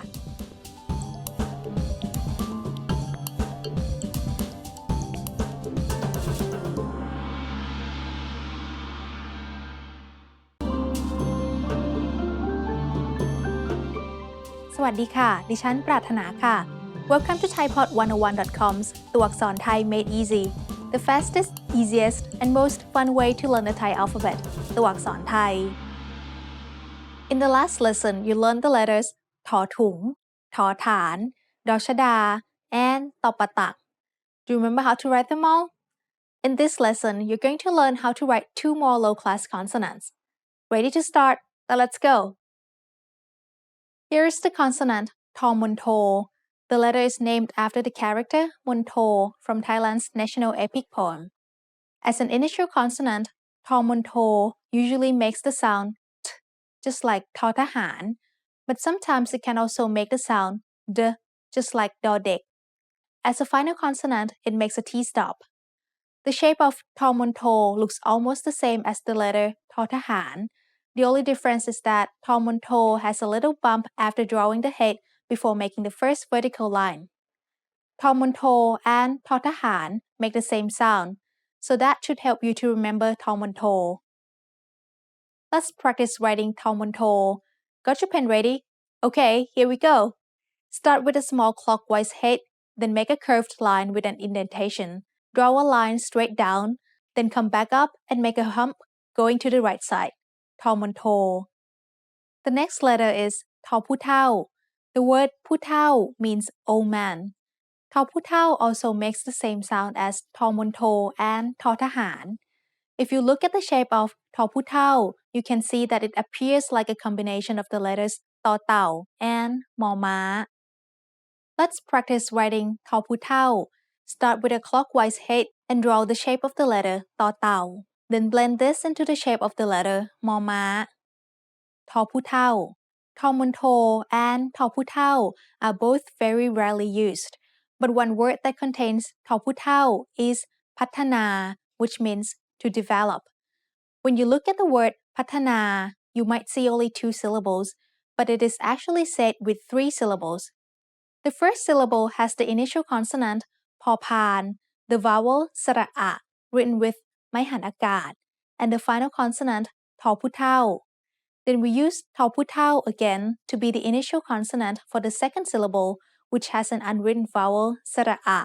สวัสดีค่ะ ดิฉันปรารถนาค่ะ Welcome to ThaiPod101.com's ตัวอักษรไทย Made Easy, the fastest, easiest, and most fun way to learn the Thai alphabet, ตัวอักษรไทย. In the last lesson, you learned the letters ถอถุง ถอฐาน ดอชดา and ตอปะตัก. Do you remember how to write them all? In this lesson, you're going to learn how to write two more low-class consonants. Ready to start? Then let's go. Here is the consonant ทอมนโท. The letter is named after the character มนโท from Thailand's national epic poem. As an initial consonant, ทอมนโท usually makes the sound t, just like ทอทหาร, but sometimes it can also make the sound d, just like ดอเด็ก As a final consonant, it makes a T stop. The shape of ทอมณฑล looks almost the same as the letter ทอทหาร The only difference is that ทอมณฑล has a little bump after drawing the head before making the first vertical line. ทอมณฑล and ทอทหาร make the same sound, so that should help you to remember ทอมณฑล Let's practice writing ทอมณฑล Got your pen ready? Okay, here we go. Start with a small clockwise head, then make a curved line with an indentation. Draw a line straight down, then come back up and make a hump going to the right side. ทอมณฑล The next letter is ทอผู้เฒ่า The word ผู้เฒ่า means old man. ทอผู้เฒ่า also makes the same sound as ทอมณฑล and ทอทหาร If you look at the shape of ทอผู้เฒ่า you can see that it appears like a combination of the letters ต่อเต่า and มอม้า Let's practice writing ทอผู้เฒ่า Start with a clockwise head and draw the shape of the letter ต่อเต่า Then blend this into the shape of the letter มอม้า ทอผู้เฒ่า ทอมณฑล and ทอผู้เฒ่า are both very rarely used, but one word that contains ทอผู้เฒ่า is พัฒนา which means to develop. When you look at the word พัฒนา you might see only 2 syllables, but it is actually said with 3 syllables. The first syllable has the initial consonant พอพาน the vowel สระอะ written with ไม้หันอากาศ and the final consonant ทอผู้เฒ่า Then we use ทอผู้เฒ่า again to be the initial consonant for the second syllable, which has an unwritten vowel สระอะ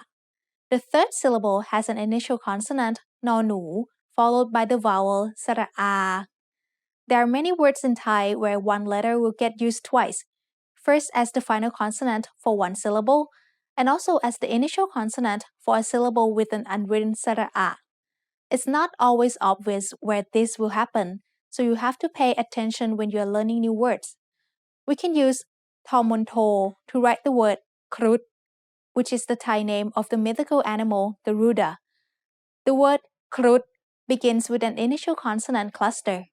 The third syllable has an initial consonant นอหนู followed by the vowel สระอา There are many words in Thai where one letter will get used twice, first as the final consonant for one syllable, and also as the initial consonant for a syllable with an unwritten สระอะ It's not always obvious where this will happen, so you have to pay attention when you are learning new words. We can use ทอมณฑล to write the word ครุฑ which is the Thai name of the mythical animal Garuda. The word ครุฑ begins with an initial consonant cluster.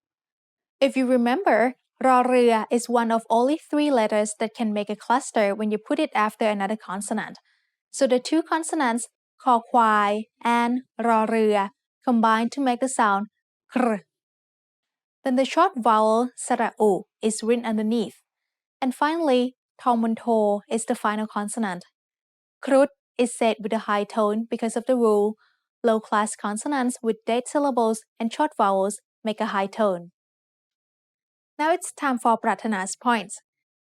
If you remember, รอเรือ is one of only 3 letters that can make a cluster when you put it after another consonant. So the 2 consonants คอควาย and รอเรือ combine to make the sound คร Then the short vowel สระอุ is written underneath. And finally, ทอมณฑล is the final consonant. ครุฑ is said with a high tone because of the rule low-class consonants with dead syllables and short vowels make a high tone. Now it's time for Pratana's points.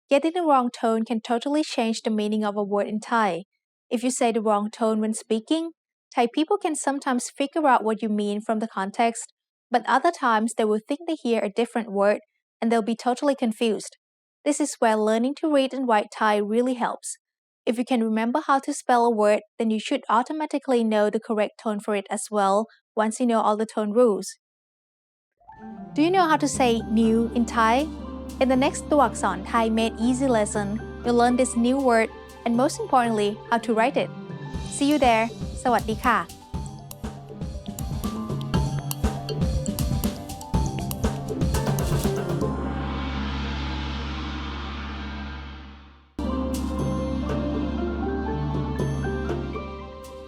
Getting the wrong tone can totally change the meaning of a word in Thai. If you say the wrong tone when speaking, Thai people can sometimes figure out what you mean from the context, but other times they will think they hear a different word and they'll be totally confused. This is where learning to read and write Thai really helps. If you can remember how to spell a word, then you should automatically know the correct tone for it as well once you know all the tone rules. Do you know how to say new in Thai? In the next ตัวอักษร Thai Made Easy lesson, you'll learn this new word and most importantly, how to write it. See you there. สวัสดีค่ะ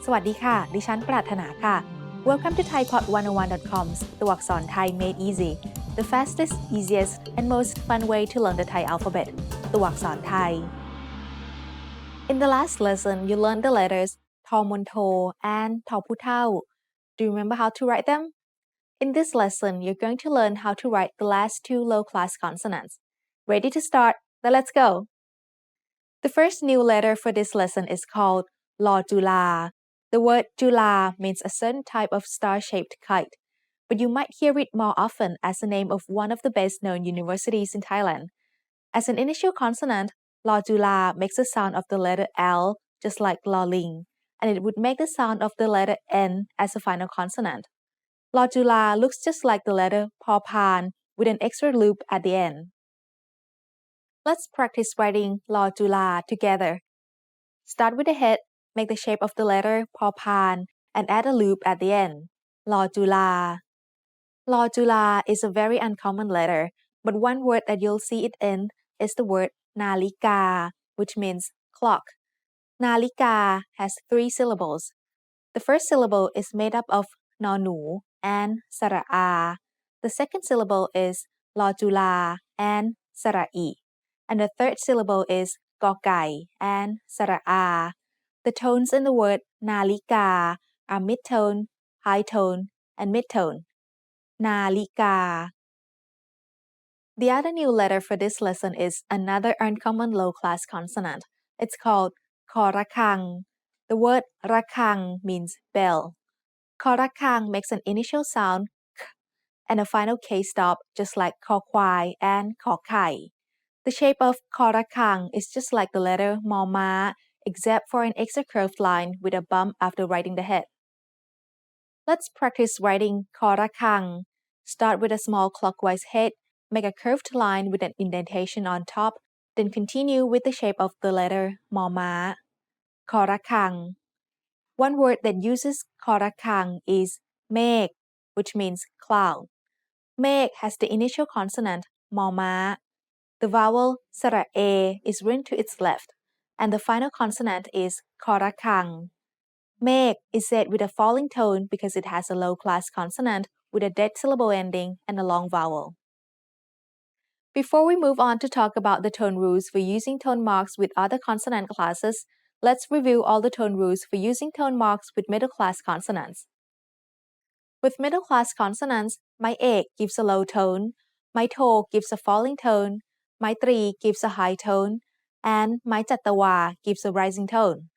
สวัสดีค่ะ ดิฉันปรารถนาค่ะ Welcome to ThaiPod101.com's ตัวอักษร Thai Made Easy, the fastest, easiest, and most fun way to learn the Thai alphabet. ตัวอักษรไทย In the last lesson, you learned the letters ทอมณฑล and ทอผู้เฒ่า Do you remember how to write them? In this lesson, you're going to learn how to write the last 2 low-class consonants. Ready to start? Then let's go! The first new letter for this lesson is called ลอจุฬา The word จุฬา means a certain type of star-shaped kite, but you might hear it more often as the name of one of the best-known universities in Thailand. As an initial consonant, ลอจุฬา makes the sound of the letter L just like ลอลิง and it would make the sound of the letter N as a final consonant. ลอจุฬา looks just like the letter พอพาน with an extra loop at the end. Let's practice writing ลอจุฬา together. Start with the head, make the shape of the letter พอพาน and add a loop at the end. ลอจุฬา ลอจุฬา is a very uncommon letter, but one word that you'll see it in is the word nalika, which means clock. Nalika has 3 syllables. The first syllable is made up of nonu and sara'a. The second syllable is lojula and sara'i. And the third syllable is gokai and sara'a. The tones in the word nalika are midtone, high tone, and midtone. Nalika. The other new letter for this lesson is another uncommon low-class consonant. It's called korakang. The word rakang means bell. Korakang makes an initial sound k and a final k stop just like kokwai and kokai. The shape of korakang is just like the letter ma, except for an extra curved line with a bump after writing the head. Let's practice writing korakang. Start with a small clockwise head, make a curved line with an indentation on top, then continue with the shape of the letter ma. Korakang. One word that uses korakang is mek, which means cloud. Mek has the initial consonant ma. The vowel sara'e is written to its left, and the final consonant is korakang. Mek is said with a falling tone because it has a low-class consonant with a dead syllable ending and a long vowel. Before we move on to talk about the tone rules for using tone marks with other consonant classes, let's review all the tone rules for using tone marks with middle-class consonants. With middle-class consonants, my ek gives a low tone, my to gives a falling tone, my tri gives a high tone, and my chatawa gives a rising tone.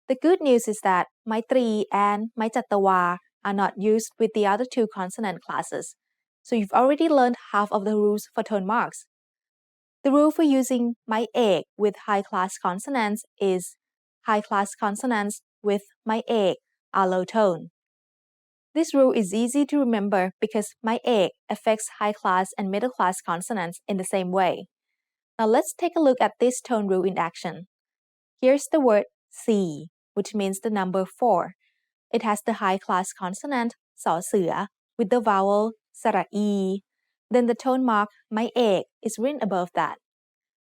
The good news is that my tri and my chatawa are not used with the other two consonant classes, so you've already learned half of the rules for tone marks. The rule for using my ek with high-class consonants is high-class consonants with my ek are low tone. This rule is easy to remember because my ek affects high-class and middle-class consonants in the same way. Now let's take a look at this tone rule in action. Here's the word si, which means the number 4. It has the high-class consonant saw สือ with the vowel sara'i. Then the tone mark my ek is written above that.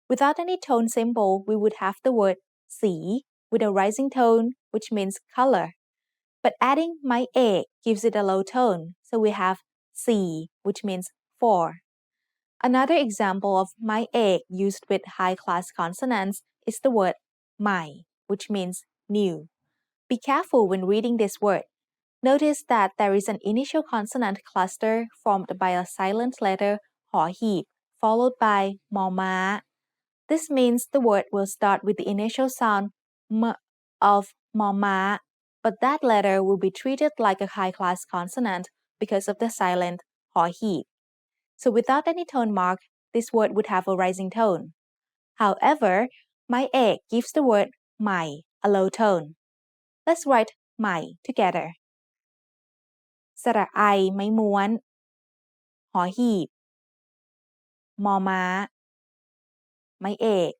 Without any tone symbol, we would have the word si with a rising tone, which means color. But adding my ek gives it a low tone, so we have si, which means 4. Another example of my ek used with high-class consonants is the word mai, which means new. Be careful when reading this word. Notice that there is an initial consonant cluster formed by a silent letter hỏหีบ, followed by ma. This means the word will start with the initial sound m of ma, but that letter will be treated like a high-class consonant because of the silent hỏหีบ. So without any tone mark, this word would have a rising tone. However, my ek gives the word mai a low tone. Let's write mai together. สระไอไม้ม้วนหอหีบมอม้าไม้เอก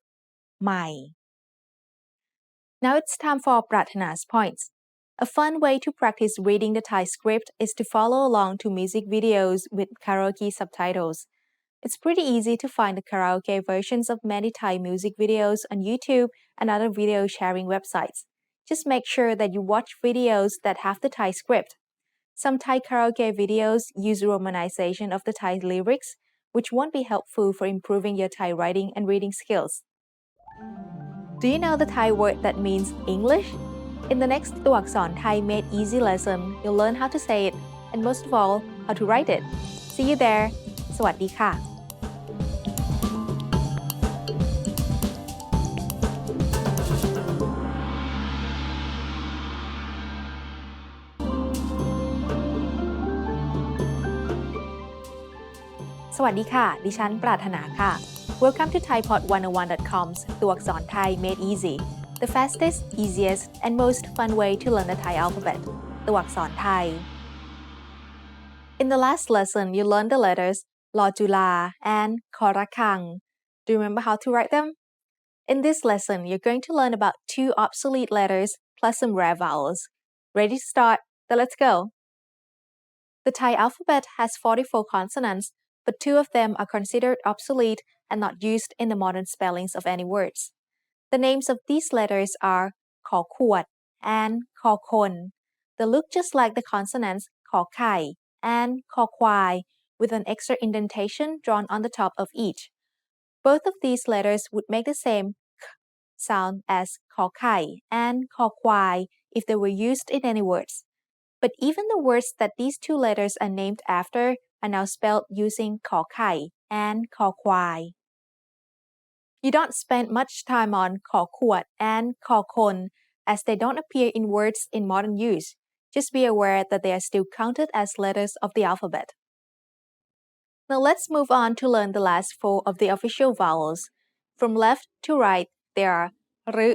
ใหม่ Now it's time for Pratana's points. A fun way to practice reading the Thai script is to follow along to music videos with karaoke subtitles. It's pretty easy to find the karaoke versions of many Thai music videos on YouTube and other video sharing websites. Just make sure that you watch videos that have the Thai script. Some Thai karaoke videos use romanization of the Thai lyrics, which won't be helpful for improving your Thai writing and reading skills. Do you know the Thai word that means English? In the next ตัวอักษรไทย Made Easy lesson, you'll learn how to say it, and most of all, how to write it. See you there. สวัสดีค่ะสวัสดีค่ะดิฉันปรารถนาค่ะ Welcome to ThaiPod101.com's ตัวอักษรไทย Made Easy, the fastest, easiest, and most fun way to learn the Thai alphabet. ตัวอักษรไทย In the last lesson, you learned the letters Lojula and Korakang. Do you remember how to write them? In this lesson, you're going to learn about 2 obsolete letters plus some rare vowels. Ready to start? Then let's go. The Thai alphabet has 44 consonants, but 2 of them are considered obsolete and not used in the modern spellings of any words. The names of these letters are ขอขวด and คอคน They look just like the consonants ขอไข่ and คอควาย with an extra indentation drawn on the top of each. Both of these letters would make the same k sound as ขอไข่ and คอควาย if they were used in any words. But even the words that these two letters are named after are now spelled using ขอไข่ and คอควาย You don't spend much time on ขอขวด and คอคน as they don't appear in words in modern use. Just be aware that they are still counted as letters of the alphabet. Now let's move on to learn the last four of the official vowels. From left to right, there are รึ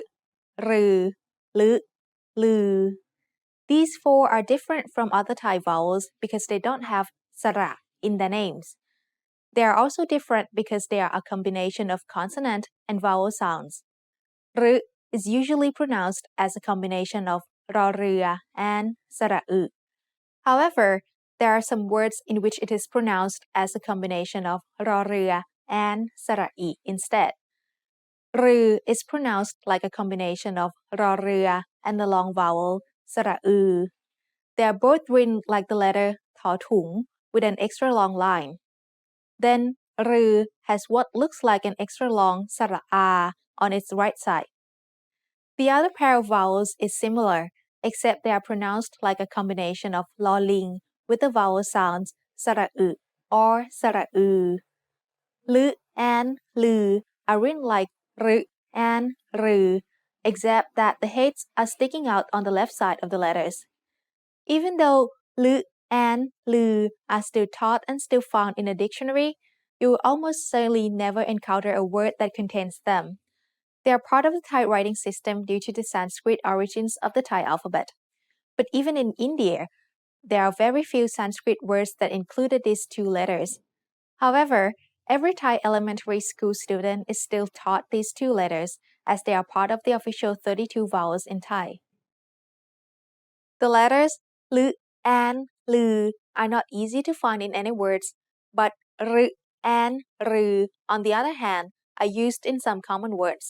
รือ ลึลือ These four are different from other Thai vowels because they don't have สระ in their names. They are also different because they are a combination of consonant and vowel sounds. รึ is usually pronounced as a combination of รอเรือ and สระอึ However, there are some words in which it is pronounced as a combination of รอเรือ and สระอิ instead. รือ is pronounced like a combination of รอเรือ and the long vowel สระอือ They are both written like the letter ถอถุง with an extra long line. Then รือ has what looks like an extra long สระอา on its right side. The other pair of vowels is similar, except they are pronounced like a combination of ลอลิง with the vowel sounds สระอึ or สระอือ ลึ and ลือ are written like รึ and รือ except that the heads are sticking out on the left side of the letters. Even though ลึ and ลือ are still taught and still found in a dictionary, you will almost certainly never encounter a word that contains them. They are part of the Thai writing system due to the Sanskrit origins of the Thai alphabet. But even in India, there are very few Sanskrit words that included these two letters. However, every Thai elementary school student is still taught these two letters as they are part of the official 32 vowels in Thai. The letters ลึ and ลือ are not easy to find in any words, but รึ and รือ on the other hand, are used in some common words.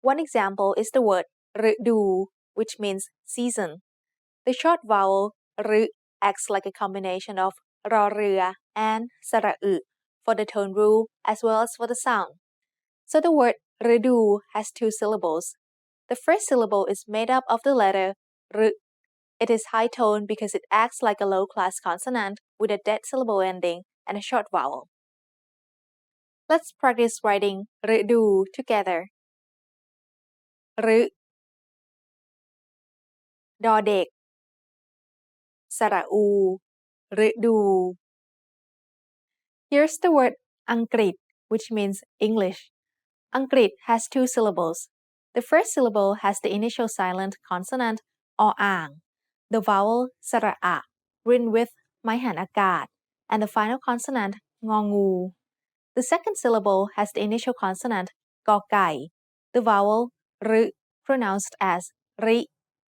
One example is the word ฤดู which means season. The short vowel รึ acts like a combination of รอเรือ and สระอึ for the tone rule as well as for the sound. So the word ฤดู has two syllables. The first syllable is made up of the letter รึ It is high tone because it acts like a low-class consonant with a dead syllable ending and a short vowel. Let's practice writing ฤดู together. รึ ดอเด็ก สระอู ฤดู Here's the word อังกฤษ which means English. อังกฤษ has two syllables. The first syllable has the initial silent consonant ออ่าง the vowel สระอะ written with ไม้หันอากาศ and the final consonant งองู The second syllable has the initial consonant กอไก่ the vowel รึ pronounced as ริ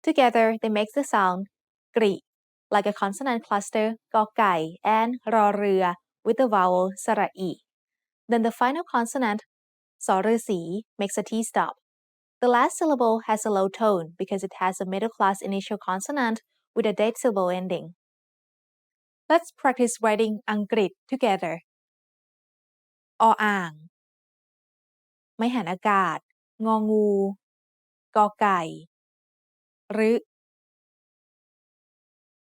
Together they make the sound กริ like a consonant cluster กอไก่ and รอเรือ with the vowel สระอิ Then the final consonant สอฤาษี makes a T-stop. The last syllable has a low tone because it has a middle-class initial consonant with a dead syllable ending. Let's practice writing อังกฤษ together. ออ่าง ไม้หันอากาศ งองู กอไก่ รึ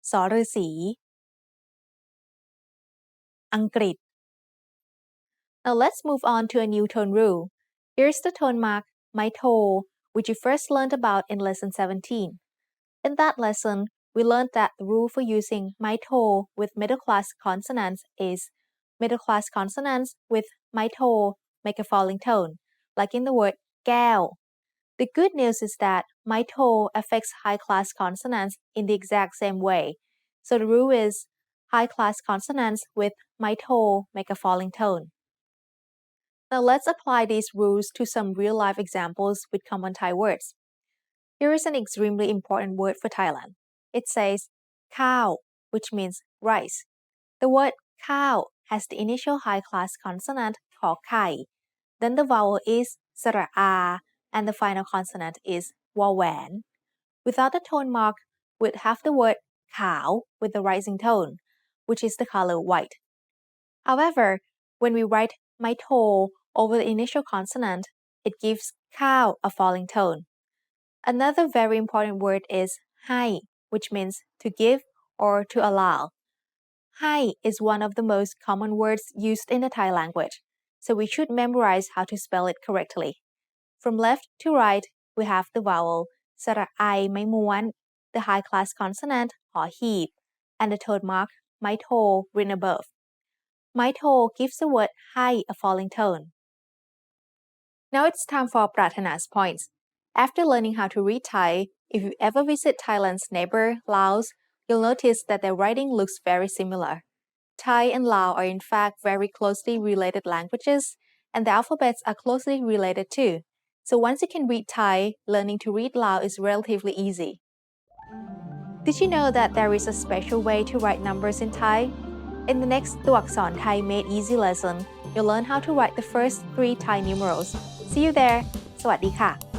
สอฤาษี อังกฤษ Now let's move on to a new tone rule. Here's the tone mark ไม้โท which you first learned about in lesson 17. In that lesson, we learned that the rule for using ไม้โท with middle-class consonants is middle-class consonants with ไม้โท make a falling tone, like in the word แก้ว The good news is that ไม้โท affects high-class consonants in the exact same way. So the rule is high-class consonants with ไม้โท make a falling tone. Now let's apply these rules to some real-life examples with common Thai words. Here is an extremely important word for Thailand. It says ข้าว which means rice. The word ข้าว has the initial high-class consonant ขอไข่ Then the vowel is สระอา and the final consonant is วอแหวน Without the tone mark, we'd have the word ขาว with the rising tone, which is the color white. However, when we write ไม้โท over the initial consonant, it gives ข้าว a falling tone. Another very important word is ให้ which means to give or to allow. ให้ is one of the most common words used in the Thai language, so we should memorize how to spell it correctly. From left to right, we have the vowel สระไอไม้ม้วน the high class consonant หอหีบ and the tone mark ไม้โท written above. ไม้โท gives the word ให้ a falling tone. Now it's time for Pratana's points. After learning how to read Thai, if you ever visit Thailand's neighbor, Laos, you'll notice that their writing looks very similar. Thai and Lao are in fact very closely related languages, and the alphabets are closely related too. So once you can read Thai, learning to read Lao is relatively easy. Did you know that there is a special way to write numbers in Thai? In the next ตัวอักษร Thai Made Easy lesson, you'll learn how to write the first 3 Thai numerals. See you there! สวัสดีค่ะ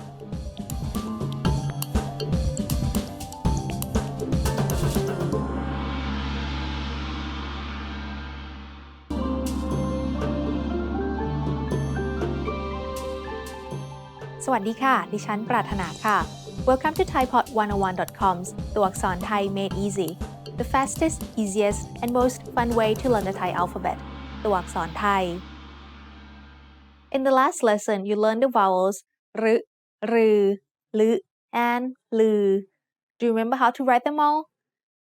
สวัสดีค่ะ ดิฉันปรารถนาค่ะ Welcome to ThaiPod101.com's ตัวอักษรไทย Made Easy, the fastest, easiest, and most fun way to learn the Thai alphabet. ตัวอักษรไทย In the last lesson, you learned the vowels รึรือ ลึ and ลือ Do you remember how to write them all?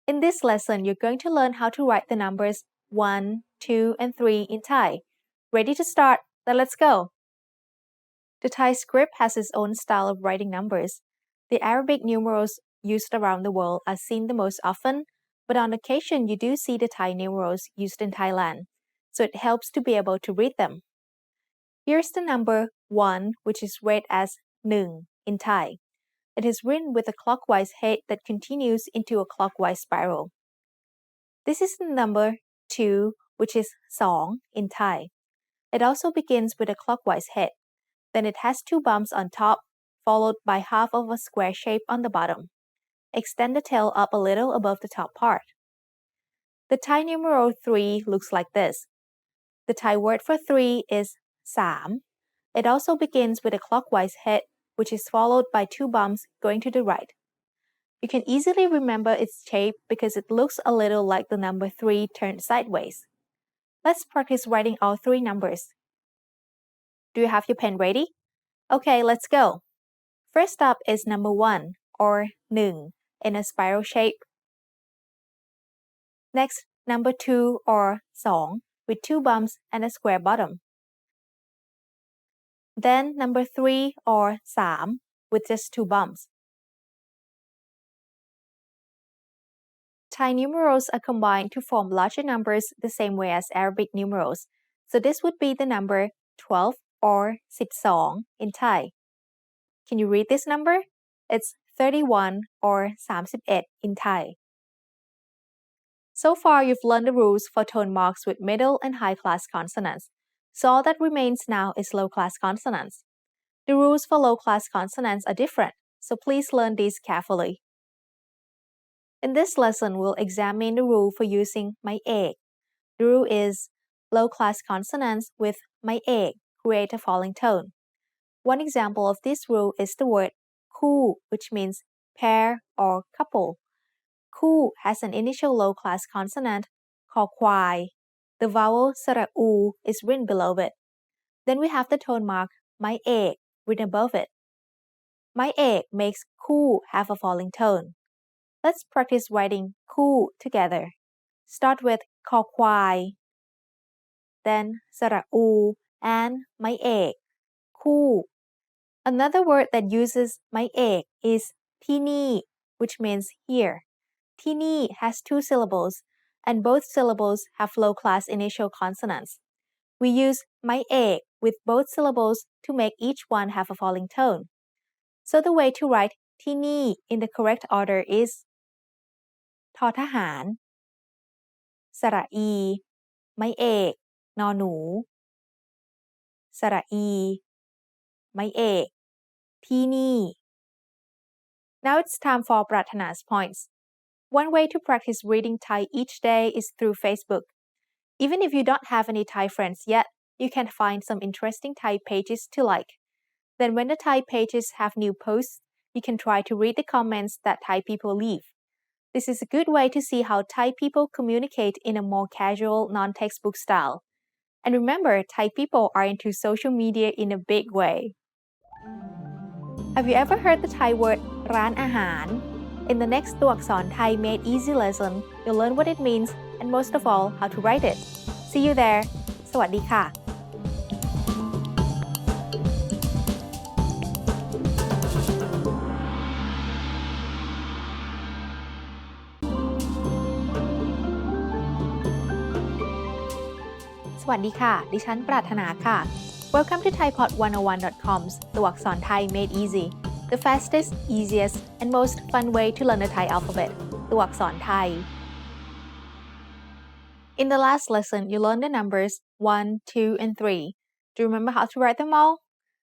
In this lesson, you're going to learn how to write the numbers 1, 2, and 3 in Thai. Ready to start? Then let's go! The Thai script has its own style of writing numbers. The Arabic numerals used around the world are seen the most often, but on occasion you do see the Thai numerals used in Thailand, so it helps to be able to read them. Here's the number 1, which is read as 1 in Thai. It is written with a clockwise head that continues into a clockwise spiral. This is the number 2, which is 2 in Thai. It also begins with a clockwise head. Then it has 2 bumps on top, followed by half of a square shape on the bottom. Extend the tail up a little above the top part. The Thai numeral 3 looks like this. The Thai word for 3 is 3. It also begins with a clockwise head, which is followed by 2 bumps going to the right. You can easily remember its shape because it looks a little like the number 3 turned sideways. Let's practice writing all 3 numbers. Do you have your pen ready? Okay, let's go. First up is number 1, or 1, in a spiral shape. Next, number 2, or 2, with 2 bumps and a square bottom. Then number 3, or 3, with just 2 bumps. Thai numerals are combined to form larger numbers the same way as Arabic numerals, so this would be the number 12 or 12 in Thai. Can you read this number? It's 31 or 31 in Thai. So far, you've learned the rules for tone marks with middle and high class consonants, so all that remains now is low class consonants. The rules for low class consonants are different, so please learn these carefully. In this lesson, we'll examine the rule for using ไม้เอก The rule is low class consonants with ไม้เอก create a falling tone. One example of this rule is the word คู่ which means pair or couple. คู่ has an initial low class consonant คอควาย The vowel สระอู is written below it. Then we have the tone mark ไม้เอก written above it. ไม้เอก makes คู่ have a falling tone. Let's practice writing คู่ together. Start with คอควาย then สระอู and ไม้เอก คู่ Another word that uses ไม้เอก is ที่นี่ which means here. ที่นี่ has 2 syllables, and both syllables have low-class initial consonants. We use ไม้เอก with both syllables to make each one have a falling tone. So the way to write ที่นี่ in the correct order is ทอทหาร สระอี ไม้เอก นอหนู สระอี ไม้เอกที่นี่ Now it's time for Pratana's points. One way to practice reading Thai each day is through Facebook. Even if you don't have any Thai friends yet, you can find some interesting Thai pages to like. Then when the Thai pages have new posts, you can try to read the comments that Thai people leave. This is a good way to see how Thai people communicate in a more casual, non-textbook style. And remember, Thai people are into social media in a big way. Have you ever heard the Thai word ร้านอาหาร In the next ตัวอักษร Thai Made Easy lesson, you'll learn what it means and most of all, how to write it. See you there. สวัสดีค่ะ สวัสดีค่ะ ดิฉันปรารถนาค่ะ Welcome to thaipod101.com's ตัวอักษรไทย Made Easy, the fastest, easiest, and most fun way to learn the Thai alphabet ตัวอักษรไทย In the last lesson, you learned the numbers 1, 2, and 3. Do you remember how to write them all?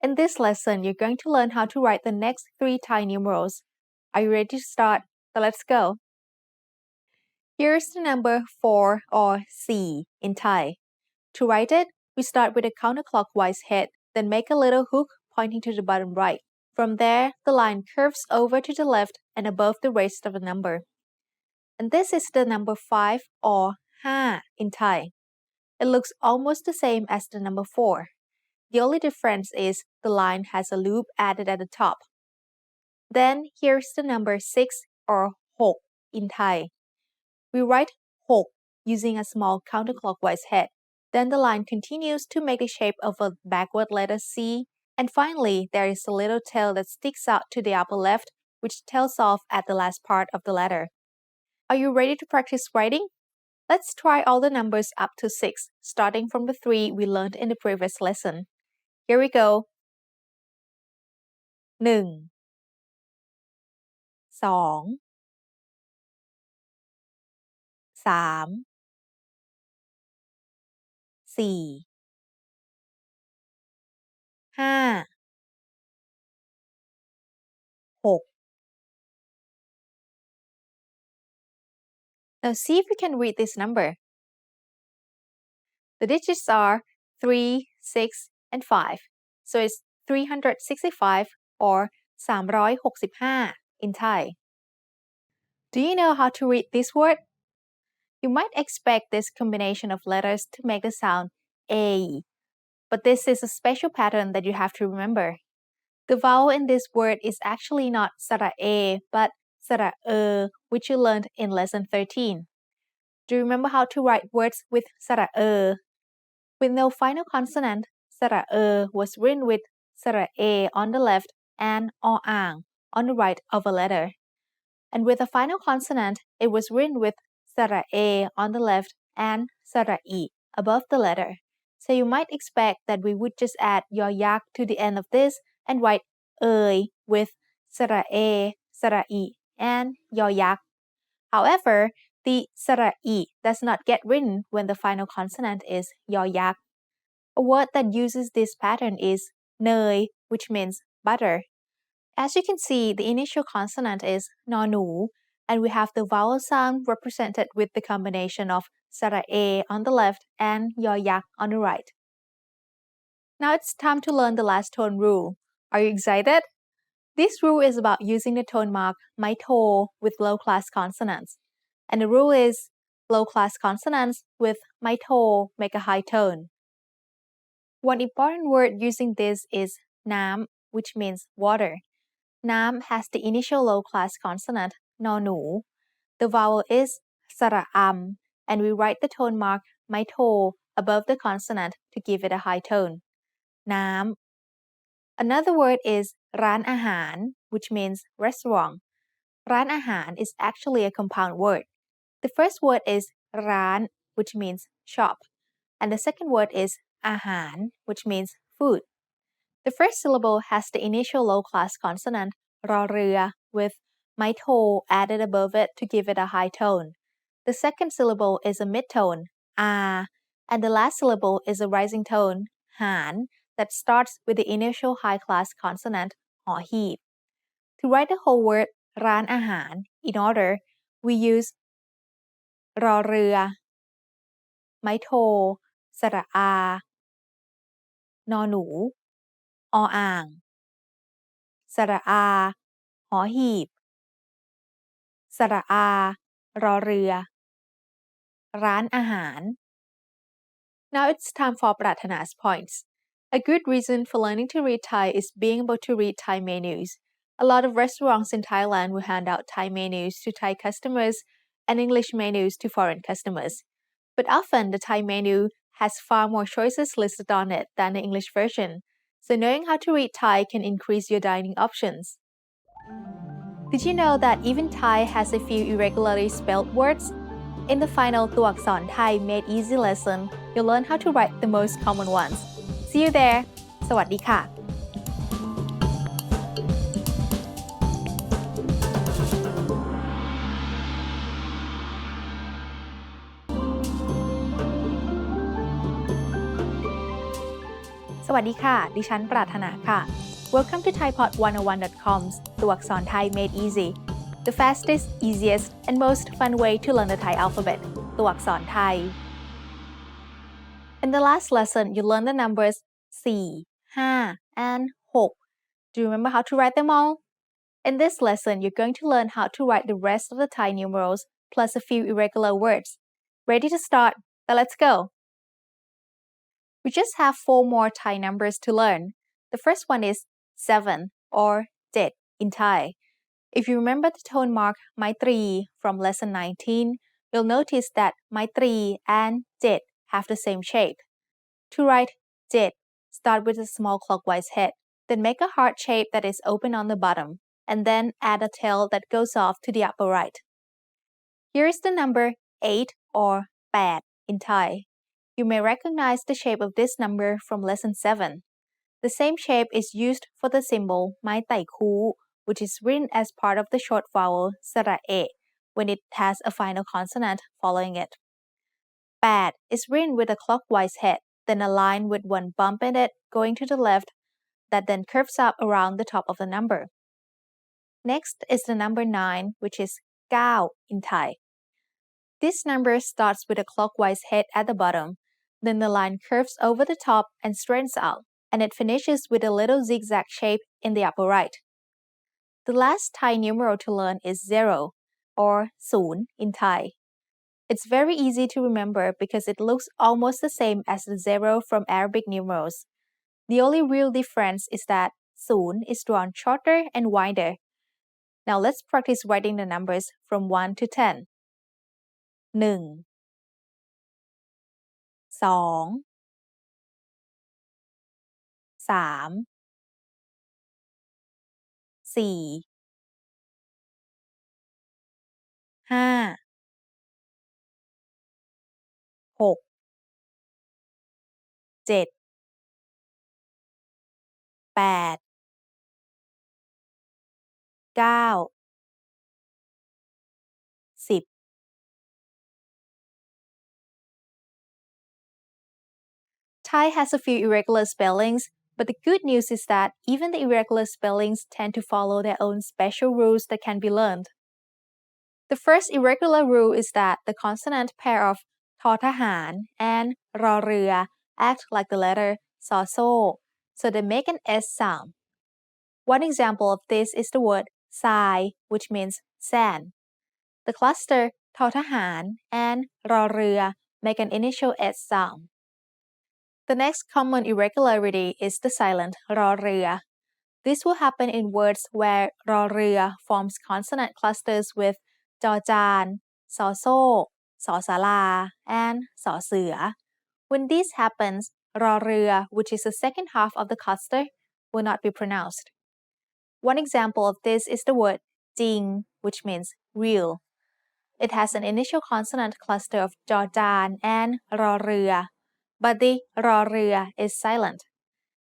In this lesson, you're going to learn how to write the next 3 Thai numerals. Are you ready to start? So let's go. Here's the number 4 or C in Thai. To write it, we start with a counterclockwise head, then make a little hook pointing to the bottom right. From there, the line curves over to the left and above the rest of the number. And this is the number 5 or ha in Thai. It looks almost the same as the number 4. The only difference is the line has a loop added at the top. Then here's the number 6 or hok in Thai. We write hok using a small counterclockwise head. Then the line continues to make the shape of a backward letter C. And finally, there is a little tail that sticks out to the upper left, which tails off at the last part of the letter. Are you ready to practice writing? Let's try all the numbers up to 6, starting from the 3 we learned in the previous lesson. Here we go. 1 2 3 4 5 6 Now see if you can read this number. The digits are 3, 6, and 5. So it's 365 or 365 in Thai. Do you know how to read this word? You might expect this combination of letters to make the sound A, but this is a special pattern that you have to remember. The vowel in this word is actually not sara A, but sara which you learned in lesson 13. Do you remember how to write words with sara With no final consonant, sara was written with sara A on the left and ang on the right of a letter. And with a final consonant, it was written with sara A on the left and sara I above the letter. So you might expect that we would just add yak to the end of this and write with sara A, sara I, and yak. However, the sara I does not get written when the final consonant is yak. A word that uses this pattern is เนย which means butter. As you can see, the initial consonant is นอหนู and we have the vowel sound represented with the combination of sara A on the left and yak on the right. Now it's time to learn the last tone rule. Are you excited? This rule is about using the tone mark ไม้โท with low-class consonants. And the rule is low-class consonants with ไม้โท make a high tone. One important word using this is น้ำ which means water. น้ำ has the initial low-class consonant นอหนู The vowel is สระอำ and we write the tone mark ไม้โท above the consonant to give it a high tone. น้ำ Another word is ร้านอาหาร which means restaurant. ร้านอาหาร is actually a compound word. The first word is ร้าน which means shop. And the second word is อาหาร which means food. The first syllable has the initial low-class consonant รอเรือ with ไม้โท added above it to give it a high tone. The second syllable is a mid-tone อา and the last syllable is a rising tone หาร that starts with the initial high-class consonant หอหีบ To write the whole word ร้านอาหาร in order, we use รอเรือ ไม้โท สระอา นอหนู ออ่าง สระอา หอหีบ สระอา รอเรือ ร้านอาหาร Now it's time for Pratana's points. A good reason for learning to read Thai is being able to read Thai menus. A lot of restaurants in Thailand will hand out Thai menus to Thai customers and English menus to foreign customers. But often the Thai menu has far more choices listed on it than the English version. So knowing how to read Thai can increase your dining options. Did you know that even Thai has a few irregularly spelled words? In the final ตัวอักษรไทย Made Easy lesson, you'll learn how to write the most common ones. See you there! สวัสดีค่ะ สวัสดีค่ะ ดิฉันปรารถนาค่ะ Welcome to ThaiPod101.com's ตัวอักษรไทย Made Easy, the fastest, easiest, and most fun way to learn the Thai alphabet ตัวอักษรไทย In the last lesson, you learned the numbers 4, 5, and 6. Do you remember how to write them all? In this lesson, you're going to learn how to write the rest of the Thai numerals plus a few irregular words. Ready to start? Then let's go! We just have 4 more Thai numbers to learn. The first one is 7 or 7 in Thai. If you remember the tone mark Maitri from lesson 19, you'll notice that Maitri and 7 have the same shape. To write 7, start with a small clockwise head, then make a heart shape that is open on the bottom, and then add a tail that goes off to the upper right. Here is the number 8 or 8 in Thai. You may recognize the shape of this number from lesson 7. The same shape is used for the symbol ไม้ไต่คู which is written as part of the short vowel สระเอะ when it has a final consonant following it. 8 is written with a clockwise head, then a line with one bump in it going to the left that then curves up around the top of the number. Next is the number 9, which is 9 in Thai. This number starts with a clockwise head at the bottom, then the line curves over the top and straightens out, and it finishes with a little zigzag shape in the upper right. The last Thai numeral to learn is 0 or 0 in Thai. It's very easy to remember because it looks almost the same as the 0 from Arabic numerals. The only real difference is that 0 is drawn shorter and wider. Now let's practice writing the numbers from 1 to 10. 1 2 3 4 5 6 7 8 9 10 Thai has a few irregular spellings, but the good news is that even the irregular spellings tend to follow their own special rules that can be learned. The first irregular rule is that the consonant pair of ทอทหาร and รอเรือ act like the letter ซอโซ่ so they make an S sound. One example of this is the word ทราย which means sand. The cluster ทอทหาร and รอเรือ make an initial S sound. The next common irregularity is the silent รอเรือ This will happen in words where รอเรือ forms consonant clusters with จอจาน ซอโซ่ สอศาลา and สอเสือ When this happens, รอเรือ which is the second half of the cluster, will not be pronounced. One example of this is the word จริง which means real. It has an initial consonant cluster of จอจาน and รอเรือ but the รอเรือ is silent.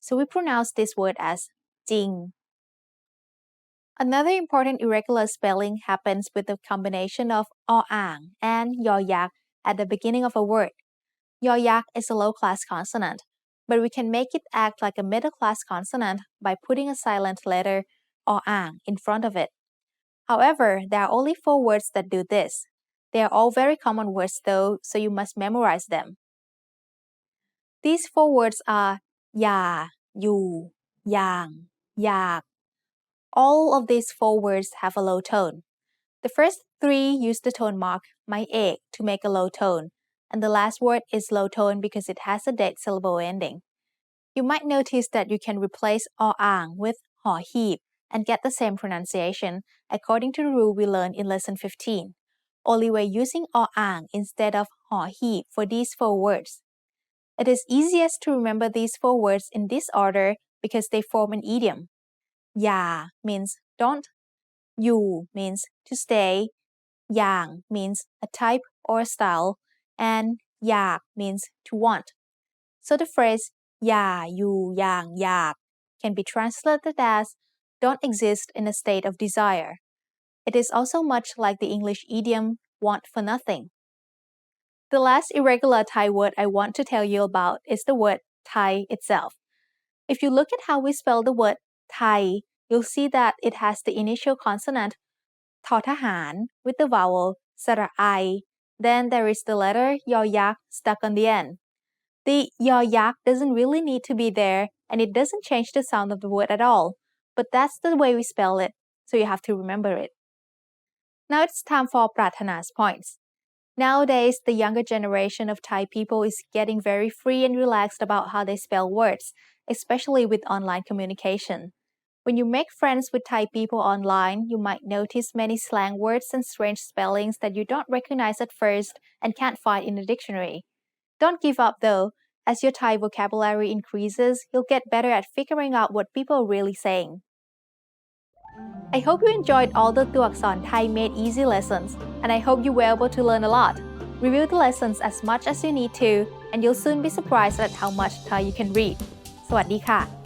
So we pronounce this word as จริง Another important irregular spelling happens with the combination of ออ่าง and ยอยักษ์ at the beginning of a word. ยอยักษ์ is a low-class consonant, but we can make it act like a middle-class consonant by putting a silent letter or ang in front of it. However, there are only 4 words that do this. They are all very common words though, so you must memorize them. These 4 words are อย่า อยู่ อย่าง อยาก All of these 4 words have a low tone. The first 3 use the tone mark ไม้เอก to make a low tone, and the last word is low tone because it has a dead syllable ending. You might notice that you can replace ออ่าง with หอหีบ and get the same pronunciation according to the rule we learned in lesson 15. Only we're using ออ่าง instead of หอหีบ for these 4 words. It is easiest to remember these 4 words in this order because they form an idiom. อย่า means don't. อยู่ means to stay. อย่าง means a type or a style. And อยาก means to want. So the phrase อย่า อยู่ อย่าง อยาก can be translated as don't exist in a state of desire. It is also much like the English idiom want for nothing. The last irregular Thai word I want to tell you about is the word Thai itself. If you look at how we spell the word Thai, you'll see that it has the initial consonant ทอทหาร with the vowel สระไอ then there is the letter ยอยักษ์ stuck on the end. The ยอยักษ์ doesn't really need to be there and it doesn't change the sound of the word at all, but that's the way we spell it, so you have to remember it. Now it's time for Pratana's points. Nowadays, the younger generation of Thai people is getting very free and relaxed about how they spell words, especially with online communication. When you make friends with Thai people online, you might notice many slang words and strange spellings that you don't recognize at first and can't find in the dictionary. Don't give up though. As your Thai vocabulary increases, you'll get better at figuring out what people are really saying. I hope you enjoyed all the ตัวอักษร Thai Made Easy lessons, and I hope you were able to learn a lot. Review the lessons as much as you need to, and you'll soon be surprised at how much Thai you can read. สวัสดีค่ะ